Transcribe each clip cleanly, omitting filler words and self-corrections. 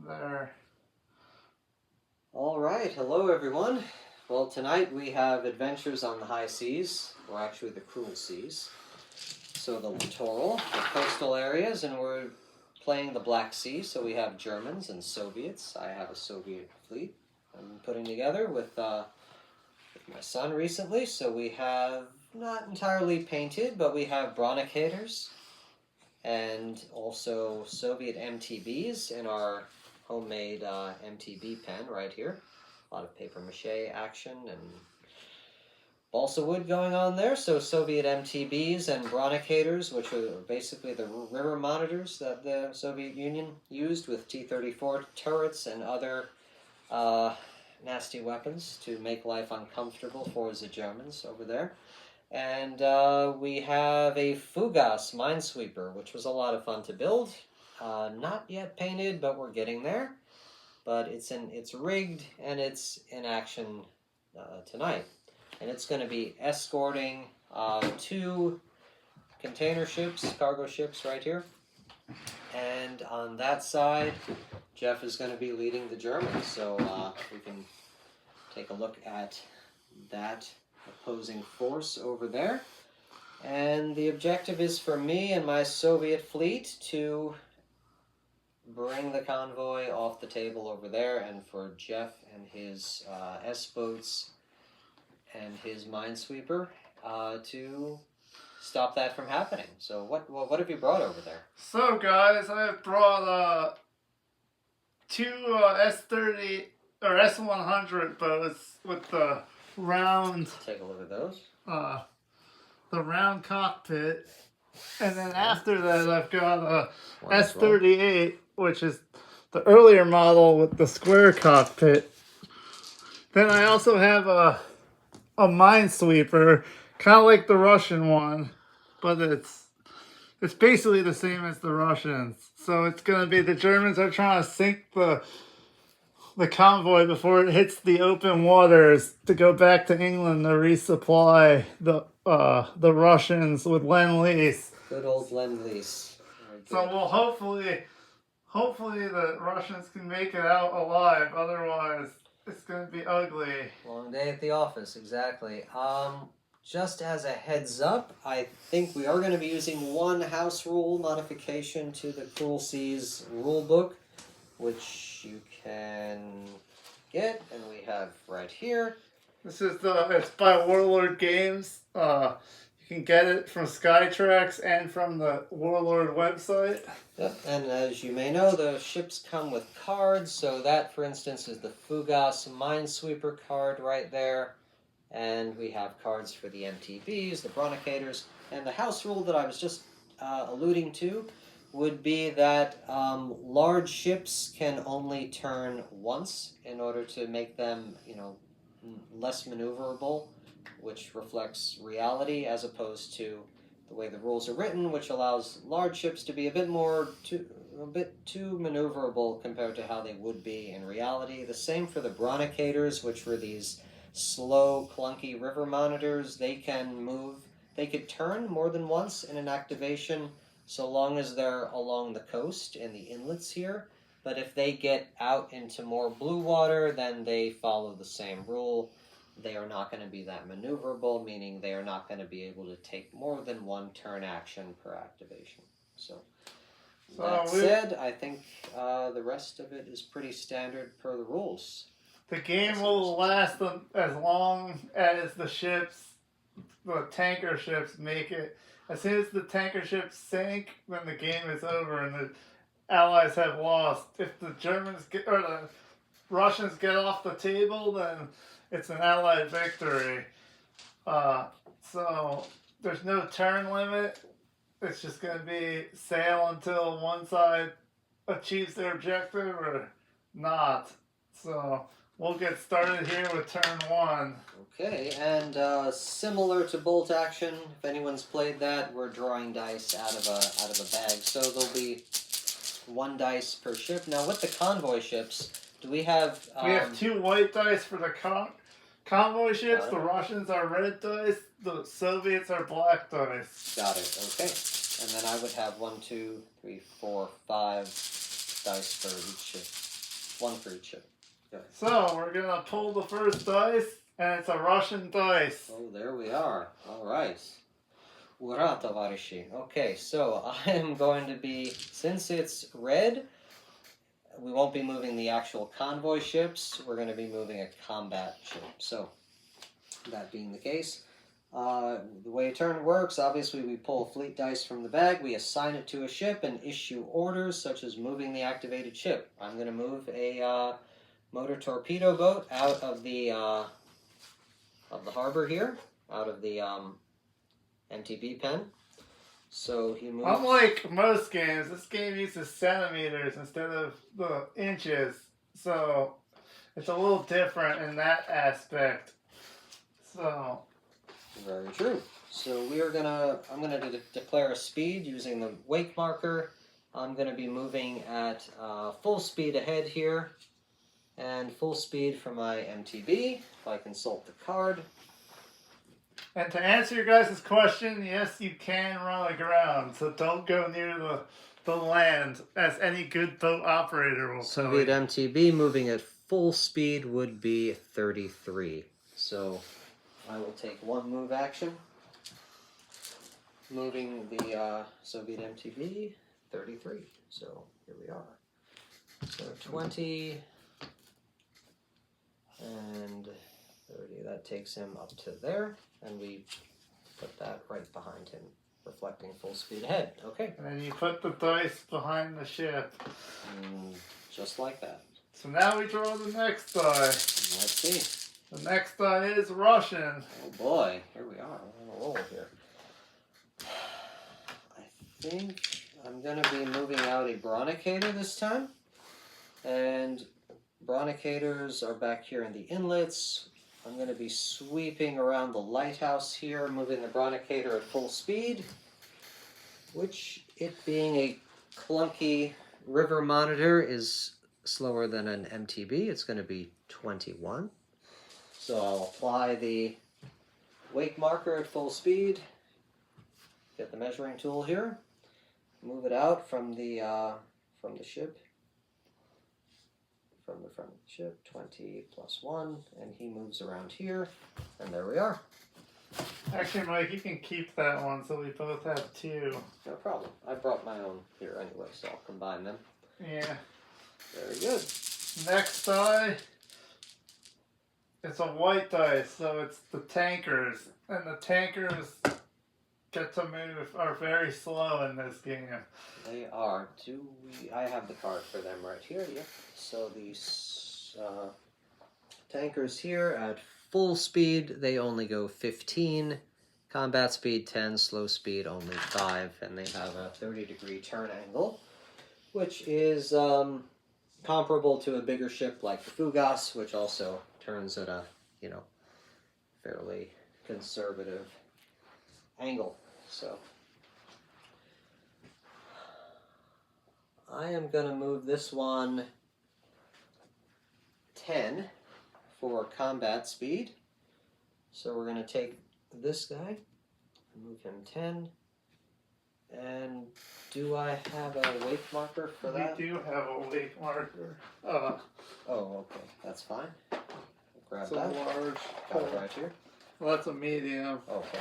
there. All right, hello everyone. Well, tonight we have adventures on the high seas, or actually the cruel seas. So the littoral, the coastal areas, and we're playing the Black Sea. So we have Germans and Soviets. I have a Soviet fleet I'm putting together with my son recently. So we have not entirely painted, but we have Bronicators and also Soviet MTBs in our homemade MTB pen right here. A lot of paper mache action and balsa wood going on there. So Soviet MTBs and Bronicators, which are basically the river monitors that the Soviet Union used with T-34 turrets and other nasty weapons to make life uncomfortable for the Germans over there. And we have a Fugas minesweeper, which was a lot of fun to build. Not yet painted, but we're getting there. But it's rigged and it's in action tonight. And it's going to be escorting 2 container ships, cargo ships right here. And on that side, Jeff is going to be leading the Germans. So we can take a look at that opposing force over there. And the objective is for me and my Soviet fleet to bring the convoy off the table over there, and for Jeff and his S-boats and his minesweeper to stop that from happening. So what have you brought over there? So guys, I have brought 2 S-30 or S-100 boats with the round. Take a look at those. The round cockpit, and then after that I've got a S-38, which is the earlier model with the square cockpit. Then I also have a minesweeper, kind of like the Russian one, but it's basically the same as the Russians. So it's gonna be the Germans are trying to sink the convoy before it hits the open waters to go back to England to resupply the Russians with Lend-Lease. Good old Lend-Lease. So we'll hopefully the Russians can make it out alive. Otherwise, it's going to be ugly. Long day at the office, exactly. Just as a heads up, I think we are going to be using one house rule modification to the Cruel Seas rule book, which you can get, and we have right here. This is it's by Warlord Games. You can get it from Skytrax and from the Warlord website. Yep, and as you may know, the ships come with cards. So that, for instance, is the Fugas Minesweeper card right there. And we have cards for the MTBs, the Bronicators, and the house rule that I was just alluding to would be that large ships can only turn once in order to make them, less maneuverable, which reflects reality as opposed to the way the rules are written, which allows large ships to be a bit too maneuverable compared to how they would be in reality. The same for the Bronicators, which were these slow, clunky river monitors. They could turn more than once in an activation so long as they're along the coast in the inlets here. But if they get out into more blue water, then they follow the same rule. They are not going to be that maneuverable, meaning they are not going to be able to take more than one turn action per activation. So that said, I think the rest of it is pretty standard per the rules. The game will last as long as the tanker ships make it. As soon as the tanker ships sink, then the game is over and the Allies have lost. If the the Russians get off the table, then it's an Allied victory. So there's no turn limit. It's just going to be sail until one side achieves their objective or not. So we'll get started here with turn 1. Okay, and similar to bolt action, if anyone's played that, we're drawing dice out of a bag. So there'll be 1 dice per ship. Now with the convoy ships, do we have... we have 2 white dice for the convoy ships. The Russians are red dice. The Soviets are black dice. Got it, okay. And then I would have 1, 2, 3, 4, 5 dice for each ship. One for each ship. Go ahead. So we're gonna pull the first dice, and it's a Russian dice. Oh, there we are. All right. Ura, tovarishi. Okay, so I am going to be, since it's red, we won't be moving the actual convoy ships. We're going to be moving a combat ship. So, that being the case, the way a turn works, obviously we pull a fleet dice from the bag, we assign it to a ship, and issue orders such as moving the activated ship. I'm going to move a motor torpedo boat out of the harbor here, out of the MTB pen. So he moves. Unlike most games, this game uses centimeters instead of the inches, so it's a little different in that aspect. So Very true. So I'm gonna declare a speed using the wake marker. I'm gonna be moving at full speed ahead here, and full speed for my MTB. If I consult the card. And to answer your guys' question, yes, you can run aground, so don't go near the land, as any good boat operator will tell Soviet you. MTB moving at full speed would be 33. So I will take one move action. Moving the Soviet MTB, 33. So here we are. So 20 and 30. That takes him up to there. And we put that right behind him, reflecting full speed ahead. Okay. And then you put the dice behind the ship. Just like that. So now we draw the next die. Let's see. The next die is Russian. Oh boy, here we are. We're on a roll here. I think I'm going to be moving out a Bronicator this time. And Bronicators are back here in the inlets. I'm going to be sweeping around the lighthouse here, moving the Bronicator at full speed, which, it being a clunky river monitor, is slower than an MTB. It's going to be 21. So I'll apply the wake marker at full speed, get the measuring tool here, move it out from the ship. From the front of the ship, 20 plus 1, and he moves around here, and there we are. Actually, Mike, you can keep that one so we both have two. No problem. I brought my own here anyway, so I'll combine them. Yeah. Very good. Next die, it's a white dice, so it's the tankers. And the tankers get to move, are very slow in this game. They are. I have the card for them right here, yeah. So these tankers here at full speed, they only go 15. Combat speed 10, slow speed only 5, and they have a 30-degree turn angle, which is comparable to a bigger ship like the Fugas, which also turns at a, fairly conservative angle. So I am going to move this one 10 for combat speed. So we're going to take this guy, move him 10. And do I have a wake marker for that? We do have a wake marker. Oh, okay. That's fine. Grab It's a that. large. Got it right here. Well, that's a medium. Okay.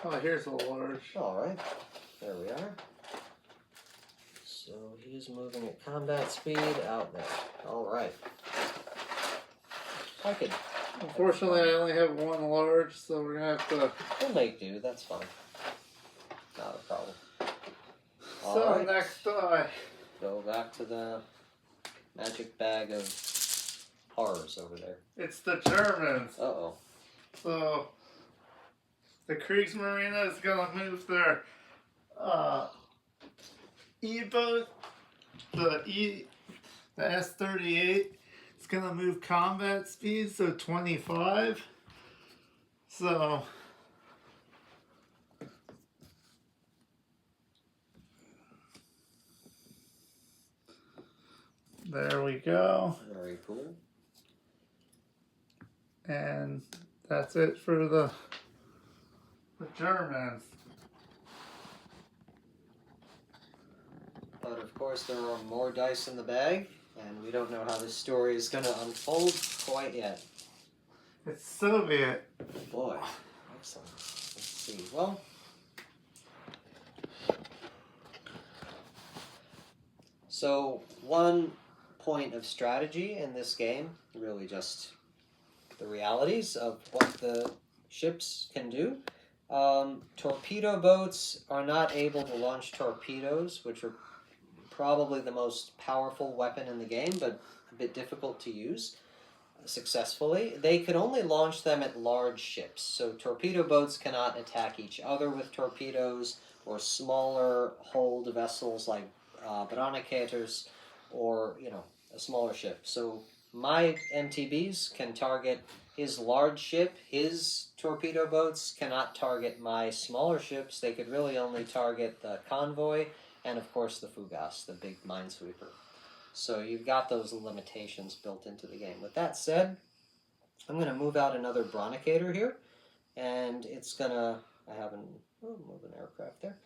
Oh, here's a large. All right. There we are. So he's moving at combat speed out there. All right. I could. Unfortunately, I only have one large, so we're going to have to... We'll make do. That's fine. Not a problem. So, All right. next die. Go back to the magic bag of horrors over there. It's the Germans. Uh-oh. So, the kreigsmarine is going to move their E-boat, the S-38. It's going to move combat speed, so 25. So, there we go. Very cool. And that's it for the Germans. but of course there are more dice in the bag, and we don't know how this story is going to unfold quite yet. It's Soviet. Boy, excellent. Let's see. Well, so one point of strategy in this game, really just the realities of what the ships can do. Torpedo boats are not able to launch torpedoes, which are probably the most powerful weapon in the game, but a bit difficult to use successfully. They can only launch them at large ships, so torpedo boats cannot attack each other with torpedoes, or smaller hulled vessels like Brannikators, or a smaller ship. So my MTBs can target his large ship. His torpedo boats cannot target my smaller ships. They could really only target the convoy and of course the Fugas, the big minesweeper. So you've got those limitations built into the game. With that said, I'm going to move out another Bronnikator here, and it's going to, move an aircraft there.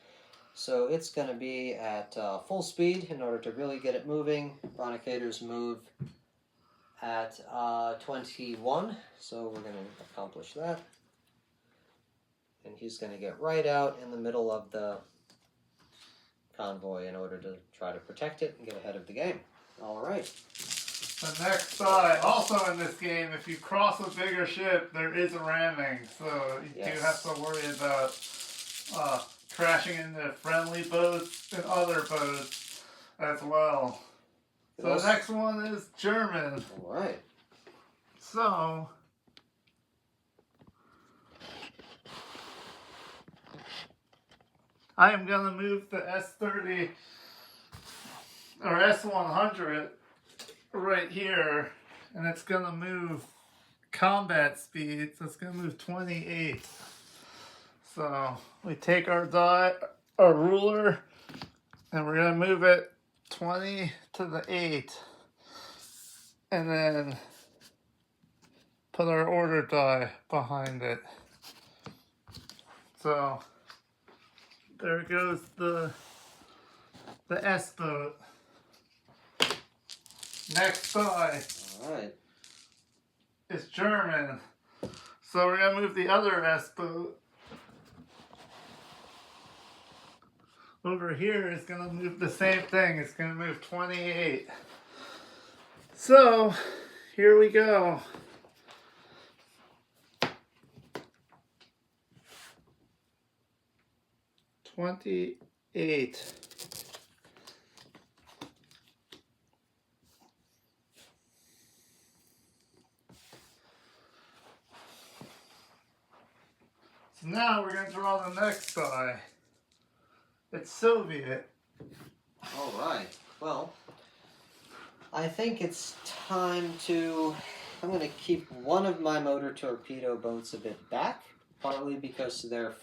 So it's going to be at full speed in order to really get it moving. Bronnikators move at 21, so we're going to accomplish that. And he's going to get right out in the middle of the convoy in order to try to protect it and get ahead of the game. All right. The next die, also in this game, if you cross a bigger ship, there is a ramming, so you do have to worry about crashing into friendly boats and other boats as well. So the next one is German. All right. So I am going to move the S30 or S100 right here, and it's going to move combat speed, so it's going to move 28. So we take our ruler, and we're going to move it 20 to the 8, and then put our order die behind it. So there goes the S boat. Next die is German. So we're going to move the other S boat. Over here is going to move the same thing. It's going to move 28. So here we go. $28. So now we're going to draw the next die. It's Soviet. All right. Well, I think it's time to... I'm going to keep one of my motor torpedo boats a bit back, partly because they're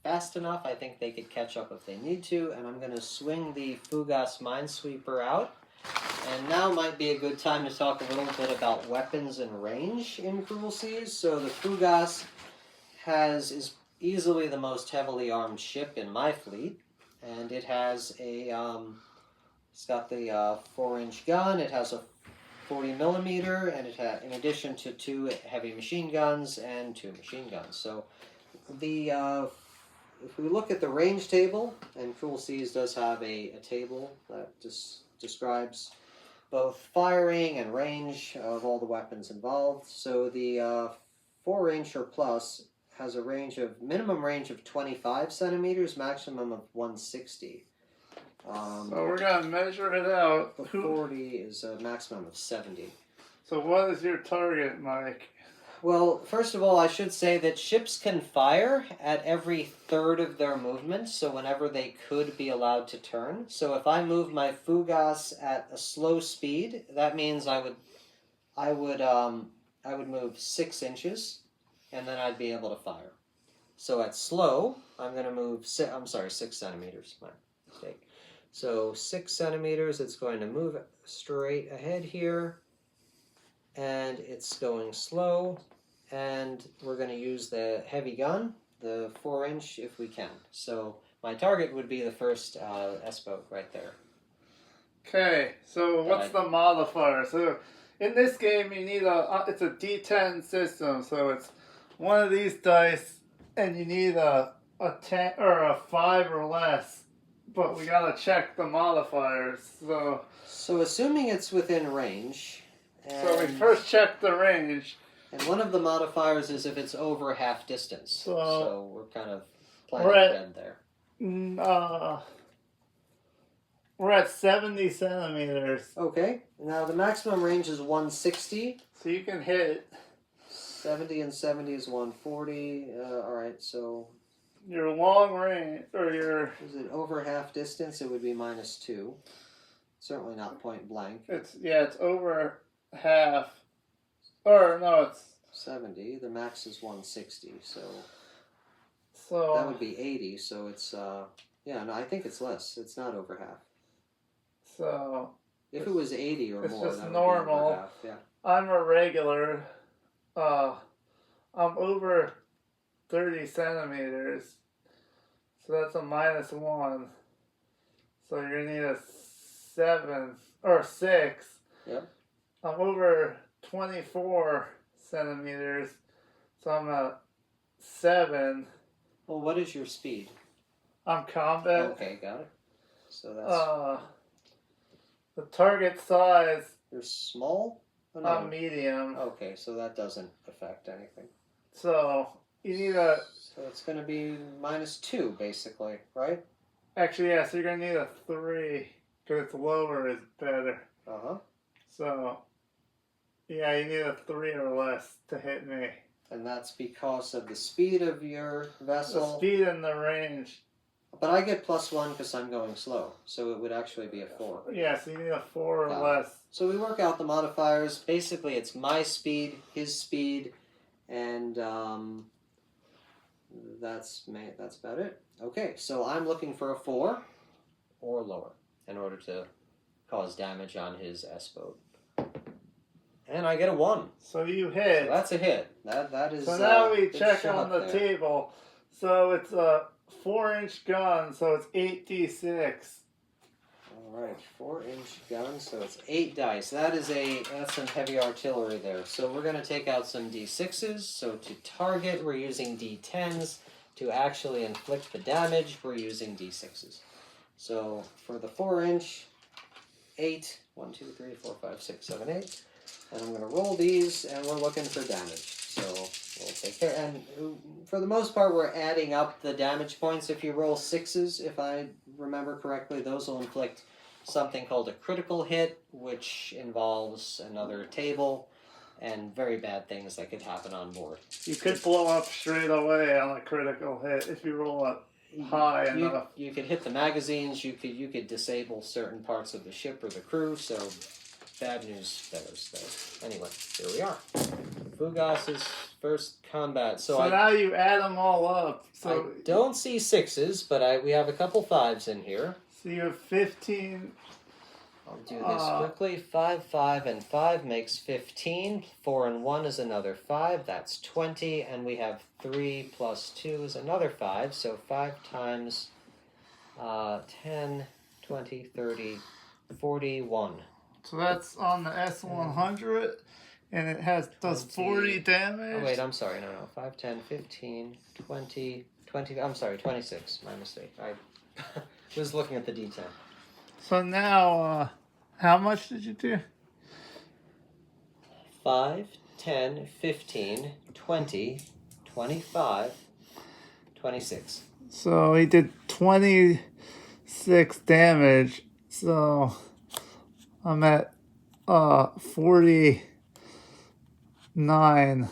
fast enough. I think they could catch up if they need to, and I'm going to swing the Fugas minesweeper out. And now might be a good time to talk a little bit about weapons and range in Cruel Seas. So the Fugas is easily the most heavily armed ship in my fleet, and it has a it's got the 4-inch gun. It has a 40 millimeter, and it has, in addition to 2 heavy machine guns and 2 machine guns. So the if we look at the range table, and Cruel Seas does have a table that describes both firing and range of all the weapons involved. So the 4-inch or plus has a minimum range of 25 centimeters, maximum of 160. So we're going to measure it out. The 40 is a maximum of 70. So what is your target, Mike? Well, first of all, I should say that ships can fire at every third of their movement, so whenever they could be allowed to turn. So if I move my Fugas at a slow speed, that means I would move 6 inches, and then I'd be able to fire. So at slow, I'm going to move 6 centimeters. My mistake. So 6 centimeters, it's going to move straight ahead here, and it's going slow, and we're going to use the heavy gun, the 4-inch, if we can. So my target would be the first S-boat right there. Okay, so what's the modifier? So in this game, you need it's a D10 system. So it's one of these dice, and you need a 10 or a 5 or less. But we gotta check the modifiers. So assuming it's within range. So we first check the range. And one of the modifiers is if it's over half distance. So we're kind of playing red there. We're at 70 centimeters. Okay. Now the maximum range is 160. So you can hit 70 and 70 is 140. All right, so your long range or your. Is it over half distance? It would be -2. Certainly not point blank. It's over half. Or no, it's 70. The max is 160. So that would be 80. So it's yeah. No, I think it's less. It's not over half. So if it was 80 or it's more, just that normal. would be over half. Yeah. I'm a regular. I'm over 30 centimeters. So that's a -1. So you're gonna need a 7 or 6. Yep. I'm over 24 centimeters. So I'm a 7. Well, what is your speed? I'm combat. Okay, got it. So that's the target size. You're small? Oh, no. I'm medium. Okay, so that doesn't affect anything. So you need a. So it's going to be -2, basically, right? Actually, yeah. So you're going to need a 3 because it's lower is better. So yeah, you need a 3 or less to hit me. And that's because of the speed of your vessel. The speed and the range. But I get +1 because I'm going slow, so it would actually be a 4. Yeah, so you need a 4 or less. So we work out the modifiers. Basically, it's my speed, his speed, and that's about it. Okay, so I'm looking for a 4 or lower in order to cause damage on his S-boat. And I get a 1. So you hit. So that's a hit. That is. So now we check on the table. So it's a 4-inch gun, so it's 8d6. All right, 4-inch gun, so it's 8 dice. That's some heavy artillery there. So we're going to take out some d6s. So to target, we're using d10s. To actually inflict the damage, we're using d6s. So for the 4-inch, 8. 1, 2, 3, 4, 5, 6, 7, 8. And I'm going to roll these, and we're looking for damage. So we'll take care. And for the most part, we're adding up the damage points. If you roll 6s, if I remember correctly, those will inflict something called a critical hit, which involves another table and very bad things that could happen on board. You could blow up straight away on a critical hit if you roll up high enough. You could hit the magazines. You could disable certain parts of the ship or the crew. So bad news bears there. Anyway, here we are. Fugas's first combat. So now you add them all up. So I don't see 6s, but we have a couple 5s in here. So you have 15. I'll do this quickly. 5, 5, and 5 makes 15. 4 and 1 is another 5. That's 20. And we have 3 plus 2 is another 5. So 5 times 10, 20, 30, 41. So that's on the S100. And it does 40 damage. Oh, wait, I'm sorry. No. 5, 10, 15, 20, I'm sorry, 26. My mistake. I was looking at the D10. So now, how much did you do? 5, 10, 15, 20, 25, 26. So he did 26 damage. So I'm at 49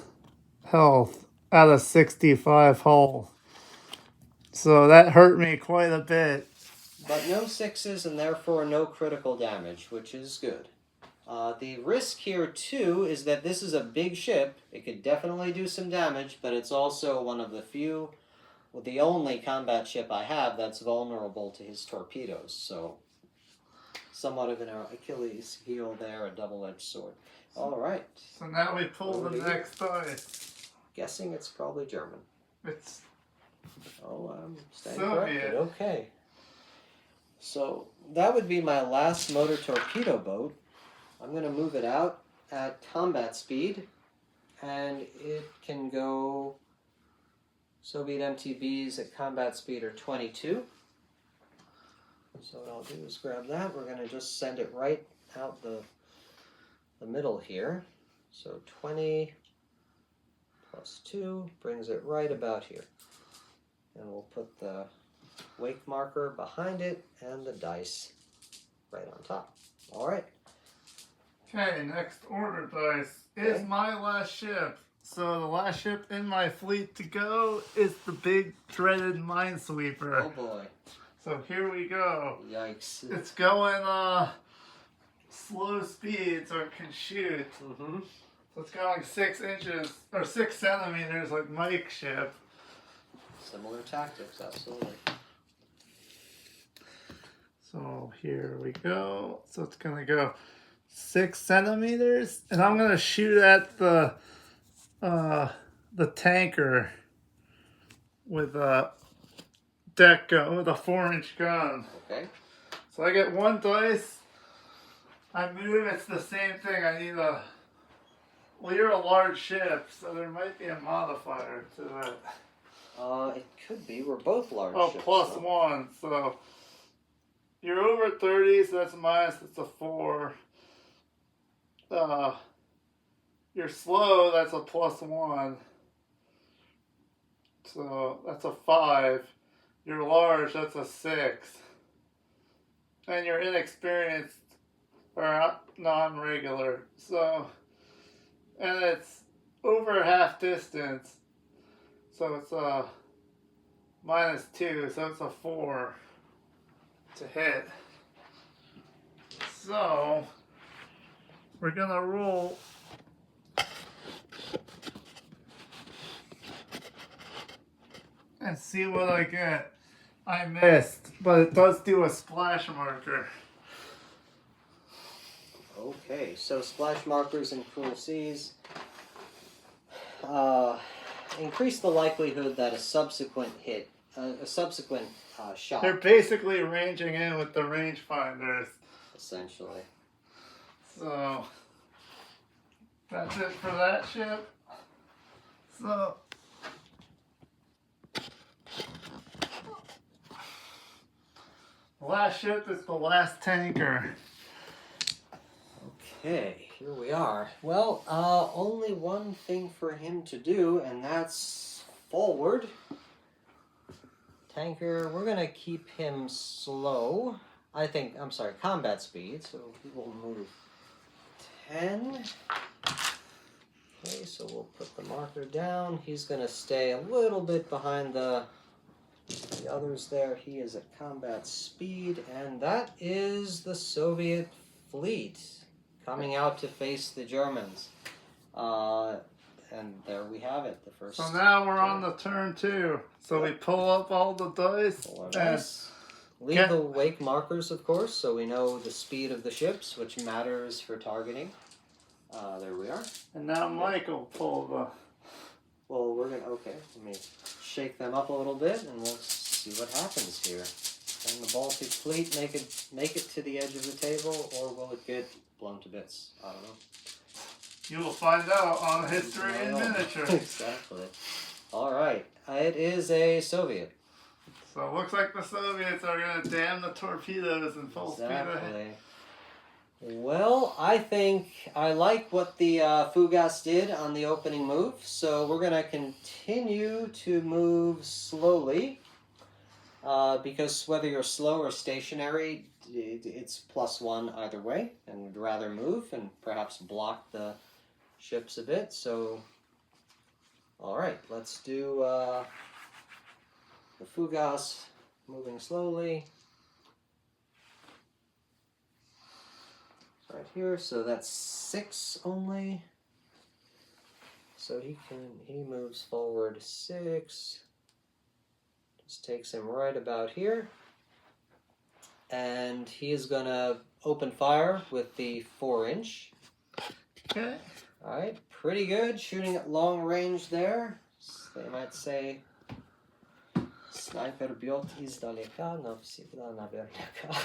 health out of 65 hull. So that hurt me quite a bit. But no 6s and therefore no critical damage, which is good. The risk here, too, is that this is a big ship. It could definitely do some damage, but it's also one of the few, the only combat ship I have that's vulnerable to his torpedoes. So somewhat of an Achilles heel there, a double-edged sword. All right. So now we pull the next dice. Guessing it's probably German. It's I'm staying Soviet. corrected. Okay. So that would be my last motor torpedo boat. I'm going to move it out at combat speed, and it can go. Soviet MTBs at combat speed are 22. So what I'll do is grab that. We're going to just send it right out the middle here. So 20 plus 2 brings it right about here. And we'll put the wake marker behind it and the dice right on top. All right. Okay, next order dice is my last ship. So the last ship in my fleet to go is the big dreaded minesweeper. Oh boy. So here we go. Yikes. It's going slow speed so it can shoot. Mm-hmm. So it's going 6 inches or 6 centimeters like Mike's ship. Similar tactics, absolutely. So here we go. So it's gonna go 6 centimeters, and I'm gonna shoot at the tanker with a deck gun, with a 4-inch gun. Okay. So I get 1 dice. I move. It's the same thing. I need a. Well, you're a large ship, so there might be a modifier to it. It could be. We're both large ships. Plus 1. So you're over 30, so that's a minus. That's a 4. You're slow. That's a plus 1. So that's a 5. You're large. That's a 6. And you're inexperienced or non-regular. So, and it's over half distance. So it's a minus 2, so it's a 4 to hit. So we're gonna roll and see what I get. I missed, but it does do a splash marker. Okay, so splash markers in cruel seas increase the likelihood that a subsequent hit, a subsequent shot. They're basically ranging in with the rangefinders. Essentially. So that's it for that ship. So the last ship is the last tanker. Okay, here we are. Well, only one thing for him to do, and that's forward. Tanker, we're going to keep him slow. Combat speed, so he will move 10. Okay, so we'll put the marker down. He's going to stay a little bit behind the others there. He is at combat speed, and that is the Soviet fleet coming out to face the Germans. And there we have it, the first. So now we're on the turn 2. So we pull up all the dice. Leave the wake markers, of course, so we know the speed of the ships, which matters for targeting. There we are. And now Mike will pull the. Well, let me shake them up a little bit, and we'll see what happens here. Can the Baltic fleet make it to the edge of the table, or will it get blown to bits? I don't know. You will find out on History in Miniature. Exactly. All right. It is a Soviet. So it looks like the Soviets are going to dam the torpedoes in full speed ahead. Well, I think I like what the Fugas did on the opening move, so we're going to continue to move slowly, because whether you're slow or stationary, it's plus 1 either way, and we'd rather move and perhaps block the ships a bit. So, all right, let's do the Fugas moving slowly. Right here, so that's 6 only. So he moves forward 6. Just takes him right about here. And he is gonna open fire with the 4-inch. Okay. Alright, pretty good. Shooting at long range there. They might say Sniper bjot izdaleka, навсегда наверняка.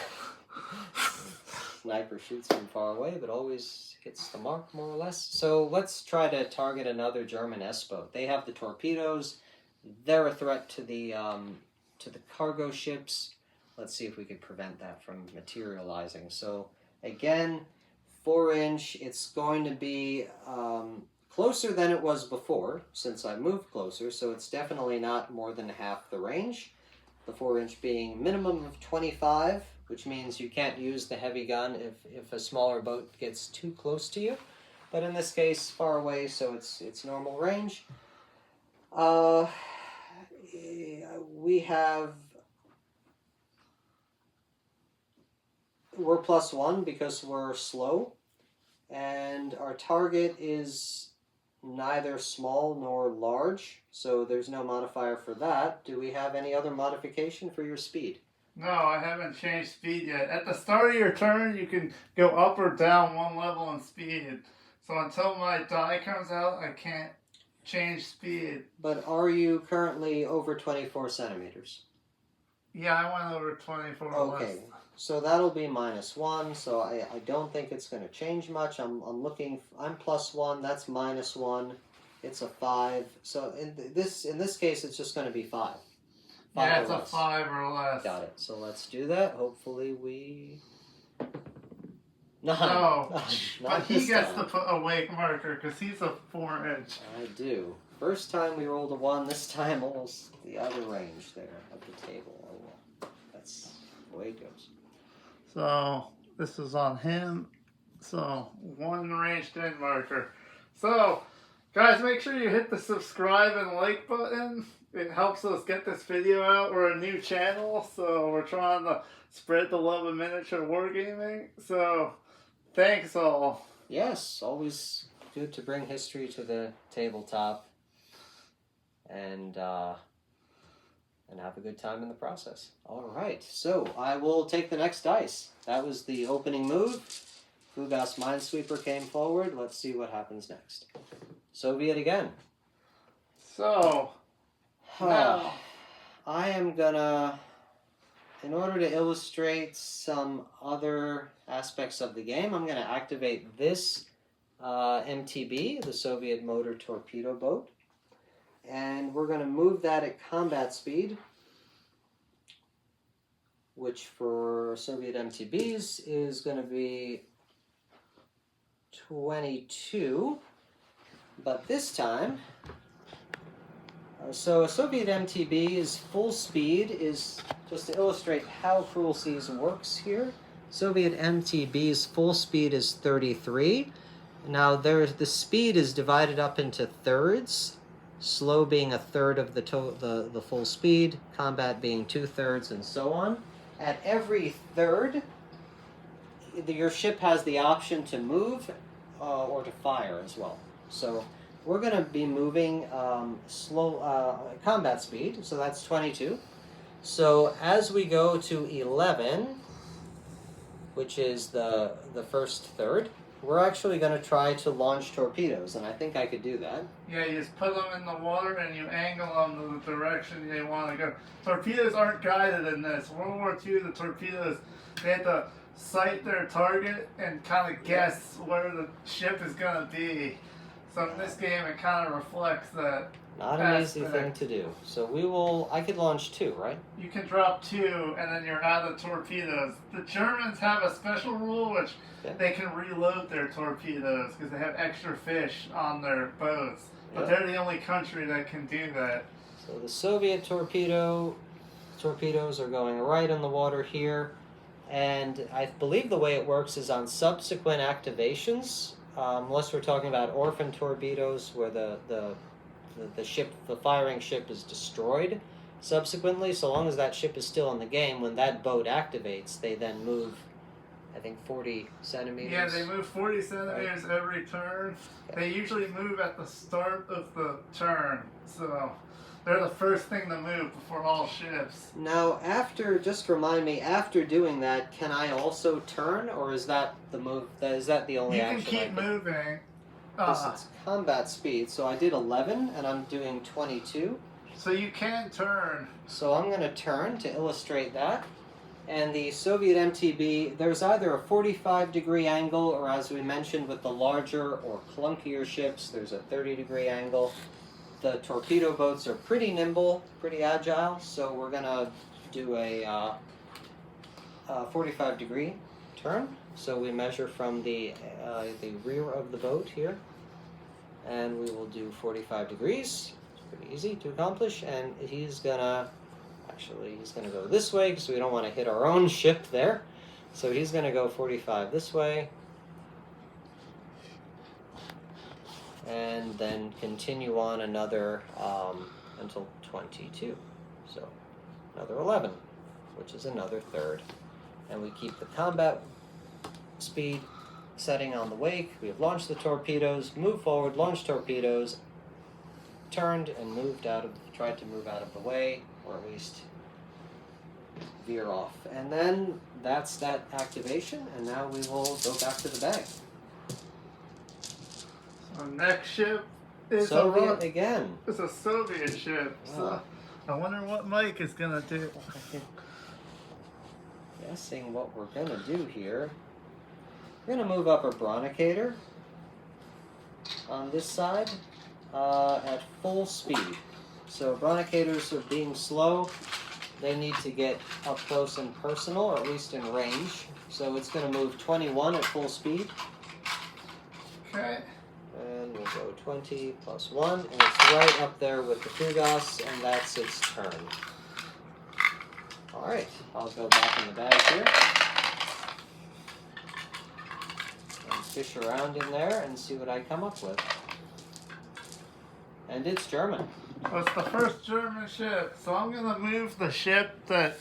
Sniper shoots from far away, but always hits the mark, more or less. So let's try to target another German S-boat. They have the torpedoes. They're a threat to the cargo ships. Let's see if we could prevent that from materializing. So again, 4-inch. It's going to be closer than it was before, since I moved closer. So it's definitely not more than half the range. The 4-inch being minimum of 25. Which means you can't use the heavy gun if a smaller boat gets too close to you. But in this case, far away, so it's normal range. We're +1 because we're slow. And our target is neither small nor large. So there's no modifier for that. Do we have any other modification for your speed? No, I haven't changed speed yet. At the start of your turn, you can go up or down 1 level in speed. So until my die comes out, I can't change speed. But are you currently over 24 centimeters? Yeah, I went over 24. Okay, so that'll be -1. So I don't think it's going to change much. I'm +1. That's -1. It's a 5. So in this case, it's just going to be 5. Yeah, it's a 5 or less. Got it. So let's do that. Hopefully we... No, Not but he this gets time. to put a wake marker because he's a 4-inch. I do. First time we rolled a 1, this time almost the other range there of the table. Oh well. That's the way it goes. So, this is on him. So, 1 ranged in marker. So, guys, make sure you hit the subscribe and like button. It helps us get this video out. We're a new channel, so we're trying to spread the love of miniature wargaming. So, thanks all. Yes, always good to bring history to the tabletop and have a good time in the process. All right, so I will take the next dice. That was the opening move. Fugas Minesweeper came forward. Let's see what happens next. Soviet again. So, now, I am gonna, in order to illustrate some other aspects of the game, I'm gonna activate this MTB, the Soviet motor torpedo boat, and we're gonna move that at combat speed, which for Soviet MTBs is gonna be 22, but this time, so a Soviet MTB's full speed is, just to illustrate how Cruel Seas works here, Soviet MTB's full speed is 33. Now the speed is divided up into thirds, slow being a third of the full speed, combat being 2/3, and so on. At every third, your ship has the option to move or to fire as well. So we're going to be moving slow combat speed, so that's 22. So as we go to 11, which is the first third, we're actually going to try to launch torpedoes, and I think I could do that. yeah, you just put them in the water and you angle them to the direction you want to go. Torpedoes aren't guided in this. World War II, the torpedoes, they had to sight their target and kind of guess where the ship is going to be. So in this game, it kind of reflects that. Not an easy thing to do. So I could launch 2, right? You can drop 2, and then you're out of torpedoes. The Germans have a special rule, which they can reload their torpedoes because they have extra fish on their boats. But they're the only country that can do that. So the Soviet torpedoes are going right in the water here. And I believe the way it works is on subsequent activations, unless we're talking about orphan torpedoes where the firing ship is destroyed subsequently. So long as that ship is still in the game, when that boat activates, they then move, I think, 40 centimeters. Yeah, they move 40 centimeters every turn. They usually move at the start of the turn, so they're the first thing to move before all ships. Now, just remind me, after doing that, can I also turn, or is that the move? Is that the only action? You can keep moving. This is combat speed, so I did 11, and I'm doing 22. So you can turn. So I'm going to turn to illustrate that. And the Soviet MTB, there's either a 45-degree angle, or as we mentioned with the larger or clunkier ships, there's a 30-degree angle. The torpedo boats are pretty nimble, pretty agile, so we're going to do a 45-degree turn. So we measure from the rear of the boat here, and we will do 45 degrees. It's pretty easy to accomplish, and he's gonna go this way because we don't want to hit our own ship there. So he's gonna go 45 this way, and then continue on another until 22. So another 11, which is another third. And we keep the combat speed setting on the wake. We have launched the torpedoes, moved forward, launched torpedoes, turned and tried to move out of the way, or at least veer off. And then that's that activation, and now we will go back to the bag. So next ship is Soviet again. It's a Soviet ship. Wow. So I wonder what Mike is gonna do. Guessing what we're gonna do here. We're gonna move up a Bronicator on this side at full speed. So Bronicators are being slow. They need to get up close and personal, or at least in range. So it's gonna move 21 at full speed. Okay. And we'll go 20 plus 1, and it's right up there with the Fugas, and that's its turn. Alright, I'll go back in the bag here. And fish around in there and see what I come up with. And it's German. Well, it's the first German ship, so I'm gonna move the ship that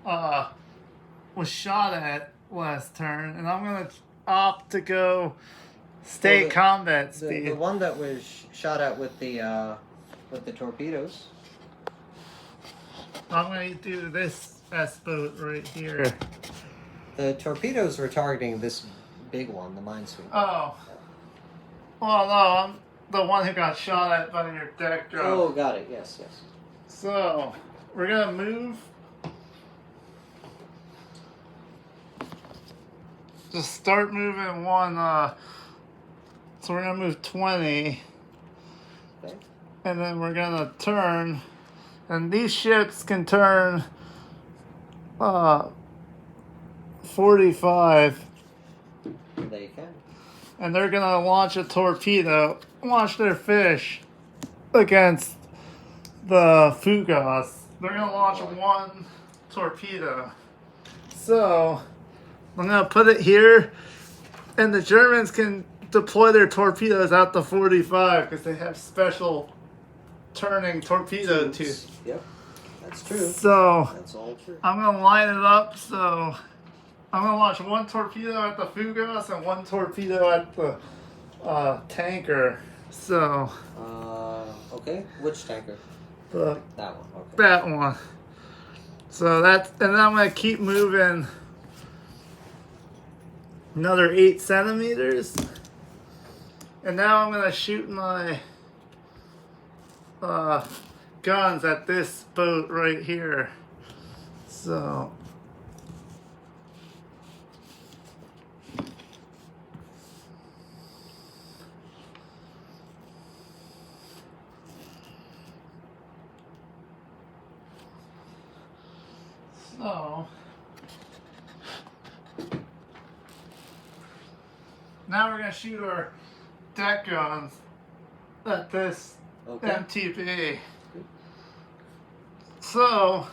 was shot at last turn, and I'm gonna opt to go stay combat speed. The one that was shot at with the torpedoes. I'm gonna do this S-boat right here. The torpedoes were targeting this big one, the minesweeper. Oh. Well, no, I'm the one who got shot at by your deck drop. Oh, got it. Yes, yes. So, we're gonna move. Just start moving one, so we're gonna move 20. Okay. And then we're gonna turn. And these ships can turn 45. They can. And they're gonna launch a torpedo, launch their fish against the Fugas. They're gonna launch one torpedo. So, I'm gonna put it here, and the Germans can deploy their torpedoes out to 45 because they have special turning torpedo tubes. Yep, that's true. So, That's all true. I'm gonna line it up so I'm gonna launch one torpedo at the Fugas and one torpedo at the tanker. So Okay. Which tanker? the That one. Okay. that one. So that's, and then I'm gonna keep moving another 8 centimeters. And now I'm gonna shoot my guns at this boat right here. So now we're gonna shoot our deck guns at this MTB. So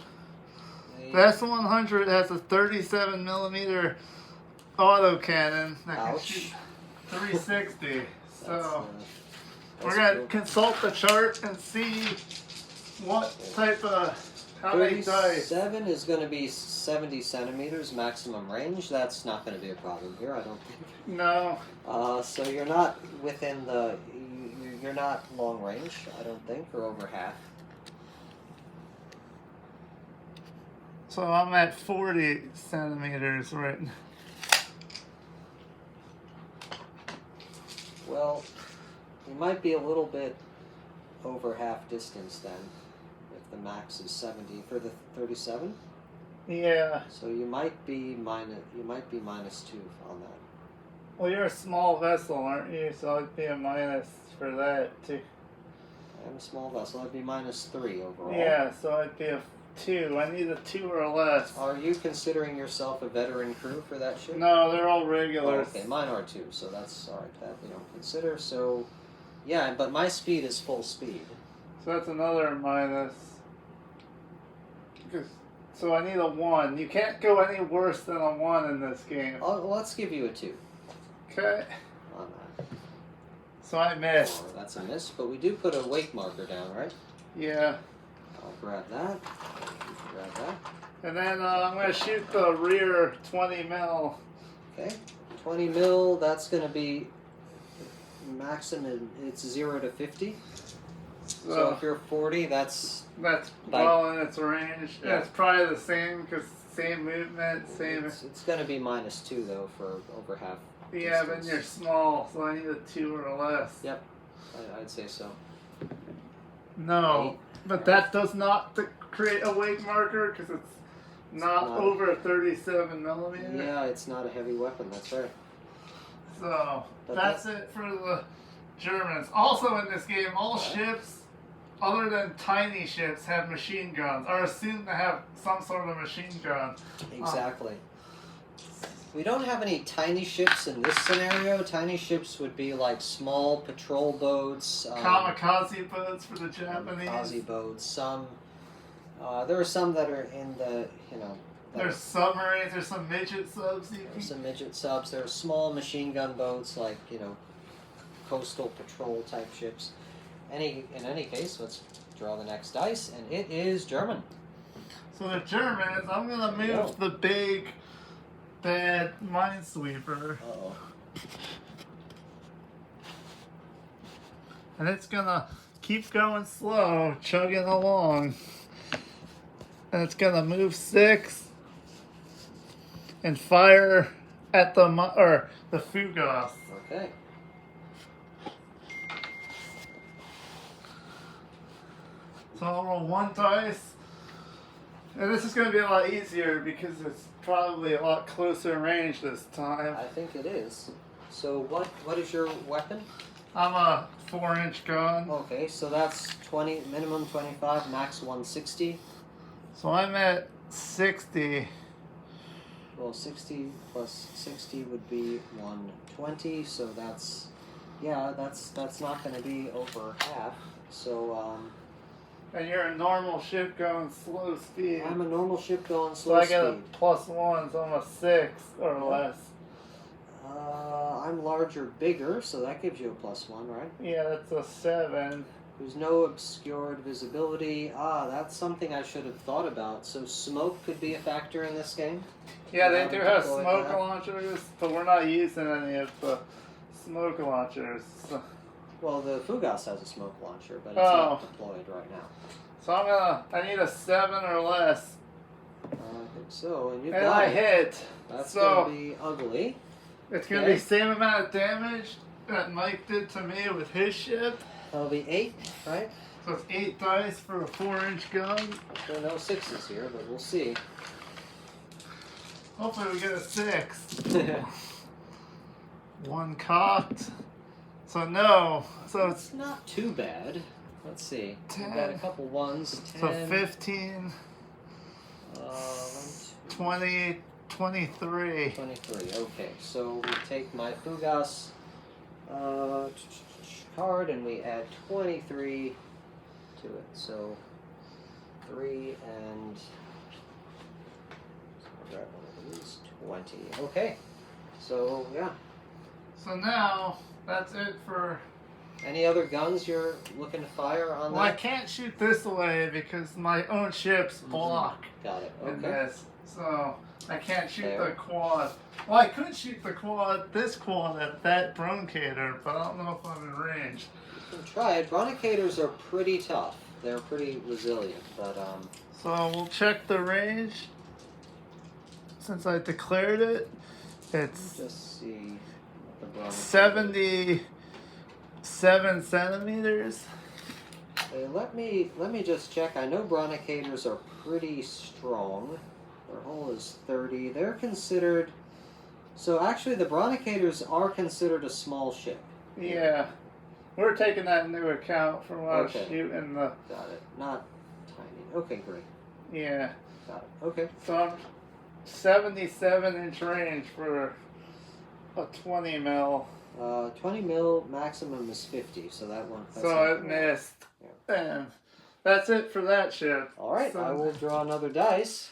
the S-100 has a 37 millimeter autocannon that can shoot 360. So we're gonna consult the chart and see what type of, how many dice. 37 is going to be 70 centimeters maximum range. That's not going to be a problem here, I don't think. No. So you're not within the, you're not long range, I don't think, or over half. So I'm at 40 centimeters right now. Well, you might be a little bit over half distance then. the max is 70 for the 37. Yeah. So you might be -2 on that. Well, you're a small vessel, aren't you? So it'd be a minus for that too. I'm a small vessel. I'd be -3 overall. Yeah, so I'd be a 2. I need a 2 or less. Are you considering yourself a veteran crew for that ship? No, they're all Oh, regulars. okay, mine are too. So that's all right. That we don't consider. So, yeah, but my speed is full speed. So that's another minus. So I need a 1. You can't go any worse than a 1 in this game. Let's give you a 2 Okay. on that. So I missed. Oh, that's a miss, but we do put a wake marker down, right? Yeah. I'll grab that. Grab that. And then I'm going to shoot the rear 20 mil. Okay. 20 mil, that's going to be maximum, it's 0 to 50. So if you're 40, that's well in its range. Yeah. It's probably the same because same movement, same. It's going to be -2 though for over half. Yeah, distance. but you're small, so I need a 2 or less. Yep, I'd say so. No, but that does not create a wake marker because it's not over 37 millimeters. Yeah, it's not a heavy weapon. That's right. So that's it for the Germans. Also in this game, all ships other than tiny ships have machine guns, are assumed to have some sort of machine gun. Exactly. We don't have any tiny ships in this scenario. Tiny ships would be like small patrol boats. Kamikaze boats for the Japanese. Kamikaze boats. Some. There are some that are in the, There's submarines. There's some midget subs. There's some midget subs. There are small machine gun boats like, coastal patrol type ships. In any case, let's draw the next dice, and it is German. So the Germans, I'm gonna move the big bad minesweeper. Uh-oh. And it's gonna keep going slow, chugging along. And it's gonna move 6 and fire at the Fugas. Okay. So I'll roll 1 dice. And this is gonna be a lot easier because it's probably a lot closer range this time. I think it is. So what is your weapon? I'm a 4-inch gun. Okay, so that's 20, minimum 25, max 160. So I'm at 60. Well, 60 plus 60 would be 120, so that's not going to be over half. So And you're a normal ship going slow speed. I'm a normal ship going So slow I speed. get a +1, so I'm a 6 or less. I'm larger, bigger, so that gives you a +1, right? Yeah, that's a 7. There's no obscured visibility. That's something I should have thought about. So smoke could be a factor in this game? Yeah, they do have deployed smoke that. launchers, but we're not using any of the smoke launchers. So, Well, the Fugas has a smoke launcher, but it's not deployed right now. so I need a 7 or less. I think so, and you And got I it. hit. That's So going to be ugly. it's going to be the same amount of damage that Mike did to me with his ship. That'll be 8, right? So it's 8 dice for a 4-inch gun. There are no 6s here, but we'll see. Hopefully we get a 6. 1 cocked. So no. So it's Not too bad. Let's see. 10. We've got a couple 1s. 10, so 15, 20, 23. 23. Okay, so we take my Fugas card and we add 23 to it. So 3 and grab one of these. 20. Okay. So yeah. So now that's it for. Any other guns you're looking to fire on Well, I that? can't shoot this away because my own ships block Got it. in Okay. this. So I can't shoot There. the quad. Well, I could shoot the quad, this quad at that broncator, but I don't know if I'm in range. You can try it. Bronicators are pretty tough. They're pretty resilient, but So we'll check the range. Since I declared it, it's just see what the Bronicator 77 centimeters. Let me just check. I know Bronicators are pretty strong. Their hull is 30. They're considered. So actually, the Bronicators are considered a small ship. Yeah. We're taking that into account for when I was Okay. shooting the. Got it. Not tiny. Okay, great. Yeah. Got it. Okay. So I'm 77-inch range for a 20 mil. 20 mil maximum is 50, so that one. So it missed. Yeah. And that's it for that ship. All right, So, I will draw another dice.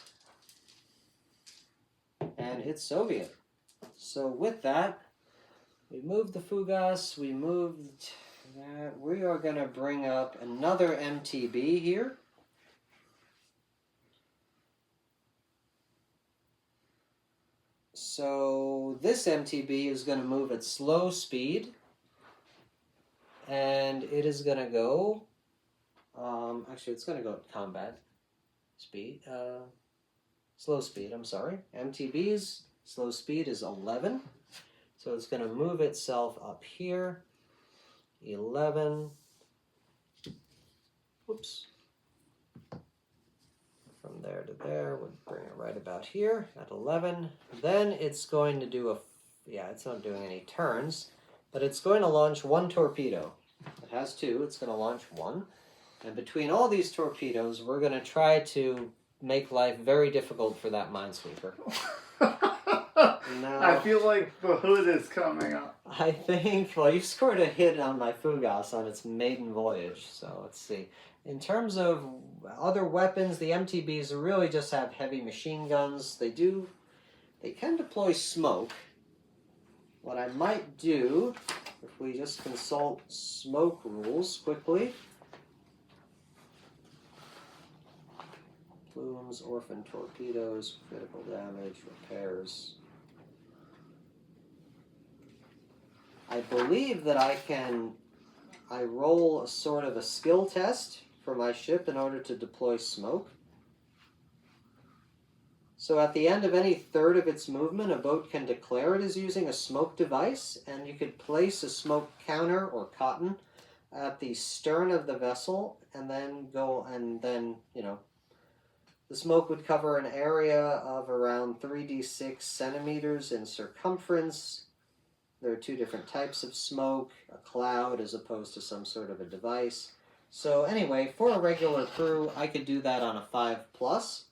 And hit Soviet. So with that, we moved the Fugas, we moved that. We are going to bring up another MTB here. So this MTB is going to move at slow speed. And it is going to go, actually it's going to go at combat speed. Slow speed, I'm sorry. MTB's slow speed is 11. So it's going to move itself up here. 11. Whoops. From there to there, we'll bring it right about here at 11. Then it's going to do it's not doing any turns, but it's going to launch one torpedo. It has two, it's going to launch one. And between all these torpedoes, we're going to try to make life very difficult for that minesweeper. Now, I feel like the hood is coming up. I think, well, you scored a hit on my Fugas on its maiden voyage, so let's see. In terms of other weapons, the MTBs really just have heavy machine guns. They can deploy smoke. What I might do, if we just consult smoke rules quickly. Plumes, orphan torpedoes, critical damage, repairs. I believe that I roll a sort of a skill test for my ship in order to deploy smoke. So at the end of any third of its movement, a boat can declare it is using a smoke device, and you could place a smoke counter or cotton at the stern of the vessel, and then the smoke would cover an area of around 3d6 centimeters in circumference. There are two different types of smoke, a cloud as opposed to some sort of a device. So anyway, for a regular crew, I could do that on a 5+,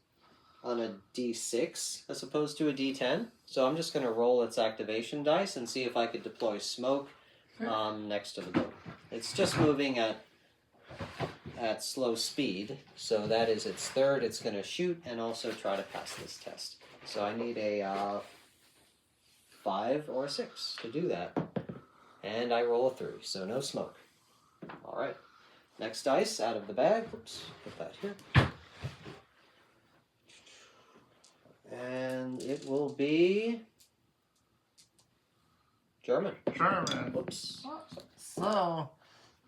on a D6 as opposed to a D10. So I'm just going to roll its activation dice and see if I could deploy smoke next to the boat. It's just moving at slow speed, so that is its third. It's going to shoot and also try to pass this test. So I need a 5 or a 6 to do that. And I roll a 3, so no smoke. All right. Next dice out of the bag. Oops, put that here. And it will be German. German. Whoops. So,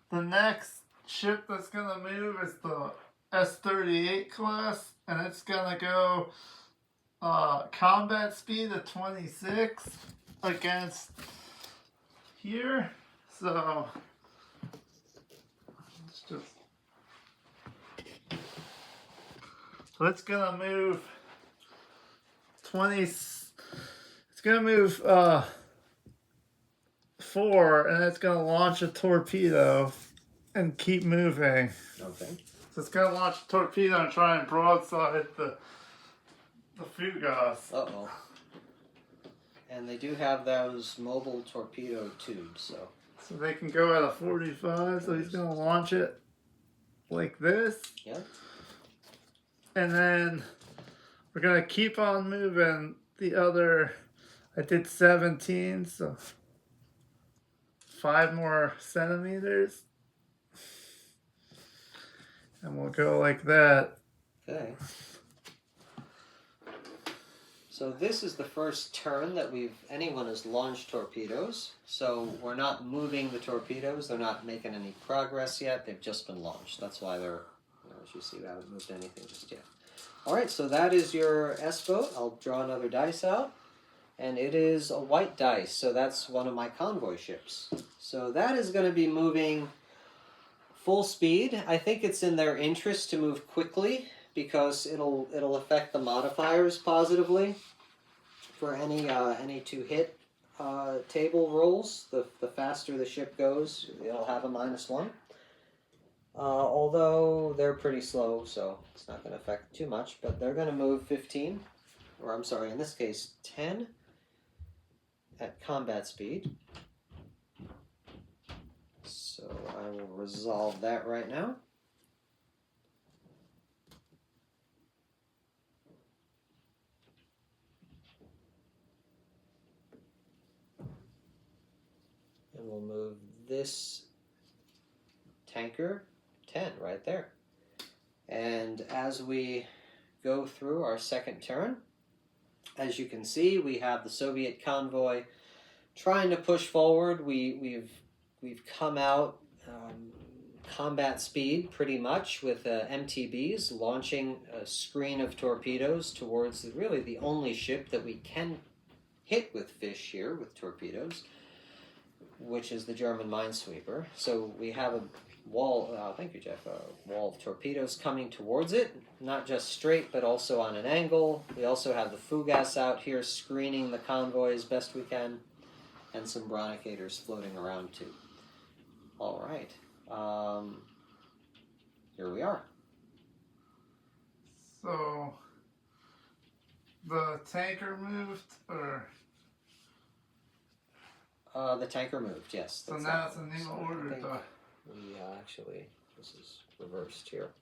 the next ship that's going to move is the S-38 class, and it's going to go combat speed of 26 against here. So, it's going to move 20. It's going to move 4, and it's going to launch a torpedo and keep moving. Okay. So it's going to launch a torpedo and try and broadside the Fugas. Uh-oh. And they do have those mobile torpedo tubes, so. So they can go at a 45, so he's going to launch it like this. Yeah. And then we're going to keep on moving the other. I did 17, so 5 more centimeters. And we'll go like that. Okay. So this is the first turn that anyone has launched torpedoes. So we're not moving the torpedoes. They're not making any progress yet. They've just been launched. That's why they're, as you see, we haven't moved anything just yet. All right, so that is your S-boat. I'll draw another dice out. And it is a white dice, so that's one of my convoy ships. So that is going to be moving Full speed. I think it's in their interest to move quickly because it'll affect the modifiers positively for any two hit table rolls. The faster the ship goes, it'll have a -1. Although they're pretty slow, so it's not going to affect too much. But they're going to move 15, or I'm sorry, in this case 10 at combat speed. So I will resolve that right now. And we'll move this tanker 10 right there. And as we go through our second turn, as you can see, we have the Soviet convoy trying to push forward. We've come out combat speed pretty much with MTBs launching a screen of torpedoes towards really the only ship that we can hit with fish here with torpedoes, which is the German minesweeper. So we have a wall, thank you Jeff, a wall of torpedoes coming towards it, not just straight but also on an angle. We also have the Fugas out here screening the convoy as best we can, and some Bronicators floating around too. All right, here we are. So the tanker moved, or the tanker moved, yes. so now it's a new order. We actually, this is reversed here.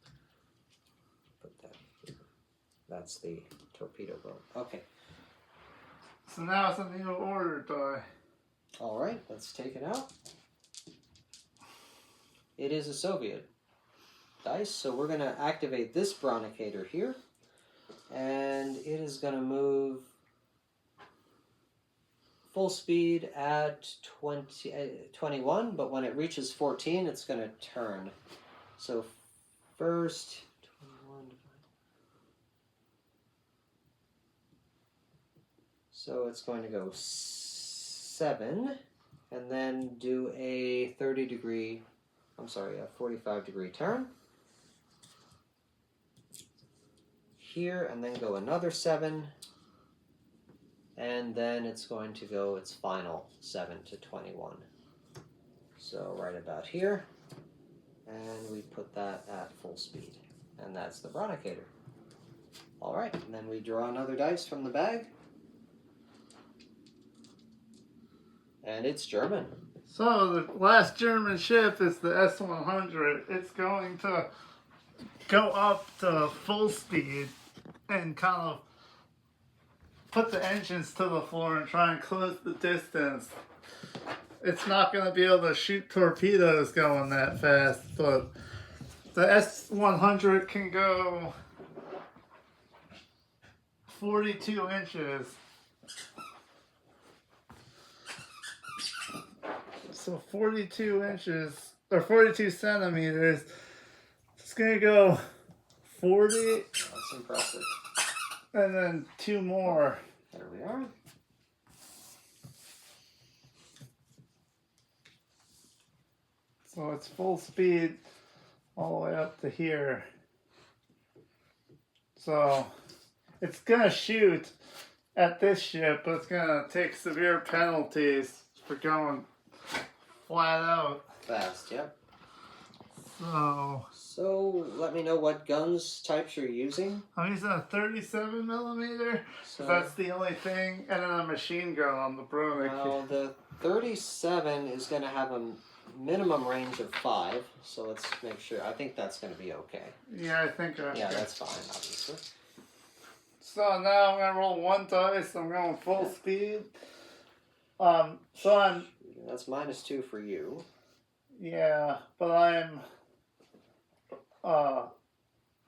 Put that here. That's the torpedo boat. Okay. So now it's a new order die. All right, let's take it out. It is a Soviet dice, so we're going to activate this Bronicator here, and it is going to move full speed at 21, but when it reaches 14, it's going to turn. So first, 21. So it's going to go 7, and then do a 45-degree turn. Here, and then go another 7. And then it's going to go its final 7 to 21. So right about here. And we put that at full speed. And that's the Bronicator. All right, and then we draw another dice from the bag. And it's German. So the last German ship is the S-100. It's going to go up to full speed and kind of put the engines to the floor and try and close the distance. It's not going to be able to shoot torpedoes going that fast, but the S-100 can go 42 inches. So 42 inches, or 42 centimeters. It's going to go 40. That's impressive. And then 2 more. There we are. So it's full speed all the way up to here. So it's going to shoot at this ship, but it's going to take severe penalties for going flat out. Fast, yep. So let me know what guns types you're using. I'm using a 37 millimeter. So That's the only thing, and then a machine gun on the Brunik. now the 37 is going to have a minimum range of 5. So let's make sure. I think that's going to be okay. Yeah, I think. Yeah, that's fine, obviously. So now I'm gonna roll 1 dice. I'm going full speed. So I'm. That's -2 for you. Yeah, but I'm.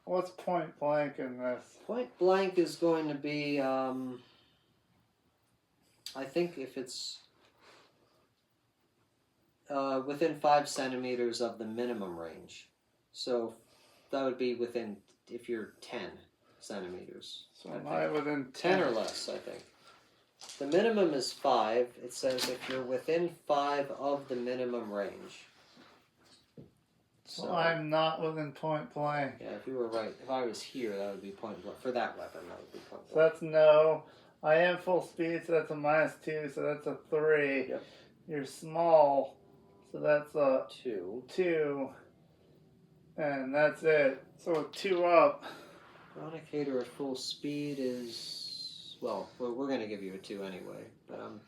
What's point blank in this? Point blank is going to be, I think if it's within 5 centimeters of the minimum range. So that would be within, if you're 10 centimeters. So am I within 10 or less, I think. The minimum is 5. It says if you're within 5 of the minimum range. So I'm not within point blank. yeah, if you were right, if I was here, that would be point blank. For that weapon, that would be point So blank. that's no. I am full speed, so that's a -2, so that's a 3. Yep. You're small, so that's a 2. 2. And that's it. So 2 up. Bronicator at full speed is, well, we're going to give you a 2 anyway, but I'm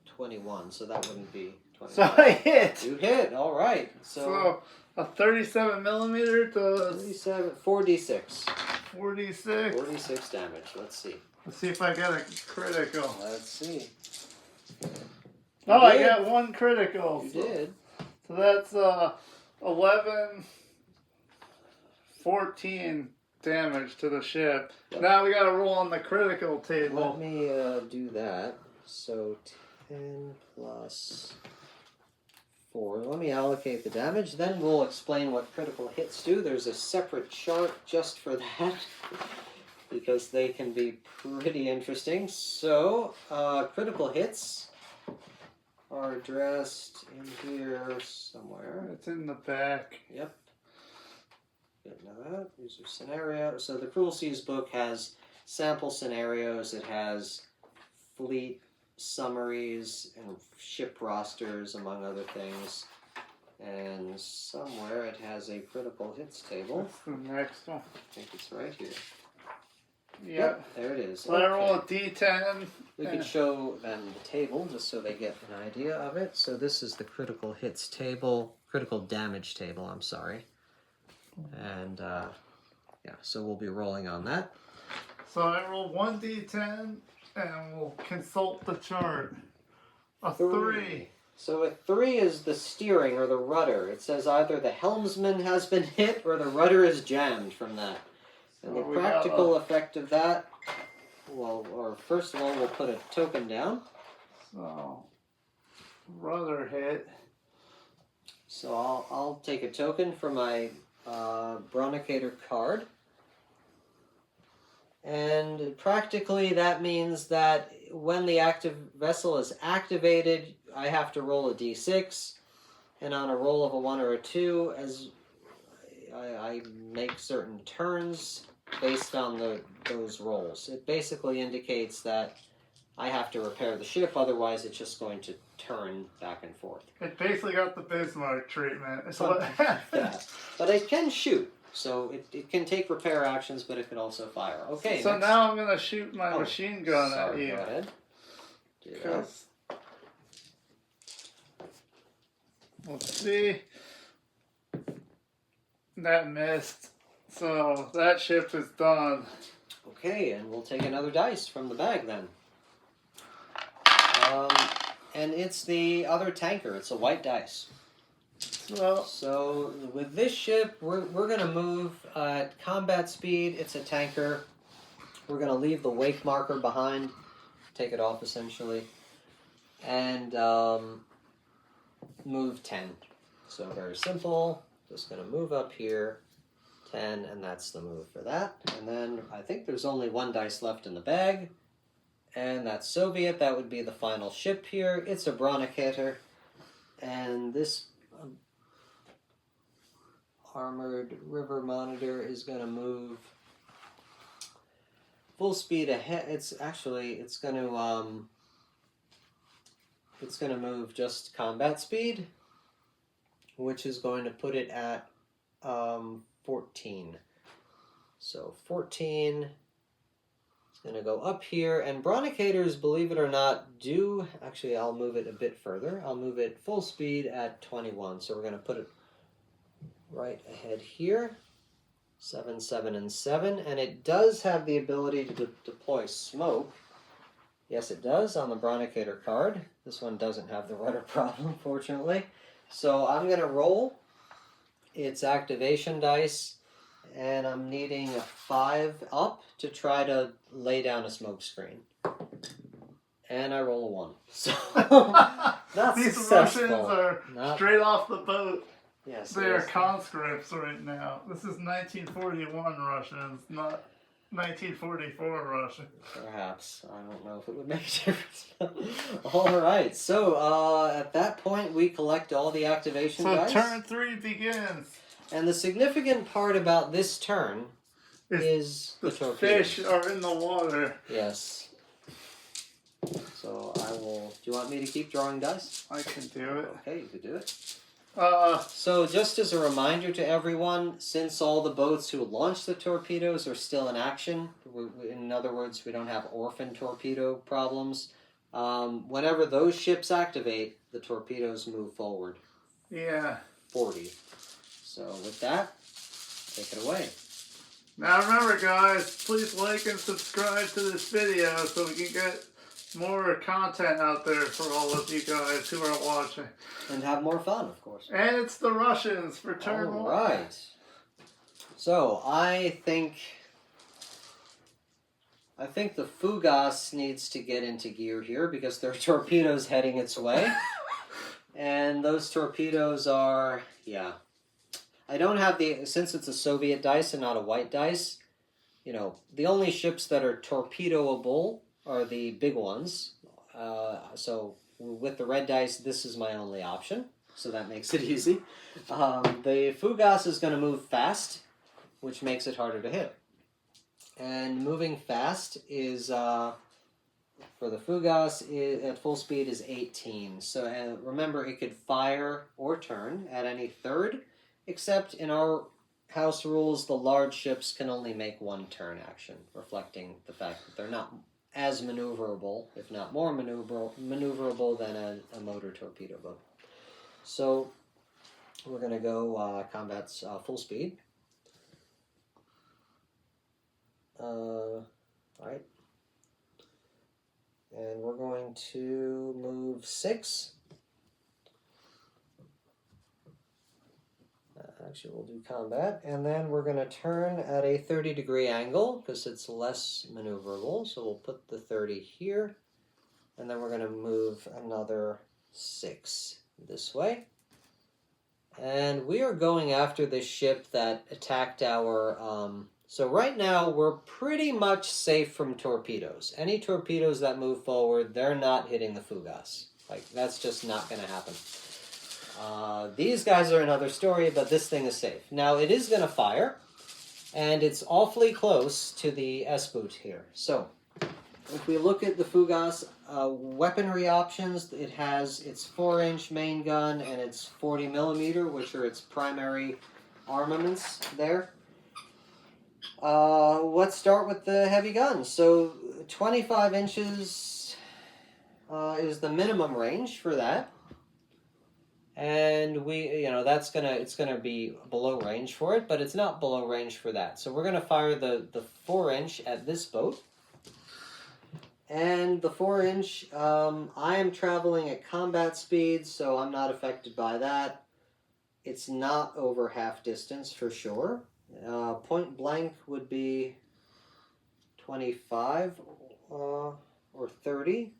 21, so that wouldn't be 21. So I hit. You hit, all right. So a 37mm to 37, 4d6. 46. 46 damage. Let's see. Let's see if I get a critical. Let's see. Oh, I got 1 critical. You did. So that's 11, 14 damage to the ship. Yep. Now we got to roll on the critical table. Let me do that. So 10 plus 4. Let me allocate the damage. Then we'll explain what critical hits do. There's a separate chart just for that because they can be pretty interesting. So critical hits are addressed in here somewhere. It's in the back. Yep. Good, now that. These are scenarios. So the Cruel Seas book has sample scenarios. It has fleet summaries and ship rosters, among other things. And somewhere it has a critical hits table. That's the next one. I think it's right here. Yep. There it is. So I roll a d10. We could show them the table just so they get an idea of it. So this is the critical hits table, critical damage table, I'm sorry. And yeah, so we'll be rolling on that. So I roll 1d10 and we'll consult the chart. A 3. So a 3 is the steering or the rudder. It says either the helmsman has been hit or the rudder is jammed from that. And the practical effect of that, well, or first of all, we'll put a token down. So, rudder hit. So I'll take a token for my Bronicator card. And practically that means that when the active vessel is activated, I have to roll a d6. And on a roll of a 1 or a 2, as I make certain turns based on those rolls. It basically indicates that I have to repair the ship, otherwise it's just going to turn back and forth. It basically got the Bismarck treatment. Something like that. But it can shoot, so it can take repair actions, but it can also fire. Okay. So next. now I'm going to shoot my machine gun at you. Go ahead. Do that. 'Cause- Let's see. That missed. So that ship is done. Okay, and we'll take another dice from the bag then. And it's the other tanker. It's a white dice. Well, So with this ship, we're going to move at combat speed. It's a tanker. We're going to leave the wake marker behind. Take it off, essentially. And move 10. So very simple. Just going to move up here. 10, and that's the move for that. And then I think there's only 1 dice left in the bag. And that's Soviet. That would be the final ship here. It's a Bronicator. And this armored river monitor is going to move full speed ahead. It's going to move just combat speed, which is going to put it at 14. So 14 is going to go up here, and Bronicators, believe it or not, actually I'll move it a bit further. I'll move it full speed at 21. So we're going to put it right ahead here. 7, 7, and 7, and it does have the ability to deploy smoke. Yes, it does on the Bronicator card. This one doesn't have the rudder problem, fortunately. So I'm going to roll its activation dice, and I'm needing a 5 up to try to lay down a smoke screen. And I roll a 1. So not these successful. Russians are straight off the boat. Yes, They are conscripts right now. This is 1941 Russians, not 1944 Russians. Perhaps. I don't know if it would make a difference. Alright, so at that point we collect all the activation dice. So turn 3 begins. And the significant part about this turn is the torpedoes. Fish are in the water. Yes. So I will... Do you want me to keep drawing dice? I can do it. Okay, you can do it. So just as a reminder to everyone, since all the boats who launched the torpedoes are still in action, in other words, we don't have orphan torpedo problems, whenever those ships activate, the torpedoes move forward. Yeah. 40. So with that, take it away. Now remember, guys, please like and subscribe to this video so we can get more content out there for all of you guys who are watching. And have more fun, of course. And it's the Russians for turn 1. All right. So I think the Fugas needs to get into gear here because there are torpedoes heading its way. And those torpedoes are, yeah. I don't have since it's a Soviet dice and not a white dice, the only ships that are torpedoable are the big ones. So with the red dice, this is my only option. So that makes it easy. The Fugas is going to move fast, which makes it harder to hit. And moving fast is, for the Fugas, at full speed is 18. So remember, it could fire or turn at any third, except in our house rules, the large ships can only make one turn action, reflecting the fact that they're not as maneuverable, if not more maneuverable than a motor torpedo boat. So we're going to go combat's full speed. All right. And we're going to move 6. Actually, we'll do combat, and then we're going to turn at a 30-degree angle because it's less maneuverable. So we'll put the 30 here, and then we're going to move another 6 this way. And we are going after this ship that attacked our... So right now, we're pretty much safe from torpedoes. Any torpedoes that move forward, they're not hitting the Fugas. Like, that's just not going to happen. These guys are another story, but this thing is safe. Now, it is going to fire, and it's awfully close to the S-boot here. So, if we look at the Fugas weaponry options, it has its 4-inch main gun and its 40mm, which are its primary armaments there. Let's start with the heavy guns. So, 25 inches is the minimum range for that. And it's gonna be below range for it, but it's not below range for that. So we're gonna fire the 4-inch at this boat. And the 4-inch, I am traveling at combat speed, so I'm not affected by that. It's not over half distance for sure. Point blank would be 25 or 30.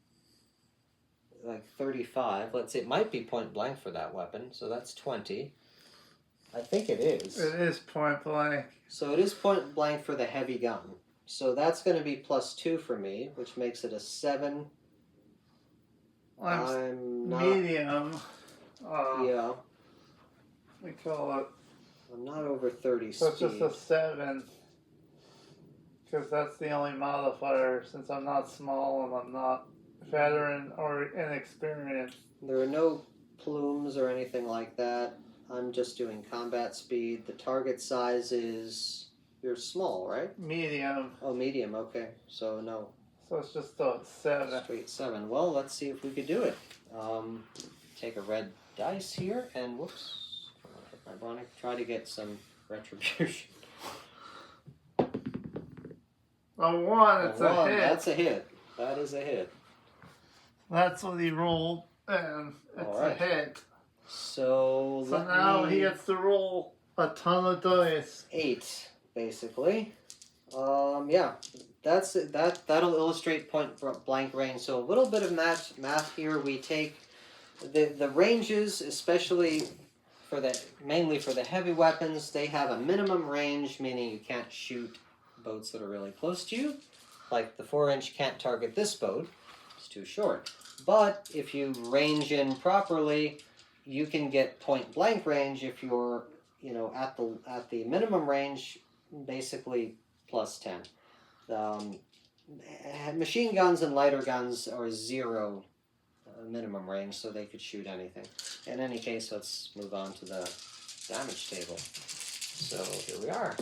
Like 35. Let's see, it might be point blank for that weapon, so that's 20. I think it is. It is point blank. So it is point blank for the heavy gun. So that's going to be +2 for me, which makes it a 7. I'm not... Medium. Yeah. We call it... I'm not over 30 so speed. it's just a 7. Because that's the only modifier, since I'm not small and I'm not veteran or inexperienced. There are no plumes or anything like that. I'm just doing combat speed. The target size is... You're small, right? Medium. Oh, medium, okay. So, no. So it's just a 7. Straight 7. Well, let's see if we could do it. Take a red dice here, and whoops. Ironic. Try to get some retribution. A 1, it's a hit. That's a hit. That is a hit. That's what he rolled, and it's a hit. So now he gets to roll a ton of dice. 8, basically. Yeah, that's it. That'll illustrate point blank range. So a little bit of math here. We take the ranges, especially mainly for the heavy weapons. They have a minimum range, meaning you can't shoot boats that are really close to you. Like the 4-inch can't target this boat. It's too short. But if you range in properly, you can get point blank range if you're you know, at the minimum range, basically plus 10. Machine guns and lighter guns are 0 minimum range, so they could shoot anything. In any case, let's move on to the damage table. So here we are.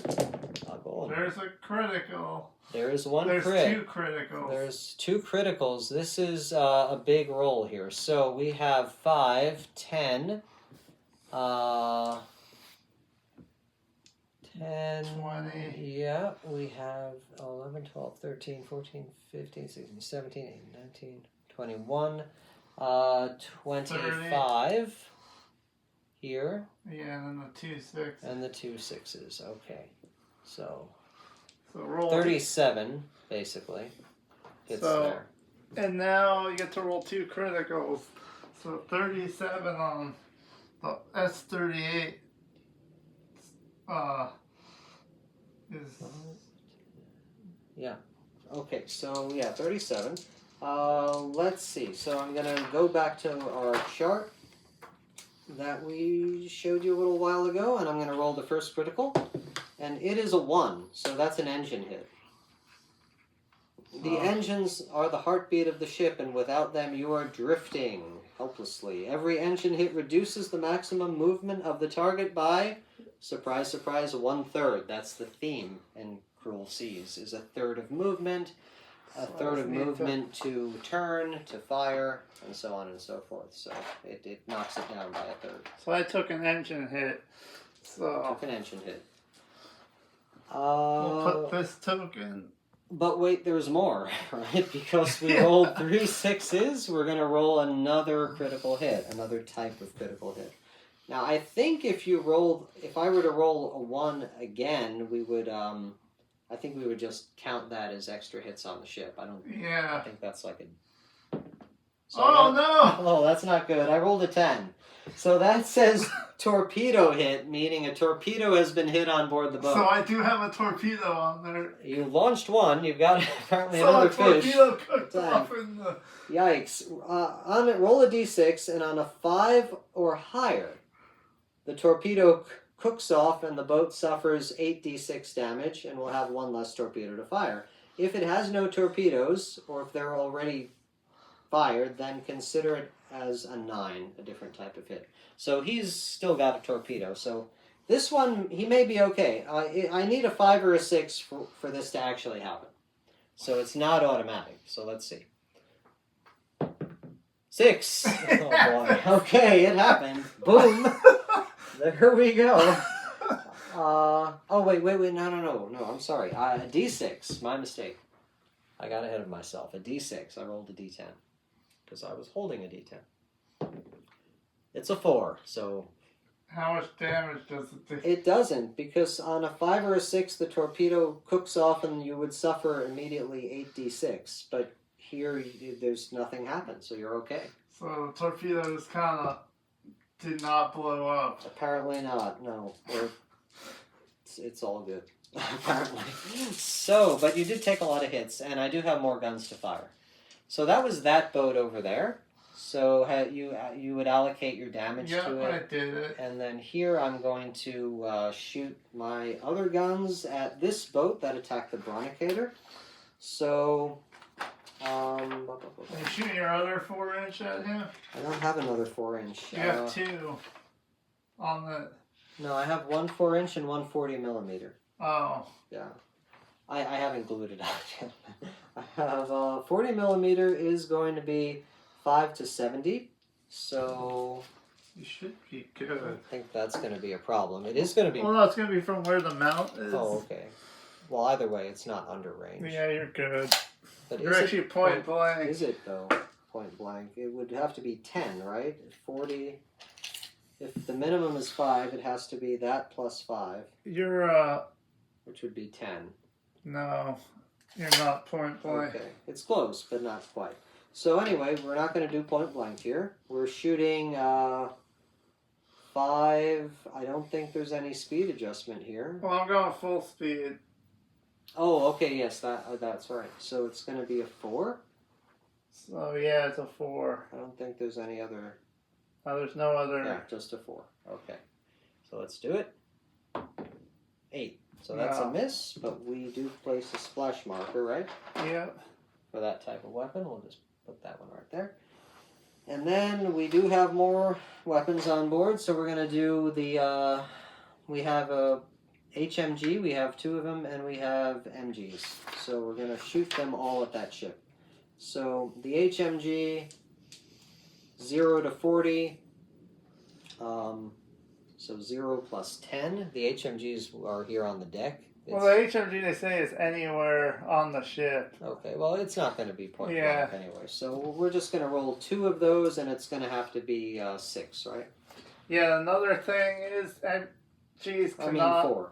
There's a critical. There is one There's crit. 2 criticals. There's 2 criticals. This is a big roll here. So we have 5, 10, 10, 20. Yeah, we have 11, 12, 13, 14, 15, 16, 17, 18, 19, 21, 25 here. Yeah, and then the 2 6s. And the 2 6s. Okay. So roll 37, basically. Hits there. And now you get to roll 2 criticals. So 37 on the S38 is... Yeah. Okay, so yeah, 37. Let's see. So I'm going to go back to our chart that we showed you a little while ago, and I'm going to roll the first critical. And it is a 1, so that's an engine hit. The engines are the heartbeat of the ship, and without them you are drifting helplessly. Every engine hit reduces the maximum movement of the target by, surprise, surprise, 1/3. That's the theme in Cruel Seas, is 1/3 of movement, a third of movement to turn, to fire, and so on and so forth. So it knocks it down by 1/3. So I took an engine hit. So Took an engine hit. We'll put this token. But wait, there's more, right? Because we rolled 3 6s, we're going to roll another critical hit, another type of critical hit. Now, I think if I were to roll a 1 again, we would, I think we would just count that as extra hits on the ship. I think that's like a... So no! Oh, that's not good. I rolled a 10. So that says torpedo hit, meaning a torpedo has been hit on board the boat. So I do have a torpedo on there. You launched one. You've got apparently another fish. So a torpedo cooked off in the... Yikes. On it, roll a d6, and on a 5 or higher, the torpedo cooks off and the boat suffers 8d6 damage and will have 1 less torpedo to fire. If it has no torpedoes, or if they're already fired, then consider it as a 9, a different type of hit. So he's still got a torpedo. So this one, he may be okay. I need a 5 or a 6 for this to actually happen. So it's not automatic. So let's see. 6. Oh boy. Okay, it happened. Boom. There we go. Oh, wait. No, I'm sorry. A D6. My mistake. I got ahead of myself. A D6. I rolled a D10. Because I was holding a D10. It's a 4, so... How much damage does it do? It doesn't, because on a 5 or a 6, the torpedo cooks off and you would suffer immediately 8d6. But here, there's nothing happen, so you're okay. So the torpedo just kind of did not blow up. Apparently not, no. Or it's all good, apparently. So, but you did take a lot of hits, and I do have more guns to fire. So that was that boat over there. So you would allocate your damage to it. Yeah, I did it. And then here I'm going to shoot my other guns at this boat that attacked the Bronicator. So... Are you shooting your other 4-inch at him? I don't have another 4-inch. You have 2 on the... No, I have 1 4-inch and 1 40mm. Oh. Yeah. I haven't glued it out yet. I have 40mm is going to be 5 to 70. So... You should be good. I don't think that's going to be a problem. It is going to be... Well, no, it's going to be from where the mount is. Oh, okay. Well, either way, it's not under range. Yeah, you're good. But you're actually point blank. Is it, though? Point blank. It would have to be 10, right? 40... If the minimum is 5, it has to be that plus 5. You're, which would be 10. No, you're not point blank. Okay. It's close, but not quite. So anyway, we're not going to do point blank here. We're shooting 5. I don't think there's any speed adjustment here. Well, I'm going full speed. Oh, okay, yes, that's right. So it's going to be a 4? So yeah, it's a 4. I don't think there's any other... Oh, there's no other... Yeah, just a 4. Okay. So let's do it. 8. So that's No. a miss, but we do place a splash marker, right? Yep. For that type of weapon. We'll just put that one right there. And then we do have more weapons on board, so we're going to do the, we have a HMG, we have 2 of them, and we have MGs. So we're going to shoot them all at that ship. So the HMG, 0 to 40, so 0 plus 10. The HMGs are here on the deck. Well, the HMG they say is anywhere on the ship. Okay, well, it's not going to be point Yeah. blank anyway. So we're just going to roll 2 of those, and it's going to have to be 6, right? Yeah, another thing is MGs I mean cannot 4.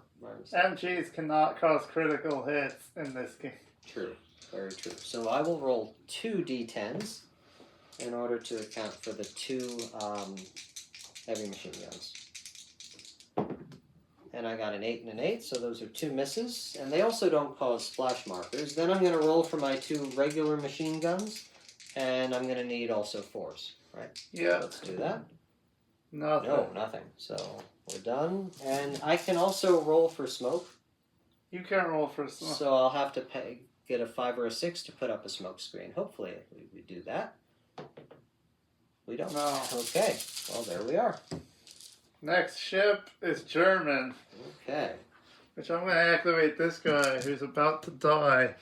MGs cannot cause critical hits in this game. True, very true. So I will roll 2 d10s in order to account for the 2 heavy machine guns. And I got an 8 and an 8, so those are 2 misses. And they also don't cause splash markers. Then I'm going to roll for my 2 regular machine guns, and I'm going to need also 4s, right? Yeah. Let's do that. Nothing. No, nothing. So we're done. And I can also roll for smoke. You can't roll for smoke. So I'll have to get a 5 or a 6 to put up a smoke screen. Hopefully we do that. We don't. No. Okay. Well, there we are. Next ship is German. Okay. Which I'm going to activate this guy who's about to die.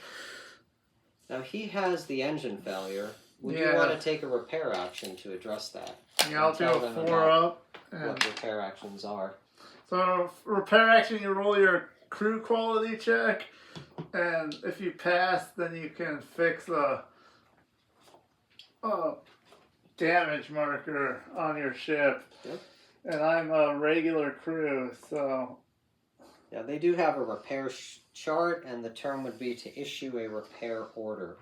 Now he has the engine failure. Would you Yeah. want to take a repair action to address that? Yeah, I'll do Tell a them 4 about up. What And repair actions are. so repair action, you roll your crew quality check. And if you pass, then you can fix a damage marker on your ship. Yep. And I'm a regular crew, so Yeah, they do have a repair chart, and the term would be to issue a repair order.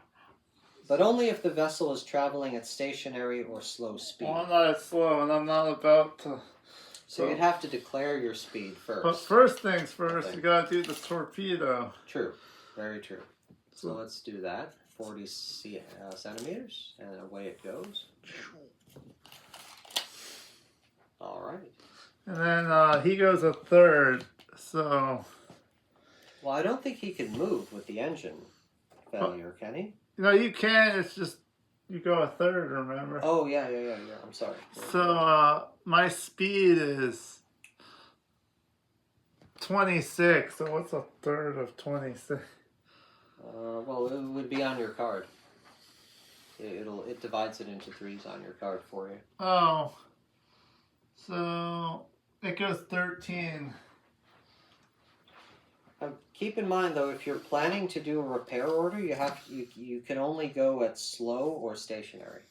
But only if the vessel is traveling at stationary or slow speed. well, I'm not as slow, and I'm not about to. So you'd have to declare your speed first. But first things first, Okay. you gotta do the torpedo. True. Very true. So let's do that. 40 centimeters, and away it goes. All right. And then he goes a third, so. Well, I don't think he can move with the engine failure, can he? No, you can, it's just, you go a third, remember? Oh, yeah. I'm sorry. So, my speed is 26, so what's a third of 26? Well, it would be on your card. It divides it into 3s on your card for you. Oh. So, it goes 13. Keep in mind, though, if you're planning to do a repair order, you can only go at slow or stationary.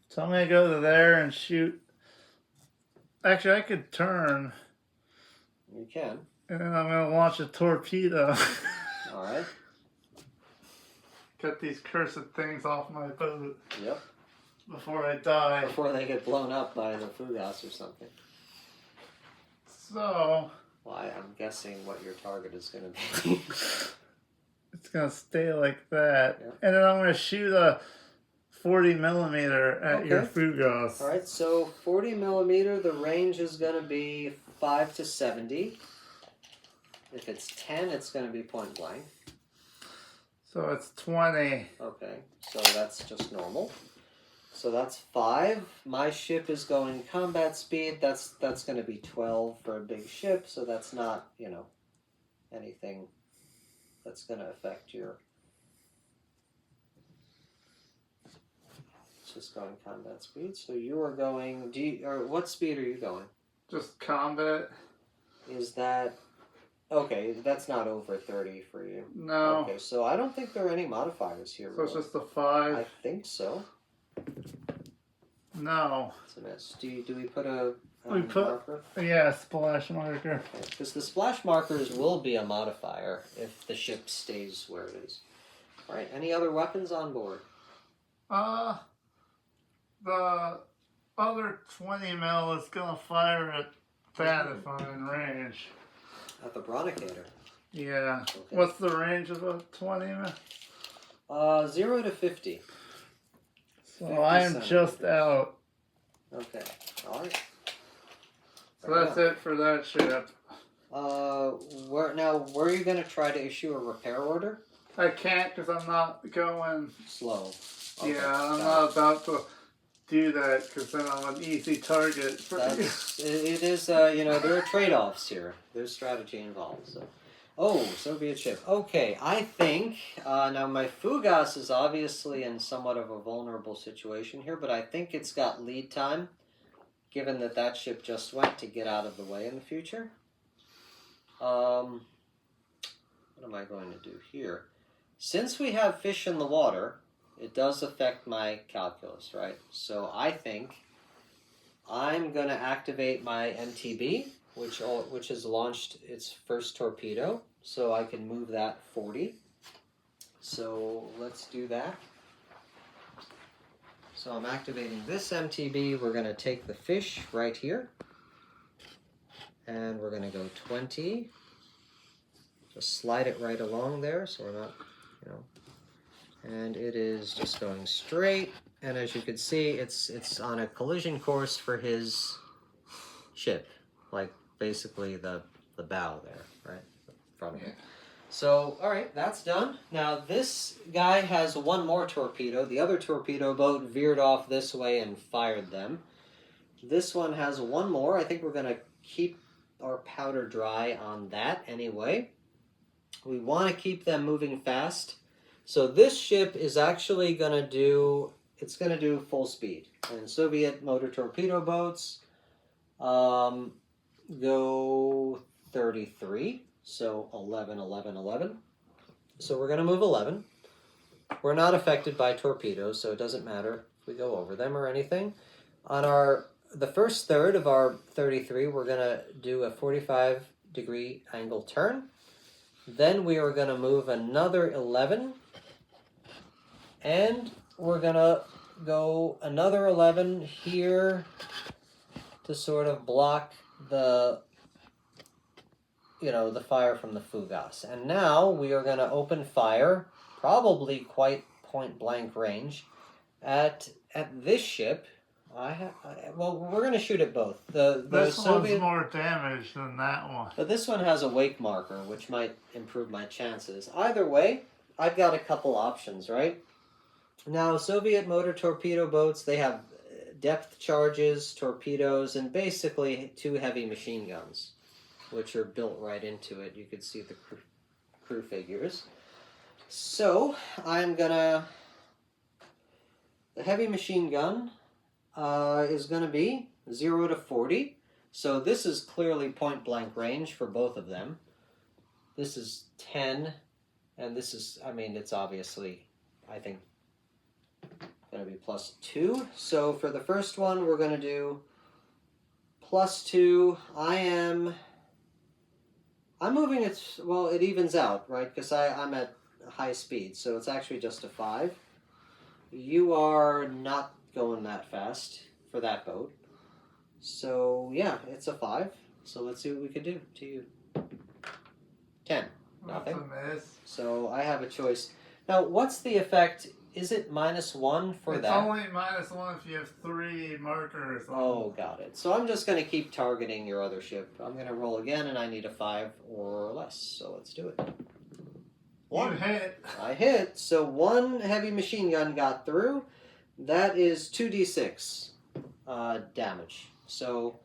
So I'm going to go to there and shoot. Actually, I could turn. You can. And then I'm going to launch a torpedo. All right. Cut these cursed things off my boat Yep. before I die. Before they get blown up by the Fugas or something. So, Well, I'm guessing what your target is going to be. it's going to stay like that. Yep. And then I'm going to shoot a 40 millimeter at your Okay. Fugas. All right, so 40 millimeter, the range is going to be 5 to 70. If it's 10, it's going to be point blank. So it's 20. Okay, so that's just normal. So that's 5. My ship is going combat speed. That's going to be 12 for a big ship. So that's not, anything that's going to affect your. It's just going combat speed. So you are going. Or what speed are you going? Just combat? Is that okay? That's not over 30 for you. No. Okay, so I don't think there are any modifiers here. So it's really. just a 5? I think so. No. It's a miss. Do we put a We put- marker? Yeah, splash marker. Because the splash markers will be a modifier if the ship stays where it is. All right. Any other weapons on board? The other 20 mil is gonna fire at that if I'm in range. At the Bronicator. Yeah. Okay. What's the range of a 20 mil? 0 to 50. So 50 I am just centimeters. out. Okay. All right. So that's it for that ship. were you going to try to issue a repair order? I can't because I'm not going slow. Okay, yeah, I'm not about to do that because then I'm an easy target for you. It is, there are trade-offs here. There's strategy involved. So. Oh, Soviet ship. Okay, I think, now my Fugas is obviously in somewhat of a vulnerable situation here, but I think it's got lead time, given that that ship just went to get out of the way in the future. What am I going to do here? Since we have fish in the water, it does affect my calculus, right? So I think I'm going to activate my MTB, which has launched its first torpedo, so I can move that 40. So let's do that. So I'm activating this MTB. We're going to take the fish right here, and we're going to go 20. Just slide it right along there, so we're not, and it is just going straight. And as you can see, it's on a collision course for his ship, like basically the bow there, right, in front of it. So, all right, that's done. Now this guy has one more torpedo. The other torpedo boat veered off this way and fired them. This one has one more. I think we're going to keep our powder dry on that anyway. We want to keep them moving fast. So this ship is actually going to do, it's going to do full speed. And Soviet motor torpedo boats go 33. So 11, 11, 11. So we're going to move 11. We're not affected by torpedoes, so it doesn't matter if we go over them or anything. On the first third of our 33, we're going to do a 45-degree angle turn. Then we are going to move another 11. And we're going to go another 11 here to sort of block the fire from the Fugas. And now we are going to open fire, probably quite point-blank range, at this ship. We're going to shoot at both. This one's more damaged than that one. But this one has a wake marker, which might improve my chances. Either way, I've got a couple options, right? Now, Soviet motor torpedo boats, they have depth charges, torpedoes, and basically 2 heavy machine guns, which are built right into it. You can see the crew figures. So, the heavy machine gun is going to be 0 to 40. So this is clearly point blank range for both of them. This is 10, and this is, it's obviously, I think, going to be +2. So for the first one, we're going to do +2. I'm moving it, it evens out, right? Because I'm at high speed, so it's actually just a 5. You are not going that fast for that boat. So, yeah, it's a 5. So let's see what we could do to you. 10. Nothing. So I have a choice. Now, what's the effect? Is it -1 for that? It's only -1 if you have 3 markers. Oh, got it. So I'm just going to keep targeting your other ship. I'm going to roll again, and I need a 5 or less. So let's do it. 1. You hit. I hit. So 1 heavy machine gun got through. That is 2d6 damage. So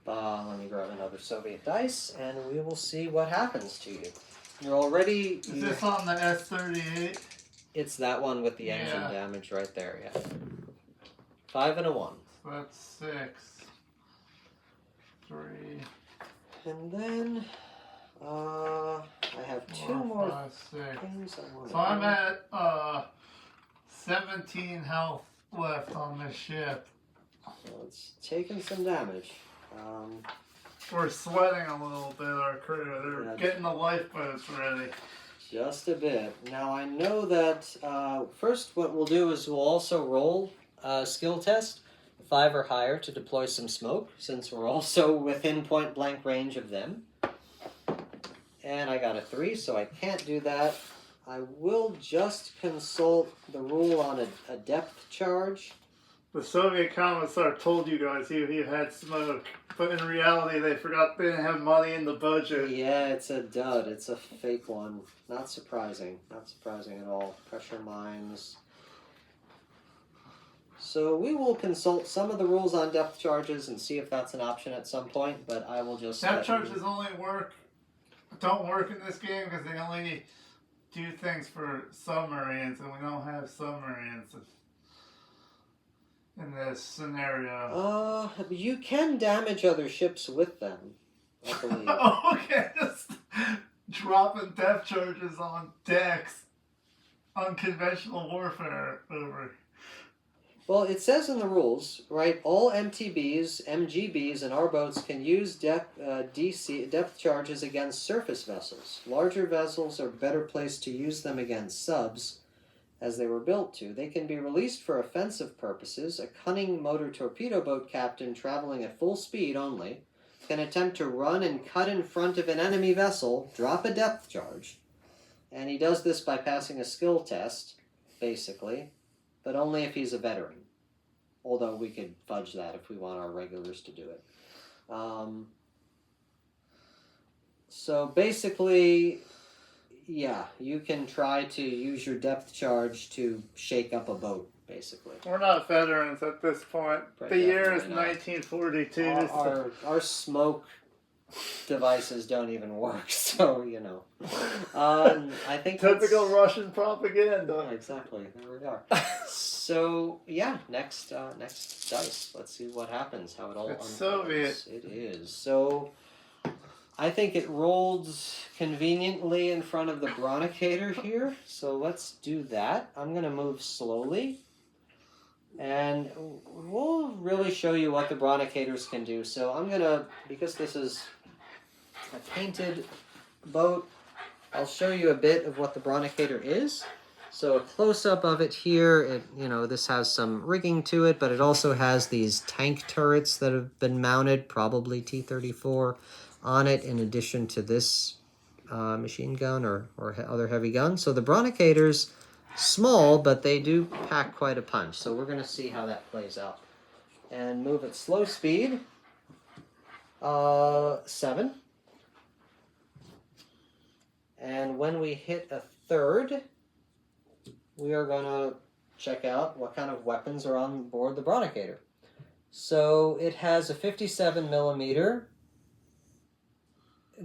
let me grab another Soviet dice, and we will see what happens to you. You're already... Is this on the S-38? It's that one with the engine damage right there, yeah. 5 and a 1. So that's 6. 3. And then I have 2 more 5, 6. things I want to So I'm at 17 health left on this ship. So it's taking some damage. We're sweating a little bit, our crew. They're getting the lifeboats ready. Just a bit. Now I know that first what we'll do is we'll also roll a skill test, 5 or higher, to deploy some smoke, since we're also within point blank range of them. And I got a 3, so I can't do that. I will just consult the rule on a depth charge. The Soviet commissar told you guys he had smoke, but in reality they forgot they didn't have money in the budget. Yeah, it's a dud. It's a fake one. Not surprising. Not surprising at all. Pressure mines. So we will consult some of the rules on depth charges and see if that's an option at some point, but I will just... Depth charges don't work in this game because they only do things for submarines, and we don't have submarines in this scenario. You can damage other ships with them, I believe. Okay, just dropping depth charges on decks. Unconventional warfare over. Well, it says in the rules, right, all MTBs, MGBs, and our boats can use depth charges against surface vessels. Larger vessels are better placed to use them against subs, as they were built to. They can be released for offensive purposes. A cunning motor torpedo boat captain traveling at full speed only can attempt to run and cut in front of an enemy vessel, drop a depth charge, and he does this by passing a skill test, basically, but only if he's a veteran. Although we could fudge that if we want our regulars to do it. So basically, yeah, you can try to use your depth charge to shake up a boat, basically. We're not veterans at this point. Right, the year is not. 1942. Our smoke devices don't even work, so, you know. I think typical Russian propaganda. Exactly. There we are. So, yeah, next dice. Let's see what happens, how it all It's unfolds. Soviet. It is. So, I think it rolled conveniently in front of the Bronicator here, so let's do that. I'm going to move slowly, and we'll really show you what the Bronicators can do. So I'm going to, because this is a painted boat, I'll show you a bit of what the Bronicator is. So a close-up of it here, this has some rigging to it, but it also has these tank turrets that have been mounted, probably T-34, on it, in addition to this machine gun or other heavy gun. So the Bronicator's small, but they do pack quite a punch. So we're going to see how that plays out. And move at slow speed. 7. And when we hit a third, we are going to check out what kind of weapons are on board the Bronicator. So it has a 57 millimeter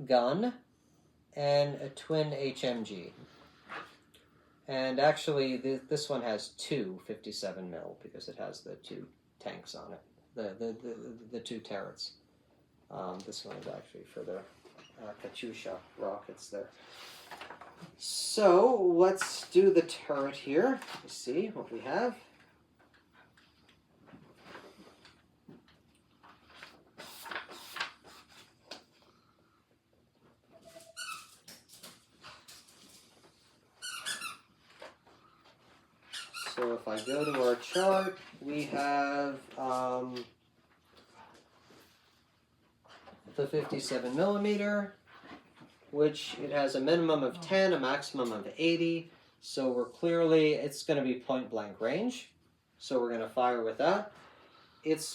gun and a twin HMG. And actually, this one has two 57 mil because it has the two tanks on it, the two turrets. This one is actually for the Katyusha rockets there. So let's do the turret here. Let's see what we have. So if I go to our chart, we have the 57 millimeter, which it has a minimum of 10, a maximum of 80. So it's going to be point blank range. So we're going to fire with that.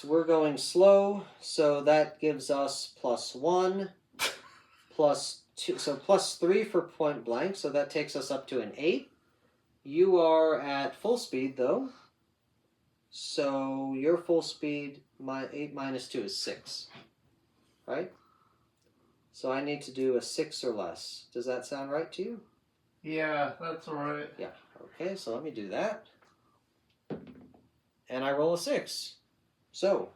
We're going slow, so that gives us +1, +2, so +3 for point blank. So that takes us up to an 8. You are at full speed, though. So your full speed, 8 minus 2 is 6. Right? So I need to do a 6 or less. Does that sound right to you? Yeah, that's right. Yeah. Okay, so let me do that. And I roll a 6. So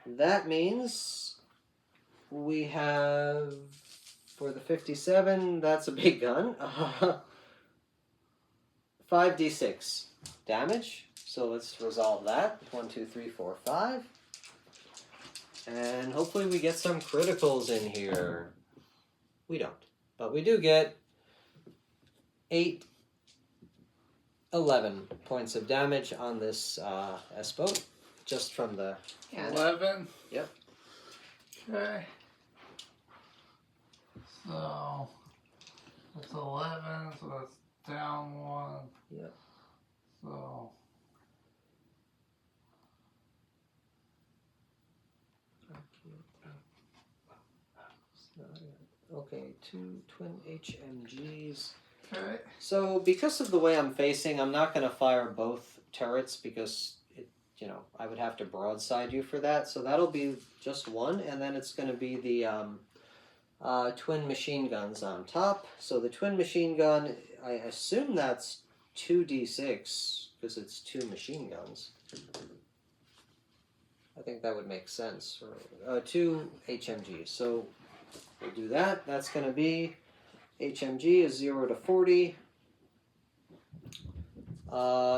that means we have, for the 57, that's a big gun. 5d6 damage. So let's resolve that. 1, 2, 3, 4, 5. And hopefully we get some criticals in here. We don't. But we do get 8, 11 points of damage on this S-boat. Just from the cannon. 11? Yep. Okay. So, that's 11, so that's down 1. Yep. So, Okay, 2 twin HMGs. Okay. So because of the way I'm facing, I'm not going to fire both turrets because I would have to broadside you for that. So that'll be just one, and then it's going to be the twin machine guns on top. So the twin machine gun, I assume that's 2d6 because it's 2 machine guns. I think that would make sense. Or 2 HMGs. So we'll do that. That's going to be HMG is 0 to 40.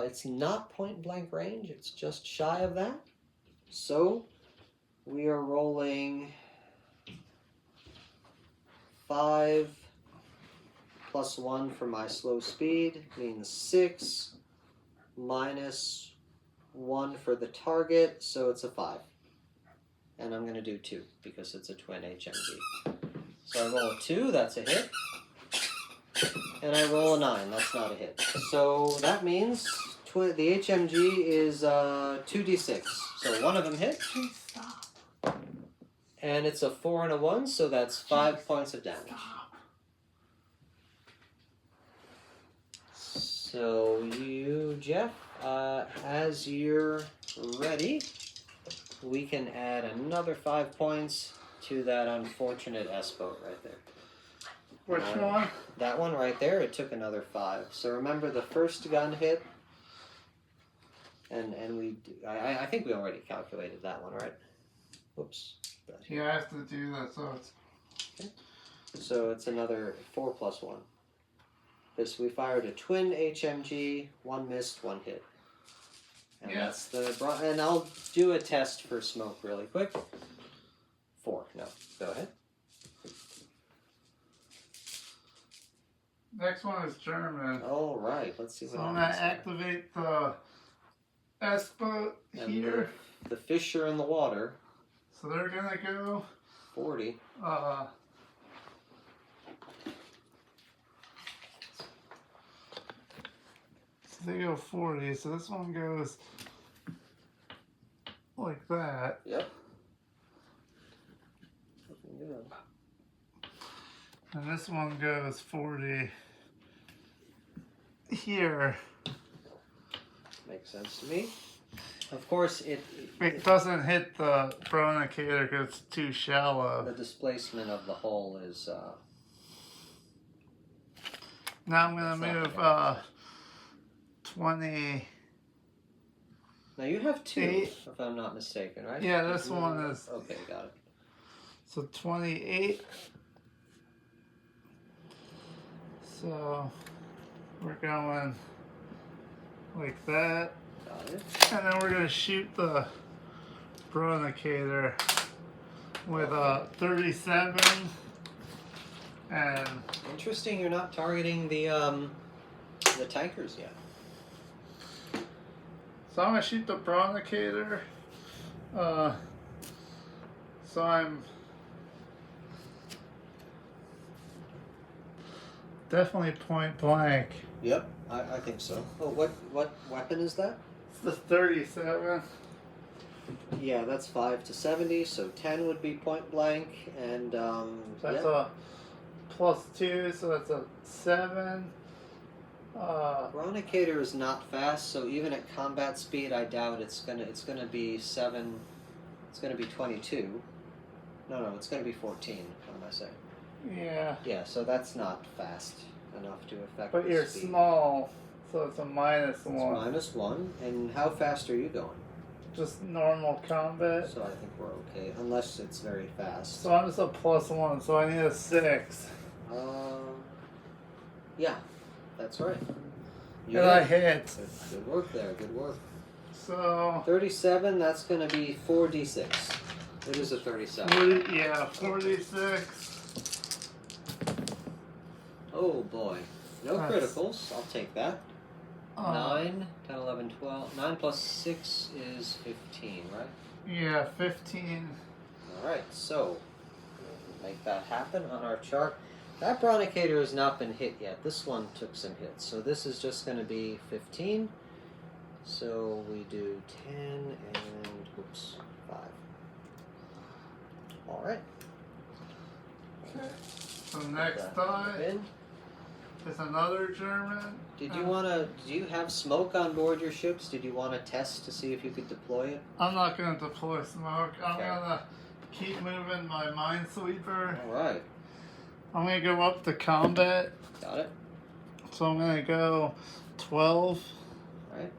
It's not point blank range, it's just shy of that. So we are rolling 5 plus 1 for my slow speed, means 6 minus 1 for the target, so it's a 5. And I'm going to do 2 because it's a twin HMG. So I roll a 2, that's a hit. And I roll a 9, that's not a hit. So that means the HMG is 2d6. So one of them hit. And it's a 4 and a 1, so that's 5 points of damage. So you, Jeff, as you're ready, we can add another 5 points to that unfortunate S-boat right there. Which one? That one right there, it took another 5. So remember the first gun hit, and I think we already calculated that one, right? Whoops. Yeah, I have to do that, so it's... Okay. So it's another 4 plus 1. This we fired a twin HMG, 1 missed, 1 hit. And that's and I'll do a test for smoke really quick. 4, no, go ahead. Next one is German. All right, let's see what happens. So I'm happens. going to activate the S-boat here. The fish are in the water. So they're going to go... 40. So they go 40, so this one goes like that. Yep. Looking good. And this one goes 40 here. Makes sense to me. Of course, it doesn't hit the Bronicator because it's too shallow. The displacement of the hull is... Now I'm going to move 20... Now you have 2, if I'm not mistaken, right? Yeah, this one is... Okay, got it. So 28. So we're going like that. Got it. And then we're going to shoot the Bronicator with a 37. And interesting, you're not targeting the tankers yet. So I'm going to shoot the Bronicator. So I'm definitely point blank. Yep, I think so. Oh, what weapon is that? It's the 37. Yeah, that's 5 to 70, so 10 would be point blank, and that's a +2, so that's a 7. Bronicator is not fast, so even at combat speed, I doubt it's gonna be 7. It's gonna be 22. No, it's gonna be 14. What am I saying? Yeah. Yeah, so that's not fast enough to affect. But you're speed. small, so it's a -1. It's -1. And how fast are you going? Just normal combat. So I think we're okay, unless it's very fast. So I'm just a +1, so I need a 6. Yeah, that's right. And I hit. Good work there, good work. So 37, that's going to be 4d6. It is a 37. 46. Oh boy. No criticals, I'll take that. 9, 10, 11, 12. 9 plus 6 is 15, right? Yeah, 15. Alright, so make that happen on our chart. That Bronicator has not been hit yet. This one took some hits. So this is just going to be 15. So we do 10 and, oops, 5. right. Okay. So next That die in. is another German. Do you have smoke on board your ships? Did you want to test to see if you could deploy it? I'm not going to deploy smoke. I'm Okay. going to keep moving my minesweeper. Alright. I'm going to go up to combat. Got it. So I'm going to go 12. Alright.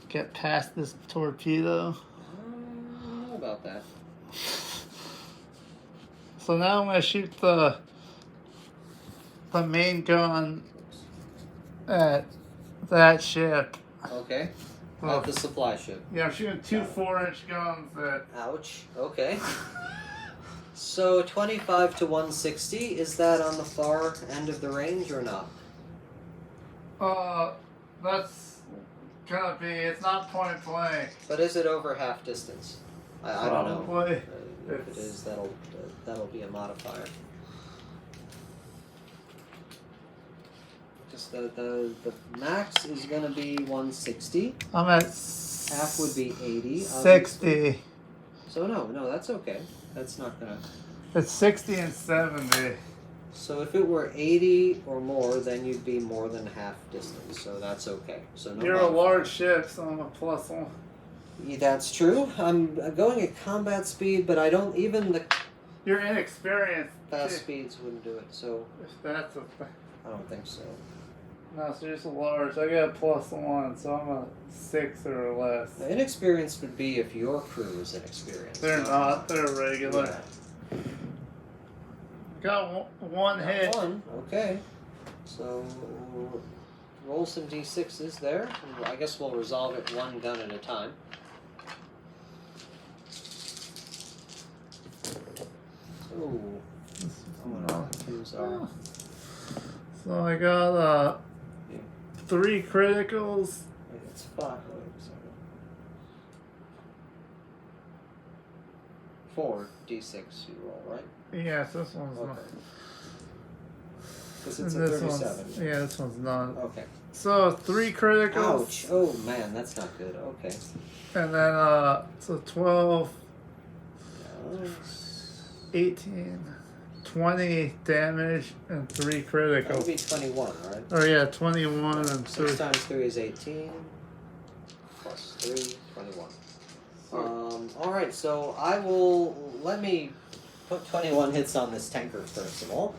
Get past this torpedo. I don't know about that. So now I'm going to shoot the main gun at that ship. Okay. Well, At the supply ship. yeah, I'm shooting two 4-inch guns at. Ouch. Okay. So 25 to 160, is that on the far end of the range or not? That's gonna be. It's not point blank. But is it over half distance? I don't know. Probably. If it is, that'll be a modifier. Just the max is gonna be 160. I'm at. Half would be 80. 60. So no, that's okay. That's not gonna. It's 60 and 70. So if it were 80 or more, then you'd be more than half distance. So that's okay. So no. You're a modifier. large ship, so I'm a +1. Yeah, that's true. I'm going at combat speed, but I don't even the You're inexperienced. fast speeds wouldn't do it. So If that's a thing. I don't think so. No, so you're just a large. I got a +1, so I'm a 6 or less. The inexperienced would be if your crew is inexperienced. They're not. They're regular. Yeah. Got one Got hit. one. Okay. So roll some d6s there. I guess we'll resolve it one gun at a time. Ooh. I'm gonna use our. So I got Yeah. 3 criticals. It's 5. Wait a second. 4 d6 you roll, right? Yes, this one's not. Okay. Because it's And a this 37. one's, yeah, this one's not. Okay. So 3 criticals. Ouch. Oh man, that's not good. Okay. And then so 12, Uh, 18, 20 damage and 3 That would criticals. be 21, right? Oh yeah, 21 and 6 3. times 3 is 18. Plus 3, 21. Alright, so let me put 21 hits on this tanker first of all.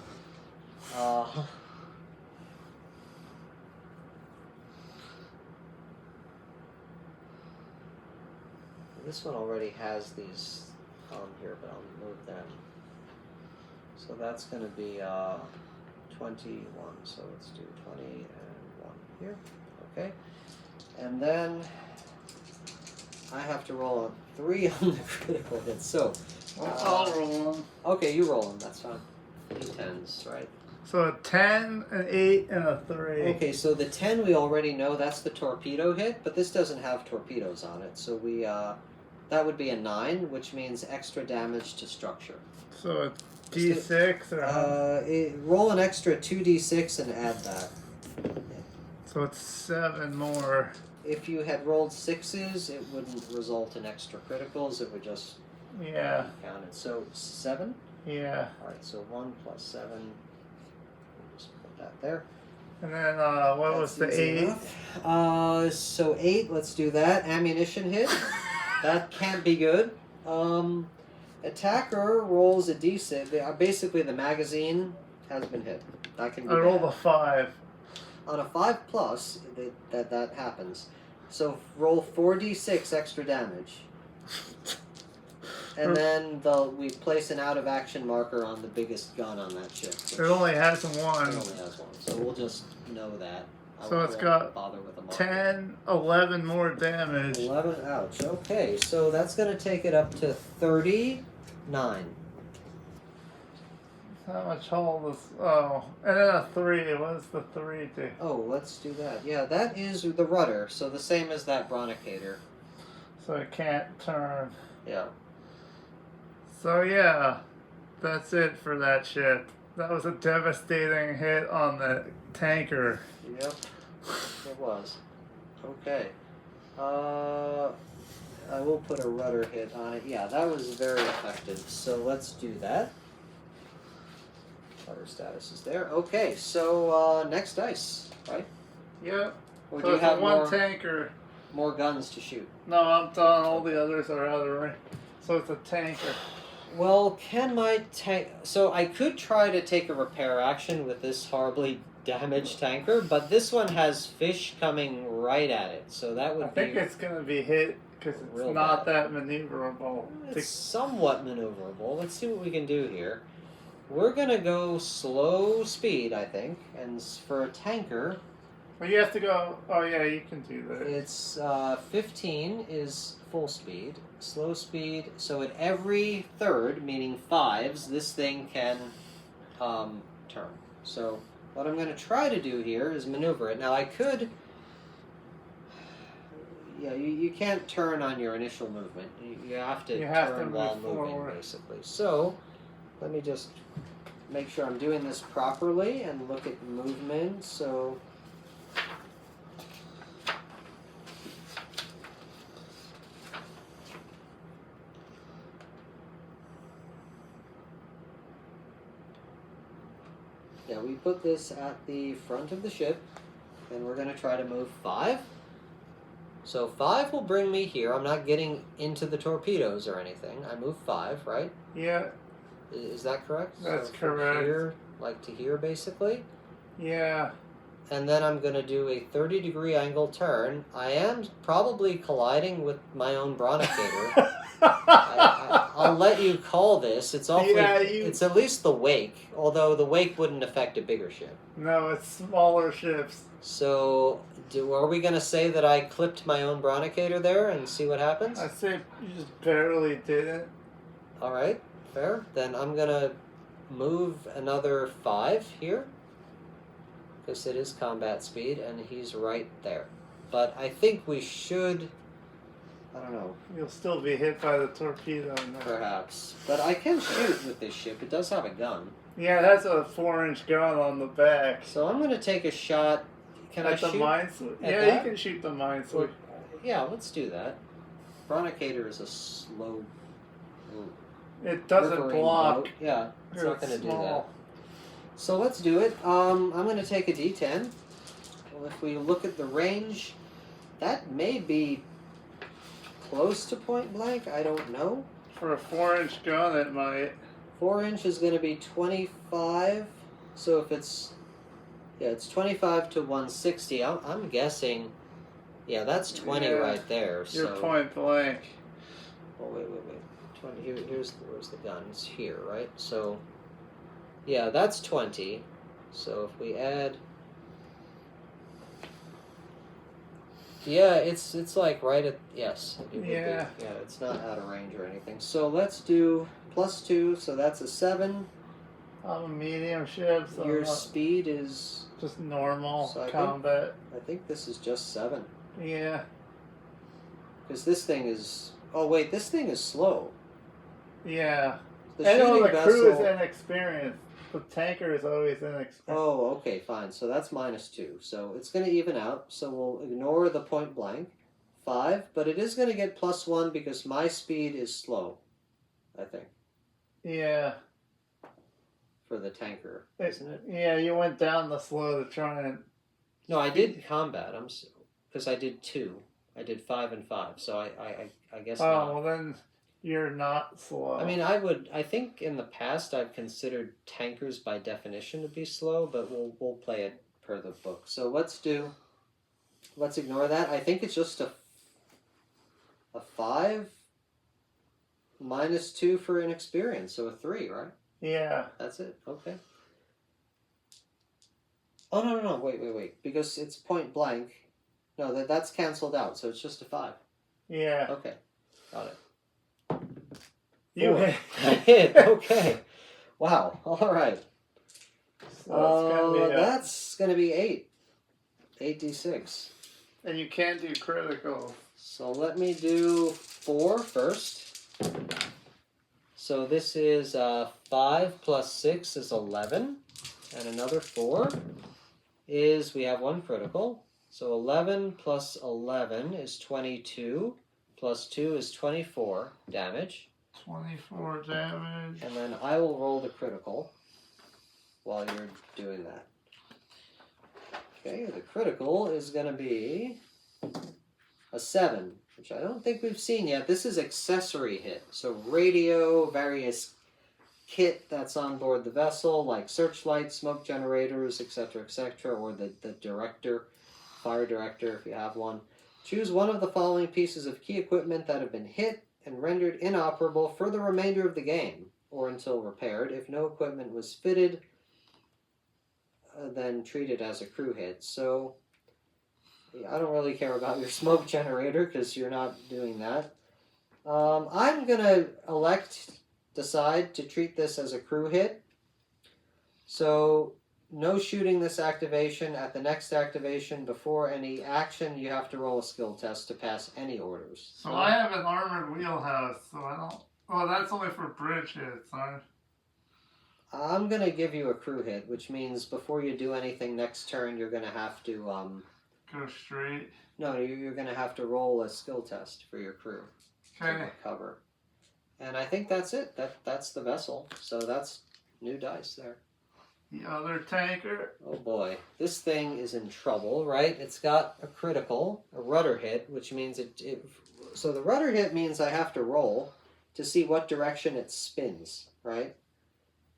This one already has these on here, but I'll move them. So that's going to be 21. So let's do 20 and 1 here. Okay. And then I have to roll a 3 on the critical hit. So I'll roll them. okay, you roll them. That's fine. D10s, right? So a 10, an 8, and a 3. Okay, so the 10 we already know that's the torpedo hit, but this doesn't have torpedoes on it. So we that would be a 9, which means extra damage to structure. So a D6 or Roll an extra 2d6 and add that. so it's 7 more. If you had rolled 6s, it wouldn't result in extra criticals. It would just Yeah, count it. So 7. yeah. All right. So 1 plus 7. We'll just put that there. And then what was the That's easy 8? enough. So 8. Let's do that. Ammunition hit. That can't be good. Attacker rolls a d6. Basically, the magazine has been hit. That can be I rolled bad. a 5. On a 5+, that happens. So roll 4d6 extra damage. And then we place an out of action marker on the biggest gun on that ship. It only has It 1. only has one. So we'll just know that. So it's got bother with a marker. 10, 11 more damage. 11, ouch. Okay, so that's going to take it up to 39. How much hull is... Oh, and then a 3. What does the 3 do? Oh, let's do that. Yeah, that is the rudder, so the same as that Bronicator. So it can't turn. Yeah. So yeah, that's it for that ship. That was a devastating hit on the tanker. Yep. It was. Okay. I will put a rudder hit on it. Yeah, that was very effective. So let's do that. Rudder status is there. Okay, so next dice, right? Yep. Or So do you it's have a one more, tanker. more guns to shoot? No, I'm done. All the others are out of range. So it's a tanker. Well, can my tank... So I could try to take a repair action with this horribly damaged tanker, but this one has fish coming right at it, so that would I think it's going to be hit because it's real not bad. that maneuverable. It's somewhat maneuverable. Let's see what we can do here. We're going to go slow speed, I think, and for a tanker... Well, you have to go... Oh, yeah, you can do that. It's 15 is full speed, slow speed, so at every third, meaning fives, this thing can turn. So what I'm going to try to do here is maneuver it. Now I could... Yeah, you can't turn on your initial movement. You have to turn while moving, basically. So let me just make sure I'm doing this properly and look at movement. So... Yeah, we put this at the front of the ship, and we're going to try to move 5. So 5 will bring me here. I'm not getting into the torpedoes or anything. I move 5, right? Yeah. Is that correct? That's so correct. From here, like to here, basically. Yeah. And then I'm going to do a 30-degree angle turn. I am probably colliding with my own Bronicator. I'll let you call this. It's awfully. Yeah, It's at least the wake, although the wake wouldn't affect a bigger ship. No, it's smaller ships. So, are we going to say that I clipped my own Bronicator there and see what happens? I say you just barely didn't. All right, fair. Then I'm going to move another 5 here, because it is combat speed, and he's right there. But I think we should... I don't know. You'll still be hit by the torpedo. Perhaps. But I can shoot with this ship. It does have a gun. Yeah, that's a 4-inch gun on the back. So I'm going to take a shot. Can I shoot? At the mine sweep? Yeah, that? you can shoot the mine sweep. Yeah, let's do that. Bronicator is a slow... It doesn't block. Boat. Yeah, it's not going to do that. Small. So let's do it. I'm going to take a D10. Well, if we look at the range, that may be close to point blank. I don't know. For a 4-inch gun, it might. 4-inch is going to be 25. So if it's... Yeah, it's 25 to 160. I'm guessing... Yeah, that's 20 right there. You're so... point blank. Oh, wait. 20. Where's the gun? It's here, right? So... Yeah, that's 20. So if we add... Yeah, it's like right at... Yes. It would be. Yeah, it's not out of range or anything. So let's do +2, so that's a 7. I'm a medium ship, so your speed is... Just normal so combat. I think this is just 7. Yeah. Because this thing is... Oh, wait, this thing is slow. Yeah. The I know shooting the crew is vessel... inexperienced. The tanker is always inexperienced. Oh, okay, fine. So that's -2. So it's going to even out. So we'll ignore the point blank. 5, but it is going to get +1 because my speed is slow, I think. Yeah. For the tanker, isn't it? Yeah, you went down the slow to try and... No, I did combat. Because I did 2. I did 5 and 5. So I guess not. Oh, well then you're not slow. I mean, I think in the past I've considered tankers by definition to be slow, but we'll play it per the book. So let's ignore that. I think it's just a 5 -2 for inexperience, so a 3, right? Yeah. That's it. Okay. Oh no! Wait! Because it's point blank. No, that's canceled out, so it's just a 5. Yeah. Okay, got it. You 4. hit. I hit. Okay. Wow. All right. So that's gonna be 8. 8d6. And you can't do critical. So let me do 4 first. So this is 5 plus 6 is 11. And another 4 is, we have 1 critical. So 11 plus 11 is 22. plus 2 is 24 damage. 24 damage. And then I will roll the critical while you're doing that. Okay, the critical is going to be a 7, which I don't think we've seen yet. This is accessory hit. So radio, various kit that's on board the vessel, like searchlights, smoke generators, etc., or the director, fire director if you have one. Choose one of the following pieces of key equipment that have been hit and rendered inoperable for the remainder of the game, or until repaired. If no equipment was fitted, then treat it as a crew hit. So, yeah, I don't really care about your smoke generator because you're not doing that. I'm going to decide to treat this as a crew hit. So, no shooting this activation. At the next activation, before any action, you have to roll a skill test to pass any orders. So I have an armored wheelhouse, so I don't... Oh, that's only for bridge hits, huh? I'm going to give you a crew hit, which means before you do anything next turn, you're going to have to... Go straight? No, you're going to have to roll a skill test for your crew. Okay. To recover. And I think that's it. That's the vessel. So that's new dice there. The other tanker. Oh boy. This thing is in trouble, right? It's got a critical, a rudder hit, which means so the rudder hit means I have to roll to see what direction it spins, right?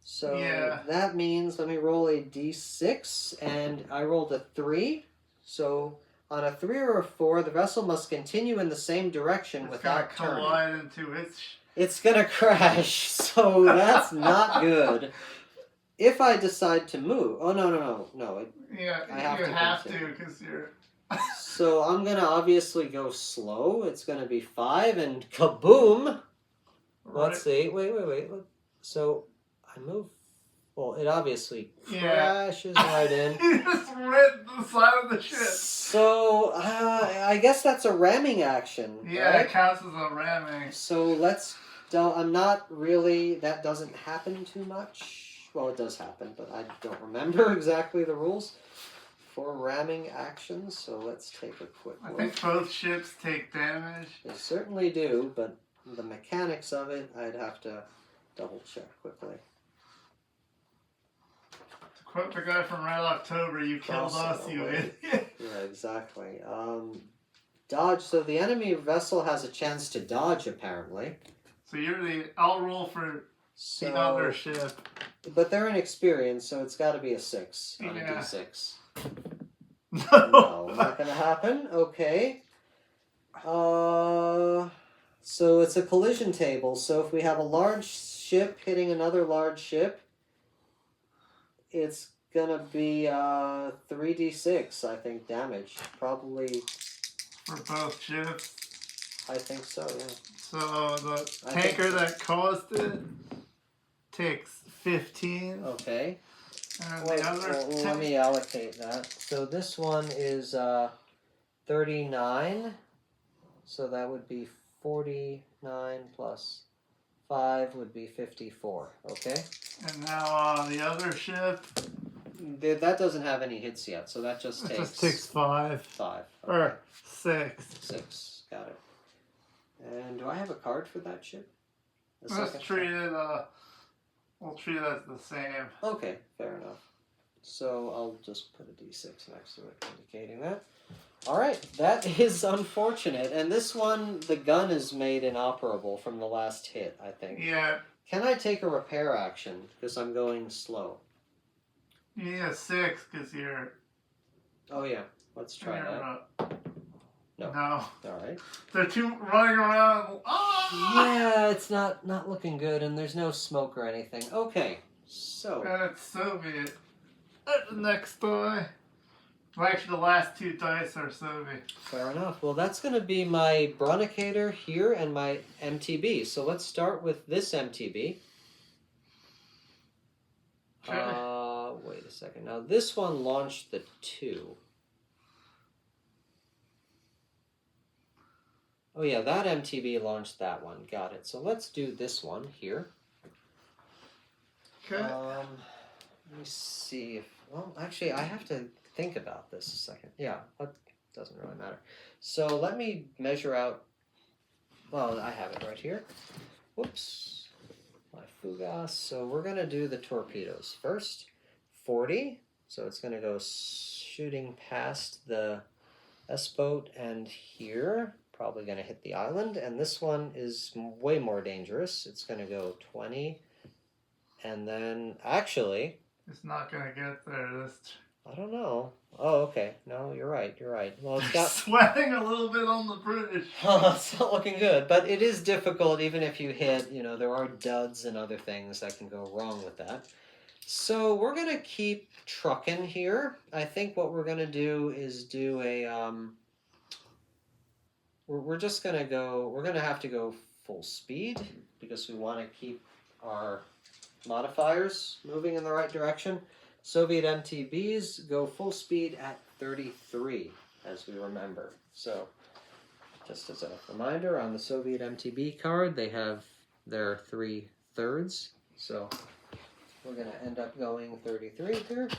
So yeah. That means, let me roll a d6, and I rolled a 3. So on a 3 or a 4, the vessel must continue in the same direction without turning. It's collide into its... It's gonna crash, so that's not good. If I decide to move... Oh, no. Yeah, I have you to have continue. to, because you're... So I'm gonna obviously go slow. It's gonna be 5, and kaboom! Let's see. Wait. So I move... Well, it obviously crashes right in. You just ripped the side of the ship. So, I guess that's a ramming action, Yeah, right? it counts as a ramming. So I'm not really... That doesn't happen too much. Well, it does happen, but I don't remember exactly the rules for ramming actions, so let's take a quick look. I think both ships take damage. They certainly do, but the mechanics of it, I'd have to double check quickly. To quote the guy from Red October, you killed us, you idiot. Yeah, exactly. Dodge, so the enemy vessel has a chance to dodge, apparently. So I'll roll for the other ship. But they're inexperienced, so it's got to be a 6 on a d6. No, not gonna happen. Okay. So it's a collision table. So if we have a large ship hitting another large ship, it's gonna be 3d6, I think, damage. Probably. For both ships? I think so, yeah. So the tanker that caused it takes 15. Okay. And Well, the other let me allocate that. So this one is 39. So that would be 49 plus 5 would be 54. Okay? And now the other ship... That doesn't have any hits yet, so that just takes... It just takes 5. 5. Okay. Or 6. 6. Got it. And do I have a card for that ship? Let's treat it... We'll treat it as the same. Okay, fair enough. So I'll just put a d6 next to it, indicating that. Alright, that is unfortunate. And this one, the gun is made inoperable from the last hit, I think. Yeah. Can I take a repair action? Because I'm going slow. You need a 6 because you're... Oh yeah, let's try that. No. Alright. They're two running around. Oh! Yeah, it's not looking good, and there's no smoke or anything. Okay, so... And it's Soviet. Next die. Well, actually, the last 2 dice are Soviet. Fair enough. Well, that's going to be my Brunicator here and my MTB. So let's start with this MTB. Okay. Wait a second. Now, this one launched the 2. Oh, yeah, that MTB launched that one. Got it. So let's do this one here. Okay. Let me see if... Well, actually, I have to think about this a second. Yeah, that doesn't really matter. So let me measure out well, I have it right here. Whoops. My fugas. So we're going to do the torpedoes first. 40. So it's going to go shooting past the S-boat and here. Probably going to hit the island. And this one is way more dangerous. It's going to go 20. And then, actually... It's not going to get there. I don't know. Oh, okay. No, you're right. You're right. Well, it's got... sweating a little bit on the bridge. It's not looking good. But it is difficult even if you hit, you know, there are duds and other things that can go wrong with that. So we're going to keep trucking here. I think what we're going to do is do a... We're just going to go... We're going to have to go full speed because we want to keep our modifiers moving in the right direction. Soviet MTBs go full speed at 33, as we remember. So, just as a reminder, on the Soviet MTB card, they have their 3/3. So, we're going to end up going 33 here.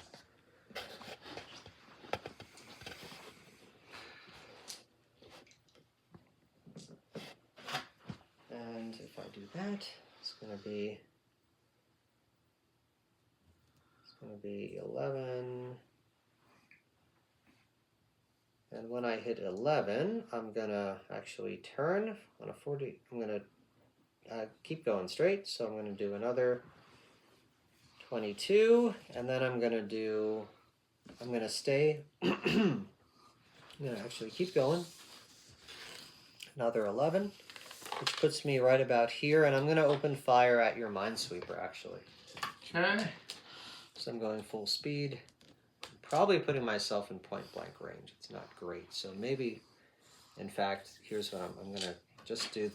And if I do that, it's going to be 11, and when I hit 11, I'm gonna actually turn on a 40. I'm gonna keep going straight, so I'm gonna do another 22, and then I'm gonna stay. I'm gonna actually keep going. Another 11, which puts me right about here, and I'm gonna open fire at your minesweeper actually. Okay. So I'm going full speed, probably putting myself in point blank range. It's not great. So maybe, in fact, here's what I'm going to just do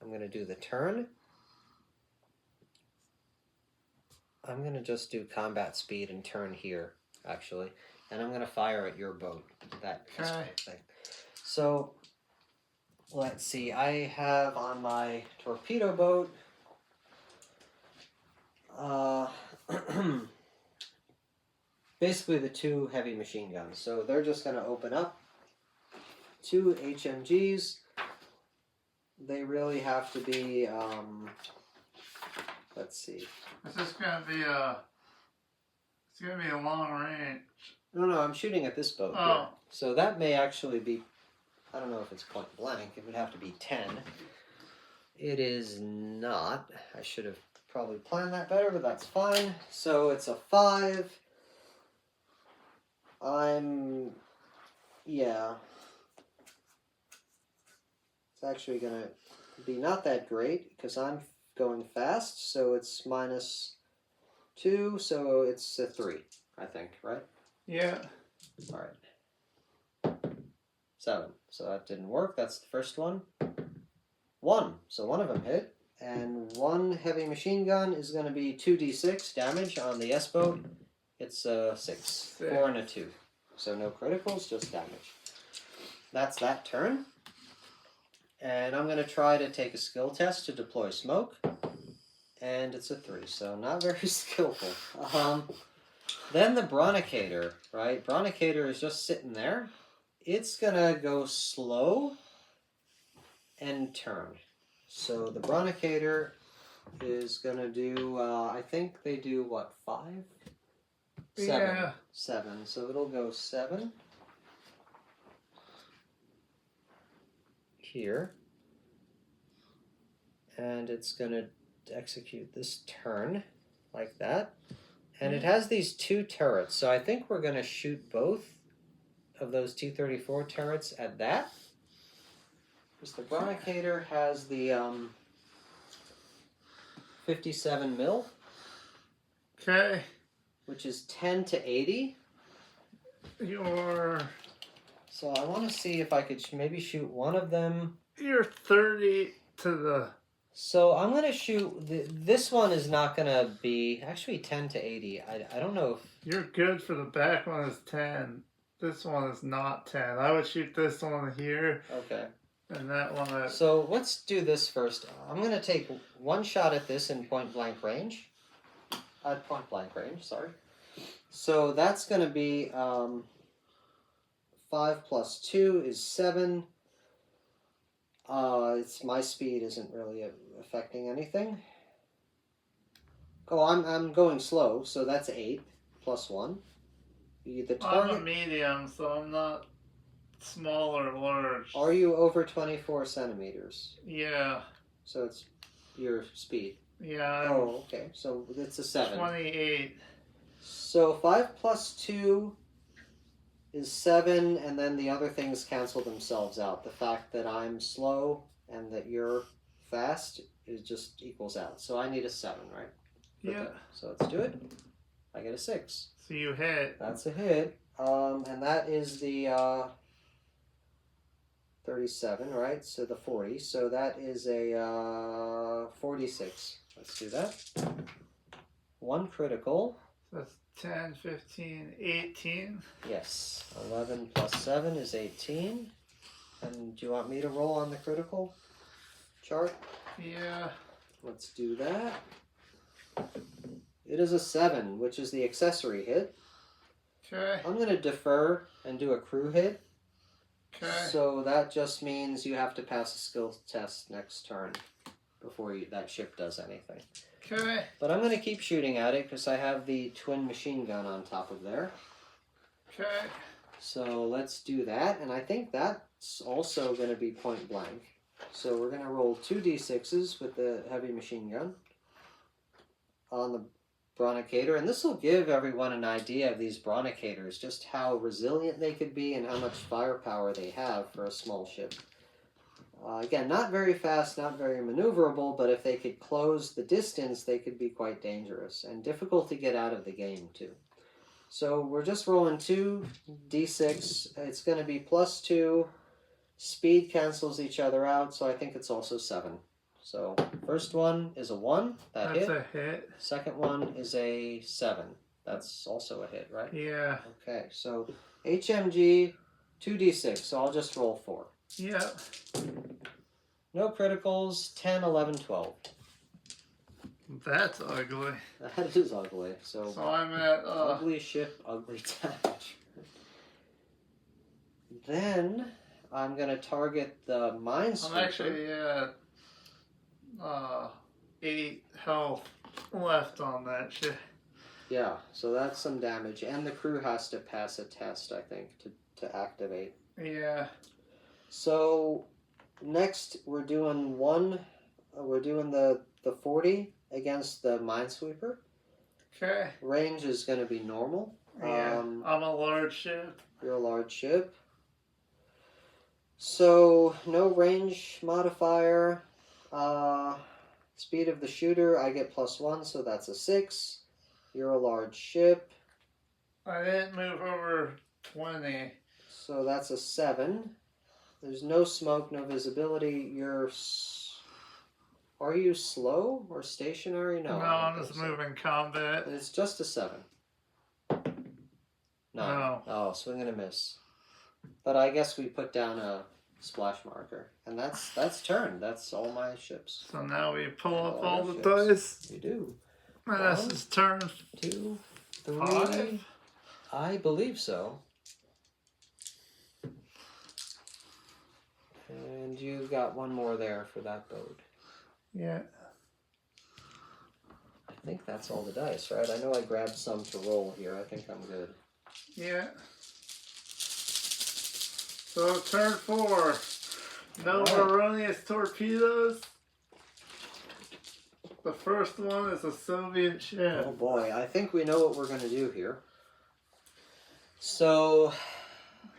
I'm going to do the turn. I'm going to just do combat speed and turn here, actually. And I'm going to fire at your boat, that thing. So, let's see. I have on my torpedo boat, basically the 2 heavy machine guns. So they're just going to open up 2 HMGs. They really have to be, let's see. It's just going to be it's going to be a long range. No, I'm shooting at this boat here. So that may actually be, I don't know if it's point blank. It would have to be 10. It is not. I should have probably planned that better, but that's fine. So it's a 5. It's actually going to be not that great because I'm going fast, so it's -2, so it's a 3, I think, right? Yeah. All right. 7. So that didn't work. That's the first one. 1. So one of them hit. And 1 heavy machine gun is going to be 2d6 damage on the S-boat. It's 6. 4 and a 2. So no criticals, just damage. That's that turn. And I'm going to try to take a skill test to deploy smoke. And it's a 3, so not very skillful. Then the Bronicator, right? Bronicator is just sitting there. It's going to go slow and turn. So the Bronicator is going to do, I think they do, what, 5? 7. Yeah. 7. So it'll go 7. Here. And it's going to execute this turn like that. And it has these 2 turrets. So I think we're going to shoot both of those T-34 turrets at that. Because the Bronicator has the 57 mil. Okay. Which is 10 to 80. So I want to see if I could maybe shoot one of them. You're 30 to the... So I'm going to shoot... This one is not going to be... Actually, 10 to 80. I don't know if... You're good for the back one is 10. This one is not 10. I would shoot this one here. Okay. And that one... So let's do this first. I'm going to take 1 shot at this in point-blank range. At point-blank range, sorry. So that's going to be 5 plus 2 is 7. It's my speed isn't really affecting anything. Oh, I'm going slow, so that's 8 plus 1. The I'm a target. medium, so I'm not small or large. Are you over 24 centimeters? Yeah. So it's your speed. Yeah. Oh, okay. So it's a 7. 28. So 5 plus 2 is 7, and then the other things cancel themselves out. The fact that I'm slow and that you're fast is just equals out. So I need a 7, right? Yeah. So let's do it. I get a 6. So you hit. That's a hit. And that is the 37, right? So the 40. So that is a 46. Let's do that. 1 critical. That's 10, 15, 18. Yes. 11 plus 7 is 18. And do you want me to roll on the critical chart? Yeah. Let's do that. It is a 7, which is the accessory hit. Okay. I'm going to defer and do a crew hit. Okay. So that just means you have to pass a skills test next turn before that ship does anything. Okay. But I'm going to keep shooting at it because I have the twin machine gun on top of there. Okay. So let's do that. And I think that's also going to be point blank. So we're going to roll 2d6s with the heavy machine gun on the Bronnicator. And this will give everyone an idea of these Bronnicators, just how resilient they could be and how much firepower they have for a small ship. Again, not very fast, not very maneuverable, but if they could close the distance, they could be quite dangerous and difficult to get out of the game, too. So we're just rolling 2d6. It's going to be plus 2. Speed cancels each other out, so I think it's also 7. So first one is a 1. That's a hit. Second one is a 7. That's also a hit, right? Yeah. Okay, so HMG 2d6, so I'll just roll 4. Yeah. No criticals, 10, 11, 12. That's ugly. That is ugly. So I'm at ugly ship, ugly damage. Then I'm gonna target the minesweeper. I'm actually at 8 health left on that shit. Yeah, so that's some damage, and the crew has to pass a test, I think, to activate. Yeah. So next we're doing the 40 against the minesweeper. Okay. Range is going to be normal. Yeah. I'm a large ship. You're a large ship. So no range modifier. Speed of the shooter, I get +1, so that's a 6. You're a large ship. I didn't move over 20. So that's a 7. There's no smoke, no visibility. Are you slow or stationary? No, I'm just moving combat. It's just a 7. No. Oh, swing and a miss. But I guess we put down a splash marker. And that's turn. That's all my ships. So now we pull up all the dice. You do. And this is turn 2, 3. 5. I believe so. And you've got one more there for that boat. Yeah. I think that's all the dice, right? I know I grabbed some to roll here. I think I'm good. Yeah. So turn 4. No erroneous torpedoes. The first one is a Soviet ship. Oh boy, I think we know what we're going to do here. So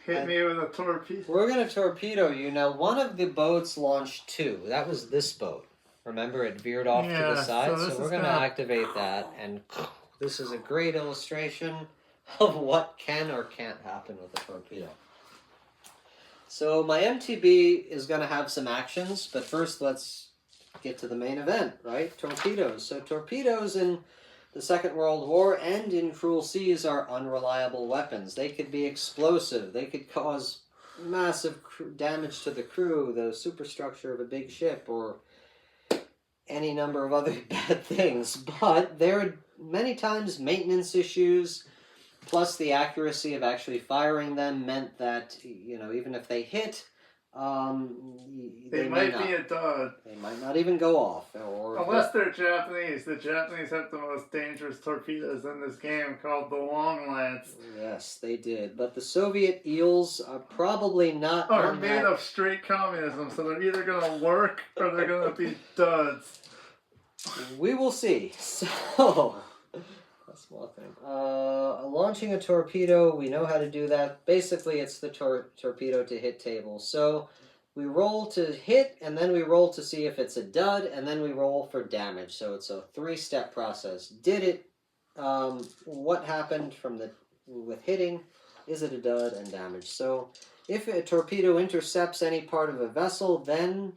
Hit me with a torpedo. We're going to torpedo you. Now, one of the boats launched 2. That was this boat. Remember, it veered off to the side, so we're going to activate that. And this is a great illustration of what can or can't happen with a torpedo. So my MTB is going to have some actions, but first let's get to the main event, right? Torpedoes. So torpedoes in the Second World War and in cruel seas are unreliable weapons. They could be explosive. They could cause massive damage to the crew, the superstructure of a big ship, or any number of other bad things. But there are many times maintenance issues, plus the accuracy of actually firing them meant that, you know, even if they hit, They might be a dud. They might not even go off. Unless they're Japanese. The Japanese have the most dangerous torpedoes in this game called the Long Lance. Yes, they did. But the Soviet eels are probably not are made of straight communism, so they're either going to work or they're going to be duds. We will see. So, a small thing. Launching a torpedo, we know how to do that. Basically, it's the torpedo to hit table. So, we roll to hit, and then we roll to see if it's a dud, and then we roll for damage. So, it's a 3-step process. Did it? What happened with hitting? Is it a dud and damage? So, if a torpedo intercepts any part of a vessel, then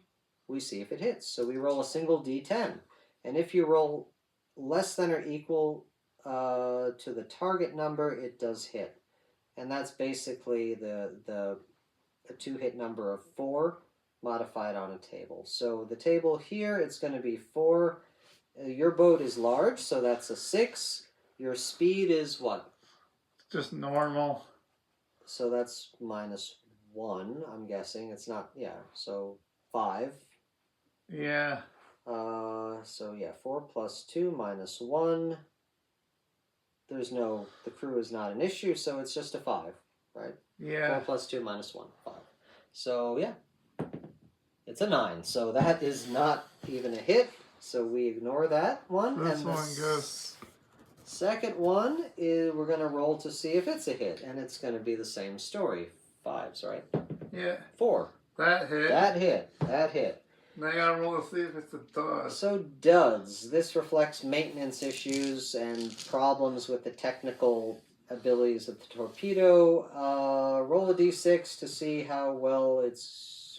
we see if it hits. So, we roll a single D10. And if you roll less than or equal to the target number, it does hit. And that's basically the 2-hit number of 4 modified on a table. So the table here, it's going to be 4. Your boat is large, so that's a 6. Your speed is what? Just normal. So that's -1, I'm guessing. It's not, yeah, so 5. Yeah. So yeah, 4 plus 2 minus 1. The crew is not an issue, so it's just a 5, right? Yeah. 4 plus 2 minus 1, 5. So yeah, it's a 9. So that is not even a hit, so we ignore that one. This and one goes. Second one is we're going to roll to see if it's a hit, and it's going to be the same story. 5s, right? Yeah. 4. That hit. That hit. Now I gotta roll to see if it's a dud. So duds. This reflects maintenance issues and problems with the technical abilities of the torpedo. Roll a d6 to see how well it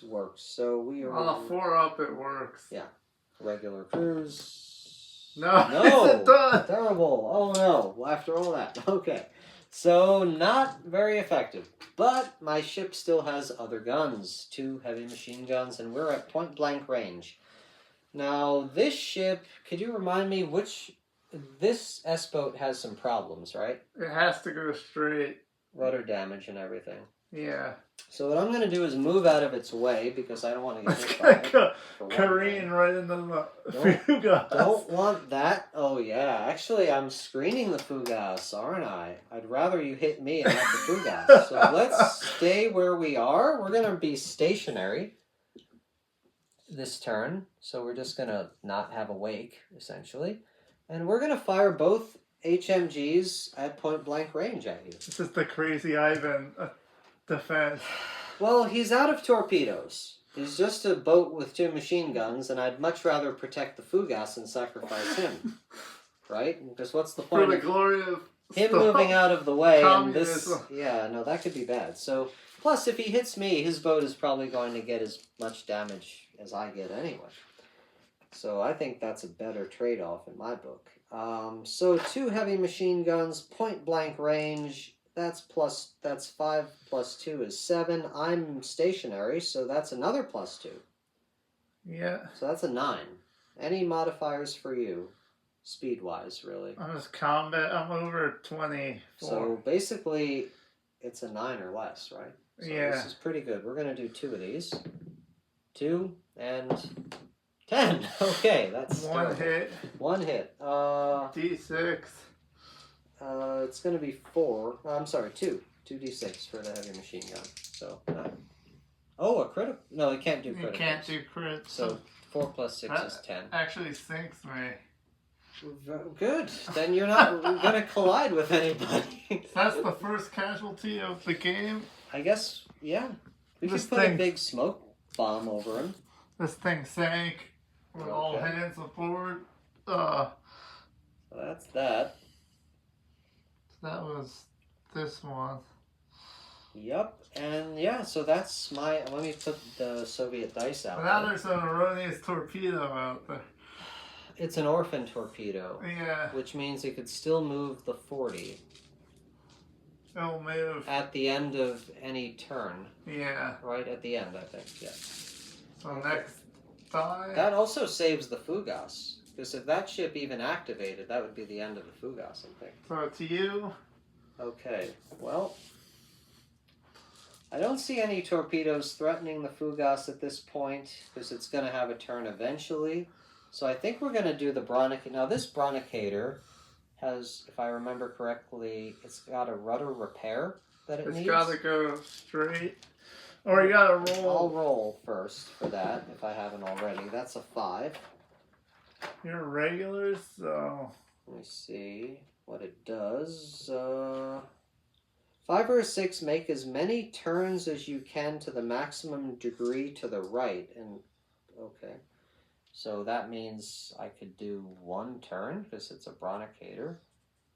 works. So we are... On a 4 up, it works. Yeah. Regular cruise. No, No! it's a dud! Terrible. Oh no. After all that. Okay. So not very effective. But my ship still has other guns, 2 heavy machine guns, and we're at point blank range. Now, this ship, could you remind me this S-boat has some problems, right? It has to go straight. Rudder damage and everything. Yeah. So what I'm going to do is move out of its way, because I don't want to get hit by it. Careen right into the Fugas. Don't want that. Oh yeah, actually I'm screening the Fugas, aren't I? I'd rather you hit me and not the Fugas. So let's stay where we are. We're going to be stationary this turn. So we're just going to not have a wake, essentially. And we're going to fire both HMGs at point blank range at you. This is the Crazy Ivan defense. Well, he's out of torpedoes. He's just a boat with 2 machine guns, and I'd much rather protect the Fugas and sacrifice him. Right? Because what's the point For the of glory of him moving out of the way and this... communism. Yeah, no, that could be bad. So, plus, if he hits me, his boat is probably going to get as much damage as I get anyway. So I think that's a better trade-off in my book. So 2 heavy machine guns, point blank range... That's 5 plus 2 is 7. I'm stationary, so that's another plus 2. Yeah. So that's a 9. Any modifiers for you, speed-wise, really? I'm just combat. I'm over 24. So basically, it's a 9 or less, right? So yeah. This is pretty good. We're going to do 2 of these. 2 and 10. Okay, that's 1 terrible. hit. 1 hit. D6. It's going to be 4. I'm sorry, 2. 2d6 for the heavy machine gun. So 9. Oh, a critical. No, it can't do critical. You can't do crits. So 4 plus 6 is 10. Actually sinks me. Good. Then you're not going to collide with anybody. That's the first casualty of the game. I guess, yeah. We could put a big smoke bomb over him. This thing sank with all hands aboard. So that's that. That was this one. Yep, and yeah, so that's my... Let me put the Soviet dice out. Now there's an erroneous torpedo out there. It's an orphan torpedo. Yeah. Which means it could still move the 40. It'll move. At the end of any turn. Yeah. Right at the end, I think, yeah. So next time... That also saves the Fugas. Because if that ship even activated, that would be the end of the Fugas, I think. So to you. Okay, well... I don't see any torpedoes threatening the Fugas at this point because it's going to have a turn eventually. So I think we're going to do the Bronicator. Now this Bronicator has, if I remember correctly, it's got a rudder repair that it needs. It's got to go straight. Or you got to roll. I'll roll first for that if I haven't already. That's a 5. Your regulars, so... Let me see what it does. 5 or a 6, make as many turns as you can to the maximum degree to the right. And okay, so that means I could do 1 turn because it's a Bronicator.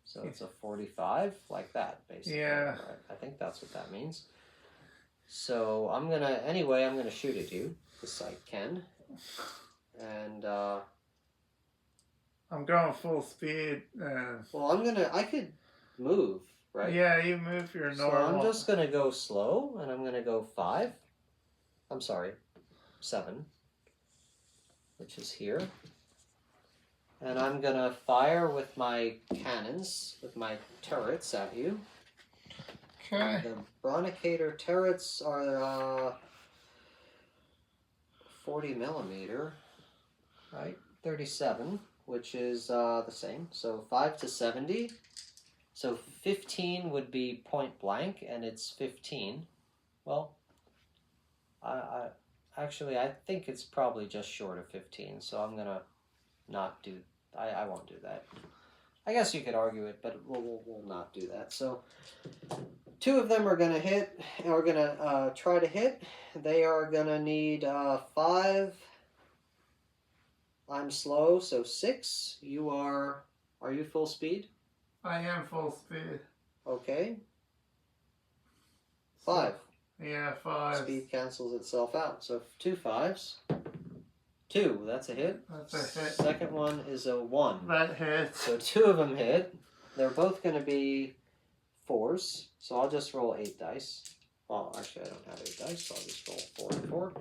So it's a 45, like that, basically. Yeah. Right? I think that's what that means. So I'm gonna shoot at you because I can. And I'm going full speed. Well, I could move. Right. Yeah, you move your normal. So I'm just going to go slow, and I'm going to go 5. I'm sorry, 7, which is here. And I'm going to fire with my cannons, with my turrets at you. Okay. The Bronicator turrets are 40 millimeter, right? 37, which is the same. So 5 to 70. So 15 would be point blank, and it's 15. Well, I think it's probably just short of 15, so I'm gonna not do. I won't do that. I guess you could argue it, but we'll not do that. So 2 of them are gonna hit, or gonna try to hit. They are gonna need 5. I'm slow, so 6. Are you full speed? I am full speed. Okay. 5. Yeah, 5. Speed cancels itself out. So 2 5s. 2, that's a hit. That's a hit. Second one is a 1. That hits. So 2 of them hit. They're both going to be 4s. So I'll just roll 8 dice. Well, actually, I don't have 8 dice, so I'll just roll 4 and 4.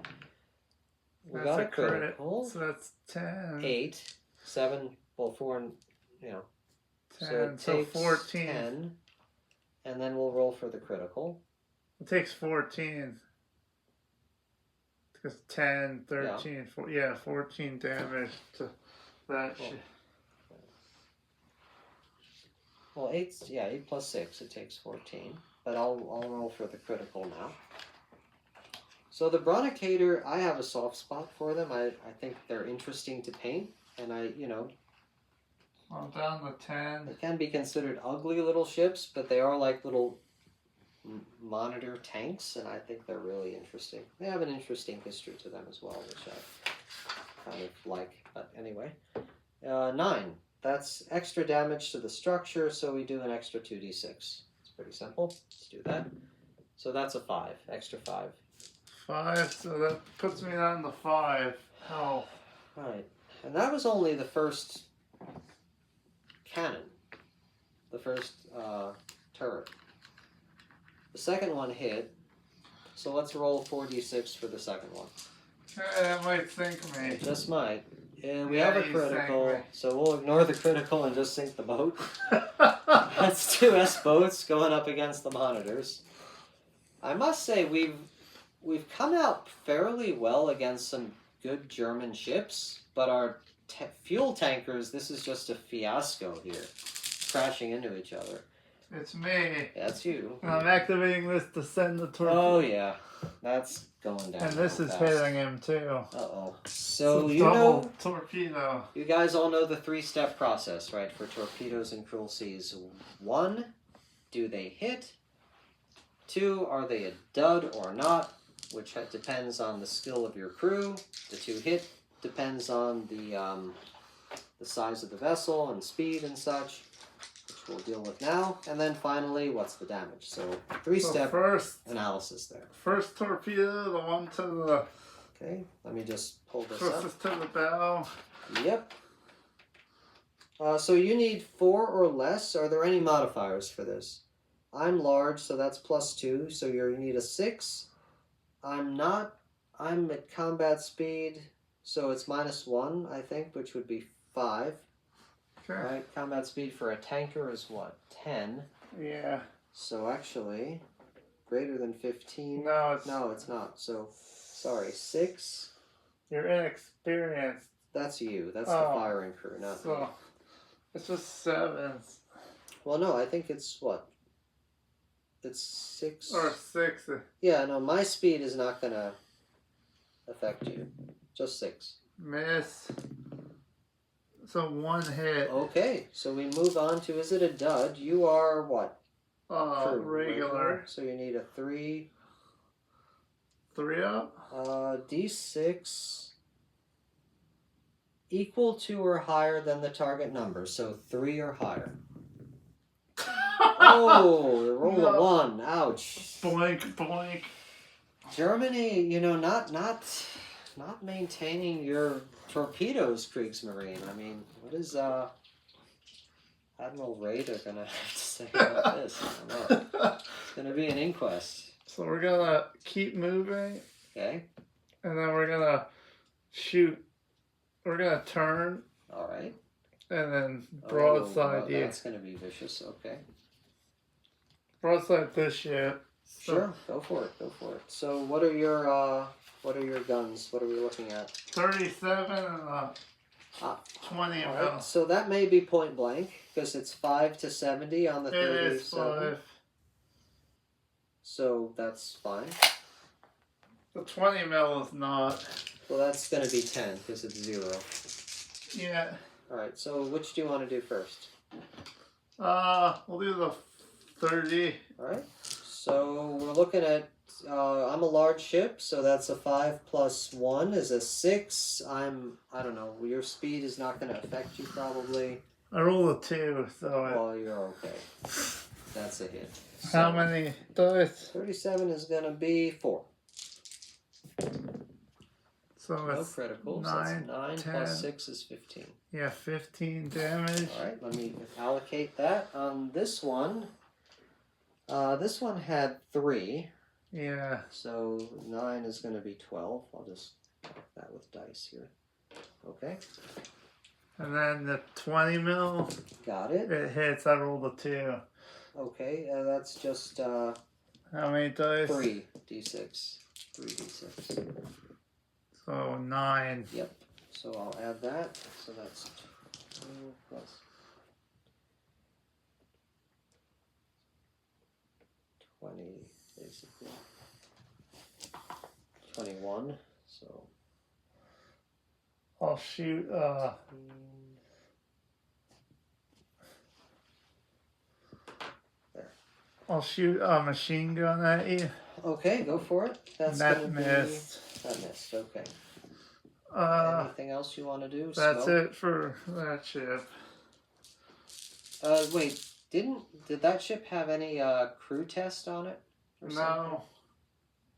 We That's got a crit. critical. So that's 10. 8, 7, well, 4 and, 10, so it so takes 14. 10, and then we'll roll for the critical. It takes 14. Because 10, 13, 14 damage to that shit. Well, 8 plus 6, it takes 14. But I'll roll for the critical now. So the Bronicator, I have a soft spot for them. I think they're interesting to paint, and I'm down to 10. They can be considered ugly little ships, but they are like little monitor tanks, and I think they're really interesting. They have an interesting history to them as well, which I kind of like. But anyway, 9. That's extra damage to the structure, so we do an extra 2d6. It's pretty simple. Let's do that. So that's a 5, extra 5. 5, so that puts me down to 5. Oh. Right, and that was only the first cannon, the first turret. The second one hit, so let's roll 4d6 for the second one. That might sink me. It just might. And we Yeah, have a you critical, sank me. so we'll ignore the critical and just sink the boat. That's 2 S-boats going up against the monitors. I must say we've come out fairly well against some good German ships, but our fuel tankers, this is just a fiasco here, crashing into each other. It's me. That's you. And I'm activating this to send the torpedo. Oh yeah, that's going down. And this is fast. hitting him too. Uh-oh. So It's a you double know, torpedo. you guys all know the 3-step process, right, for torpedoes in cruel seas. 1, do they hit? 2, are they a dud or not? Which depends on the skill of your crew. The 2 hit depends on the size of the vessel and speed and such, which we'll deal with now. And then finally, what's the damage? So 3-step analysis there. First torpedo, the one to the Okay, let me just pull this up. closest to the bow. Yep. So you need 4 or less. Are there any modifiers for this? I'm large, so that's +2. So you need a 6. I'm not. I'm at combat speed, so it's -1, I think, which would be 5. Okay. Right? Combat speed for a tanker is what? 10. Yeah. So actually, greater than 15? No, it's not. So, sorry, 6. You're inexperienced. That's you. That's the firing crew, not me. It's just 7s. Well, no, I think it's what? It's 6. Or 6. Yeah, no, my speed is not going to affect you. Just 6. Miss. So 1 hit. Okay, so we move on to, is it a dud? You are what? Regular. So you need a 3. 3 up? D6 equal to or higher than the target number. So 3 or higher. Oh, roll a 1. Ouch. Boink, boink. Germany, you know, not maintaining your torpedoes, Kriegsmarine. I mean, what is Admiral Raider gonna have to say about this? I don't know. It's gonna be an inquest. So we're gonna keep moving. Okay. And then we're gonna shoot. We're gonna turn. All right. And then broadside you. That's gonna be vicious. Okay. Broadside this ship. Sure. Go for it. Go for it. So what are your guns? What are we looking at? 37 and 20 mil. Right. So that may be point blank because it's 5 to 70 on the 37. It is 5. So that's fine. The 20 mil is not. Well, that's going to be 10 because it's 0. Yeah. All right. So which do you want to do first? We'll do the 30. All right. So we're looking at. I'm a large ship, so that's a 5 plus 1 is a 6. I don't know. Your speed is not going to affect you probably. I rolled a 2, so. Well, you're okay. That's a hit. So how many dice? 37 is going to be 4. So no it's criticals. 9, that's 9 10. plus 6 is 15. Yeah, 15 damage. All right, let me allocate that. On this one had 3. Yeah. So 9 is going to be 12. I'll just mark that with dice here. Okay. And then the 20 mil. Got it. It hits. I rolled a 2. Okay, that's just how many dice? 3 d6. 3 d6. So 9. Yep. So I'll add that. So that's 2 plus 20, basically. 21. So I'll shoot. There. I'll shoot a machine gun at you. Okay, go for it. That's that gonna missed. That missed. Okay. Anything else you want to do? That's Smoke? it for that ship. Wait. Did that ship have any crew test on it? Or something? No.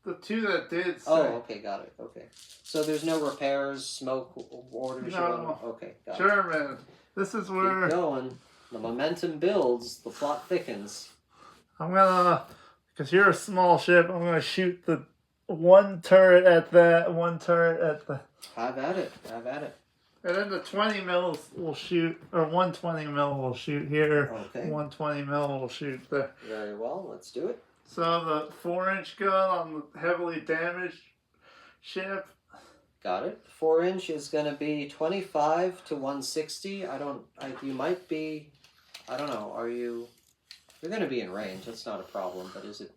The 2 that did. Say, okay, got it. Okay. So there's no repairs, smoke orders. No. Okay, got it. German. This is where. Keep going. The momentum builds. The plot thickens. I'm gonna, because you're a small ship, I'm gonna shoot the 1 turret at that, 1 turret at the. Have at it. Have at it. And then the 20 mils will shoot, or 120 mil will shoot here. Okay. 120 mil will shoot there. Very well. Let's do it. So the 4-inch gun on the heavily damaged ship. Got it. 4-inch is going to be 25 to 160. You might be, I don't know, you're going to be in range. That's not a problem, but is it?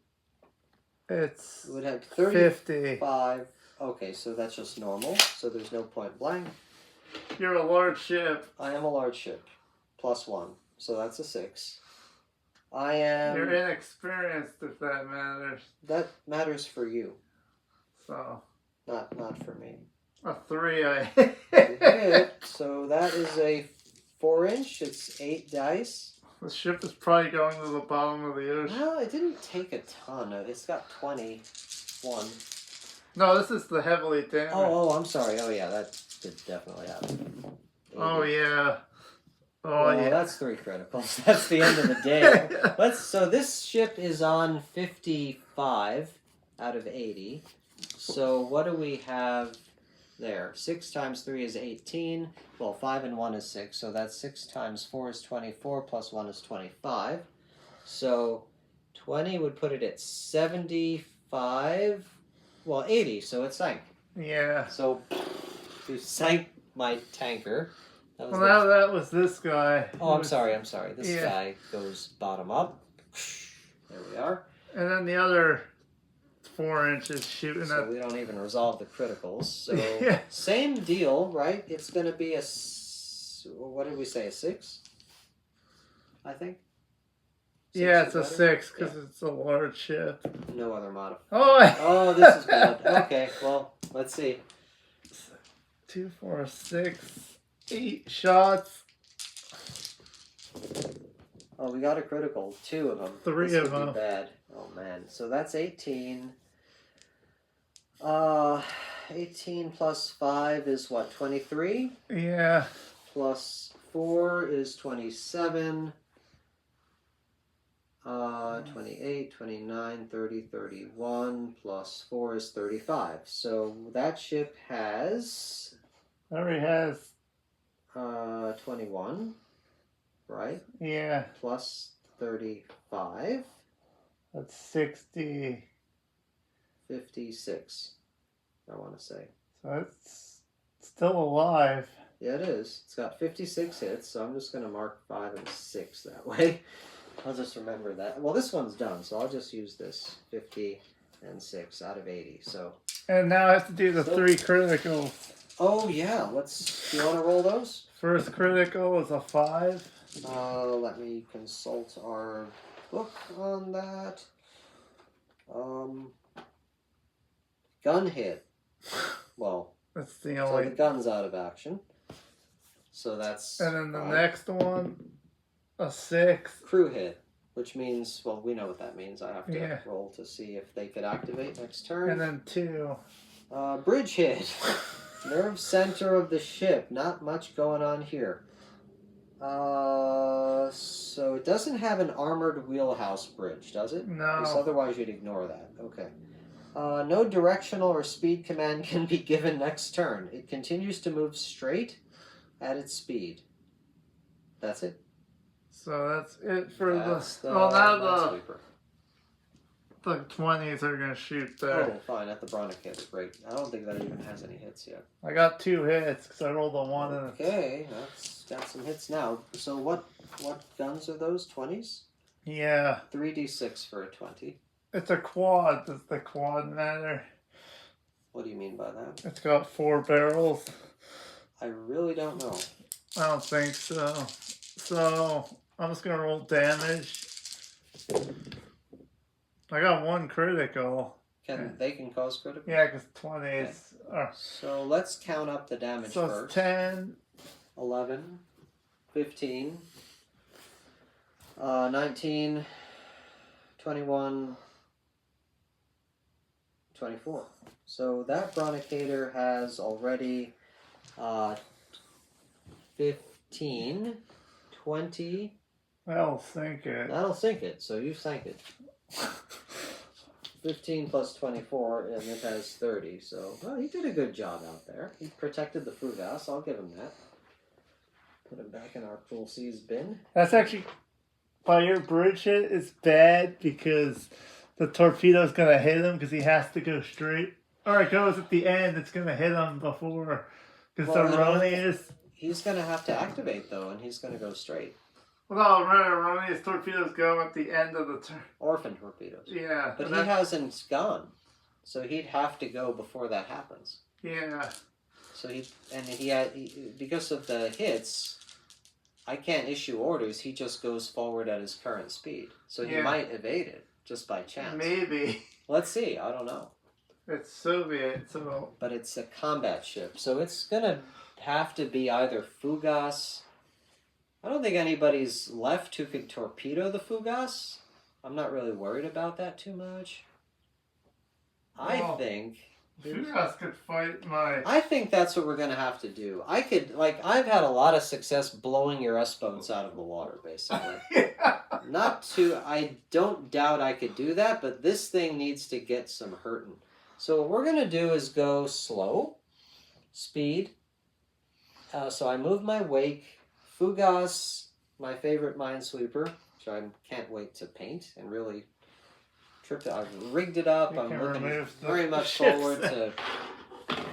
It's It would have 50. 35. Okay, so that's just normal. So there's no point blank. You're a large ship. I am a large ship. Plus 1. So that's a 6. I am... You're inexperienced, if that matters. That matters for you. So. Not for me. A 3, I hit. So that is a 4-inch. It's 8 dice. The ship is probably going to the bottom of the ocean. Well, it didn't take a ton. It's got 21. No, this is the heavily damaged. Oh, I'm sorry. Oh, yeah, that did definitely happen. 80. Oh, yeah. Oh, yeah. That's 3 criticals. That's the end of the day. So this ship is on 55 out of 80. So what do we have there? 6 times 3 is 18. Well, 5 and 1 is 6. So that's 6 times 4 is 24, plus 1 is 25. So 20 would put it at 75. Well, 80, so it sank. Yeah. So you sank my tanker. That was Well, that was this guy. Oh, I'm sorry. This Yeah. guy goes bottom up. There we are. And then the other 4 inches shooting So at. we don't even resolve the criticals. So Yeah. same deal, right? It's going to be what did we say, a 6? I think. Yeah, it's a better? 6 because it's a large ship. No other mod. Oh, Oh, this is bad. Okay, well, let's see. 2, 4, 6, 8 shots. Oh, we got a critical. 2 of them. 3 this of would them. Be bad. Oh man. So that's 18. 18 plus 5 is what? 23. Yeah. Plus 4 is 27. 28, 29, 30, 31, plus 4 is 35. So that ship has Already has. 21, right? Yeah. Plus 35. That's 60. 56, I want to say. So it's still alive. Yeah, it is. It's got 56 hits, so I'm just going to mark 5 and 6 that way. I'll just remember that. Well, this one's done, so I'll just use this. 50 and 6 out of 80. So. And now I have to do the 3 criticals. Oh, yeah. Do you want to roll those? First critical is a 5. Let me consult our book on that. Gun hit. Well, That's the so only. the gun's out of action. So that's. And then the next one, a 6. Crew hit, which means, well, we know what that means. I have to Yeah. roll to see if they could activate next turn. And then 2. Bridge hit. Nerve center of the ship. Not much going on here. So it doesn't have an armored wheelhouse bridge, does it? No. Because otherwise you'd ignore that. Okay. No directional or speed command can be given next turn. It continues to move straight at its speed. That's it. So that's it for That's the. Well, now minesweeper. the 20s are going to shoot there. Oh, fine. At the Bronic hit. Great. I don't think that even has any hits yet. I got 2 hits because I rolled a 1 and a. Okay, that's got some hits now. So what guns are those? 20s? Yeah. 3d6 for a 20. It's a quad. Does the quad matter? What do you mean by that? It's got 4 barrels. I really don't know. I don't think so. So I'm just gonna roll damage. I got 1 critical. They can cause critical? Yeah, because 20s are. So let's count up the damage So first. it's 10. 11, 15, 19, 21, 24. So that Bronicator has already 15, 20. That'll sink it. That'll sink it, so you sank it. 15 plus 24, and it has 30. So, well, he did a good job out there. He protected the Fugas. I'll give him that. Put him back in our Cruel Seas bin. That's actually, by your bridge hit, it's bad because the torpedo's going to hit him because he has to go straight. Or it goes at the end, it's going to hit him before. Because the Erroneous... He's going to have to activate, though, and he's going to go straight. Well, Erroneous torpedoes go at the end of the turn. Orphan torpedoes. Yeah. But he hasn't gone. So he'd have to go before that happens. Yeah. So because of the hits, I can't issue orders. He just goes forward at his current speed. So he might evade it, just by chance. Maybe. Let's see. I don't know. It's Soviet, so... But it's a combat ship. So it's going to have to be either Fugas. I don't think anybody's left who could torpedo the Fugas. I'm not really worried about that too much. I think... Fugas could fight my... I think that's what we're going to have to do. I've had a lot of success blowing your S-boats out of the water, basically. Yeah. I don't doubt I could do that, but this thing needs to get some hurting. So what we're going to do is go slow, speed. So I move my wake. Fugas, my favorite minesweeper, which I can't wait to paint and really I've rigged it up. You I'm can looking remove the very much ships forward then. to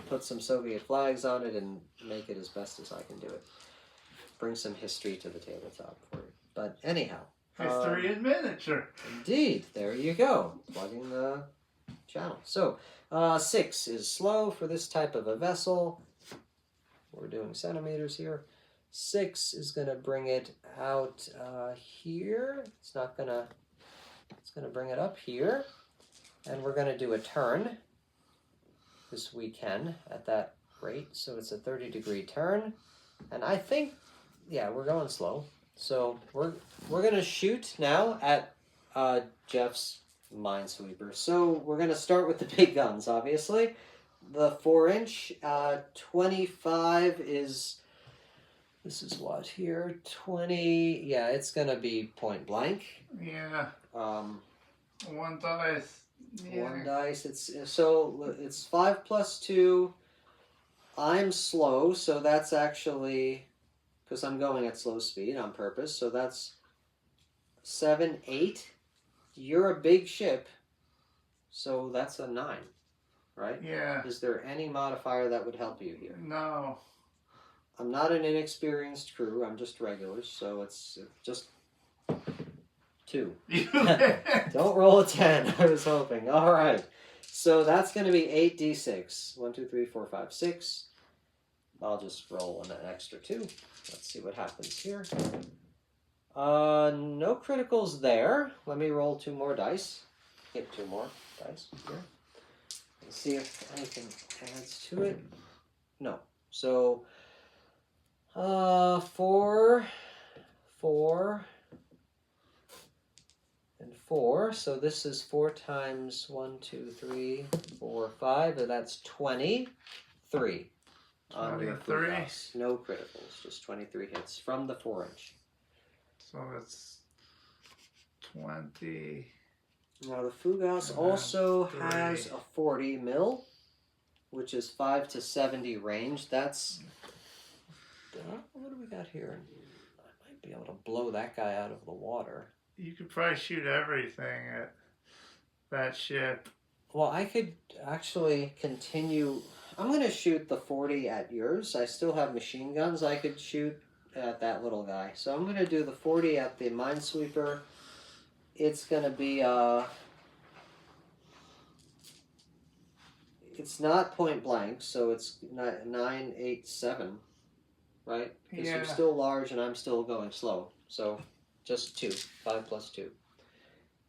put some Soviet flags on it and make it as best as I can do it. Bring some history to the tabletop for you. But anyhow. History in miniature. Indeed. There you go. Plugging the channel. So, 6 is slow for this type of a vessel. We're doing centimeters here. 6 is going to bring it out here. It's going to bring it up here. And we're going to do a turn. Because we can at that rate. So it's a 30-degree turn. And I think, yeah, we're going slow. So we're going to shoot now at Jeff's minesweeper. So we're going to start with the big guns, obviously. The 4-inch, 25 is, this is what here, 20, yeah, it's going to be point blank. Yeah. 1 dice. Yeah. 1 dice. It's 5 plus 2. I'm slow, so that's actually, because I'm going at slow speed on purpose, so that's 7, 8. You're a big ship, so that's a 9, right? Yeah. Is there any modifier that would help you here? No. I'm not an inexperienced crew, I'm just regulars, so it's just 2. Don't roll a 10, I was hoping. All right, so that's going to be 8d6. 1, 2, 3, 4, 5, 6. I'll just roll an extra 2. Let's see what happens here. No criticals there. Let me roll 2 more dice. Get 2 more dice here. Let's see if anything adds to it. No. So, 4, 4, and 4. So this is 4 times 1, 2, 3, 4, 5. And that's 23. On the 23. Fugas. No criticals, just 23 hits from the 4-inch. So it's 20. Now the Fugas also has a 40 mil, which is 5 to 70 range. That's, what do we got here? I might be able to blow that guy out of the water. You could probably shoot everything at that ship. Well, I could actually continue. I'm going to shoot the 40 at yours. I still have machine guns I could shoot at that little guy. So I'm going to do the 40 at the minesweeper. It's going to be, it's not point blank, so it's 9, 8, 7, right? Because you're still large and I'm still going slow. So just 2, 5 plus 2.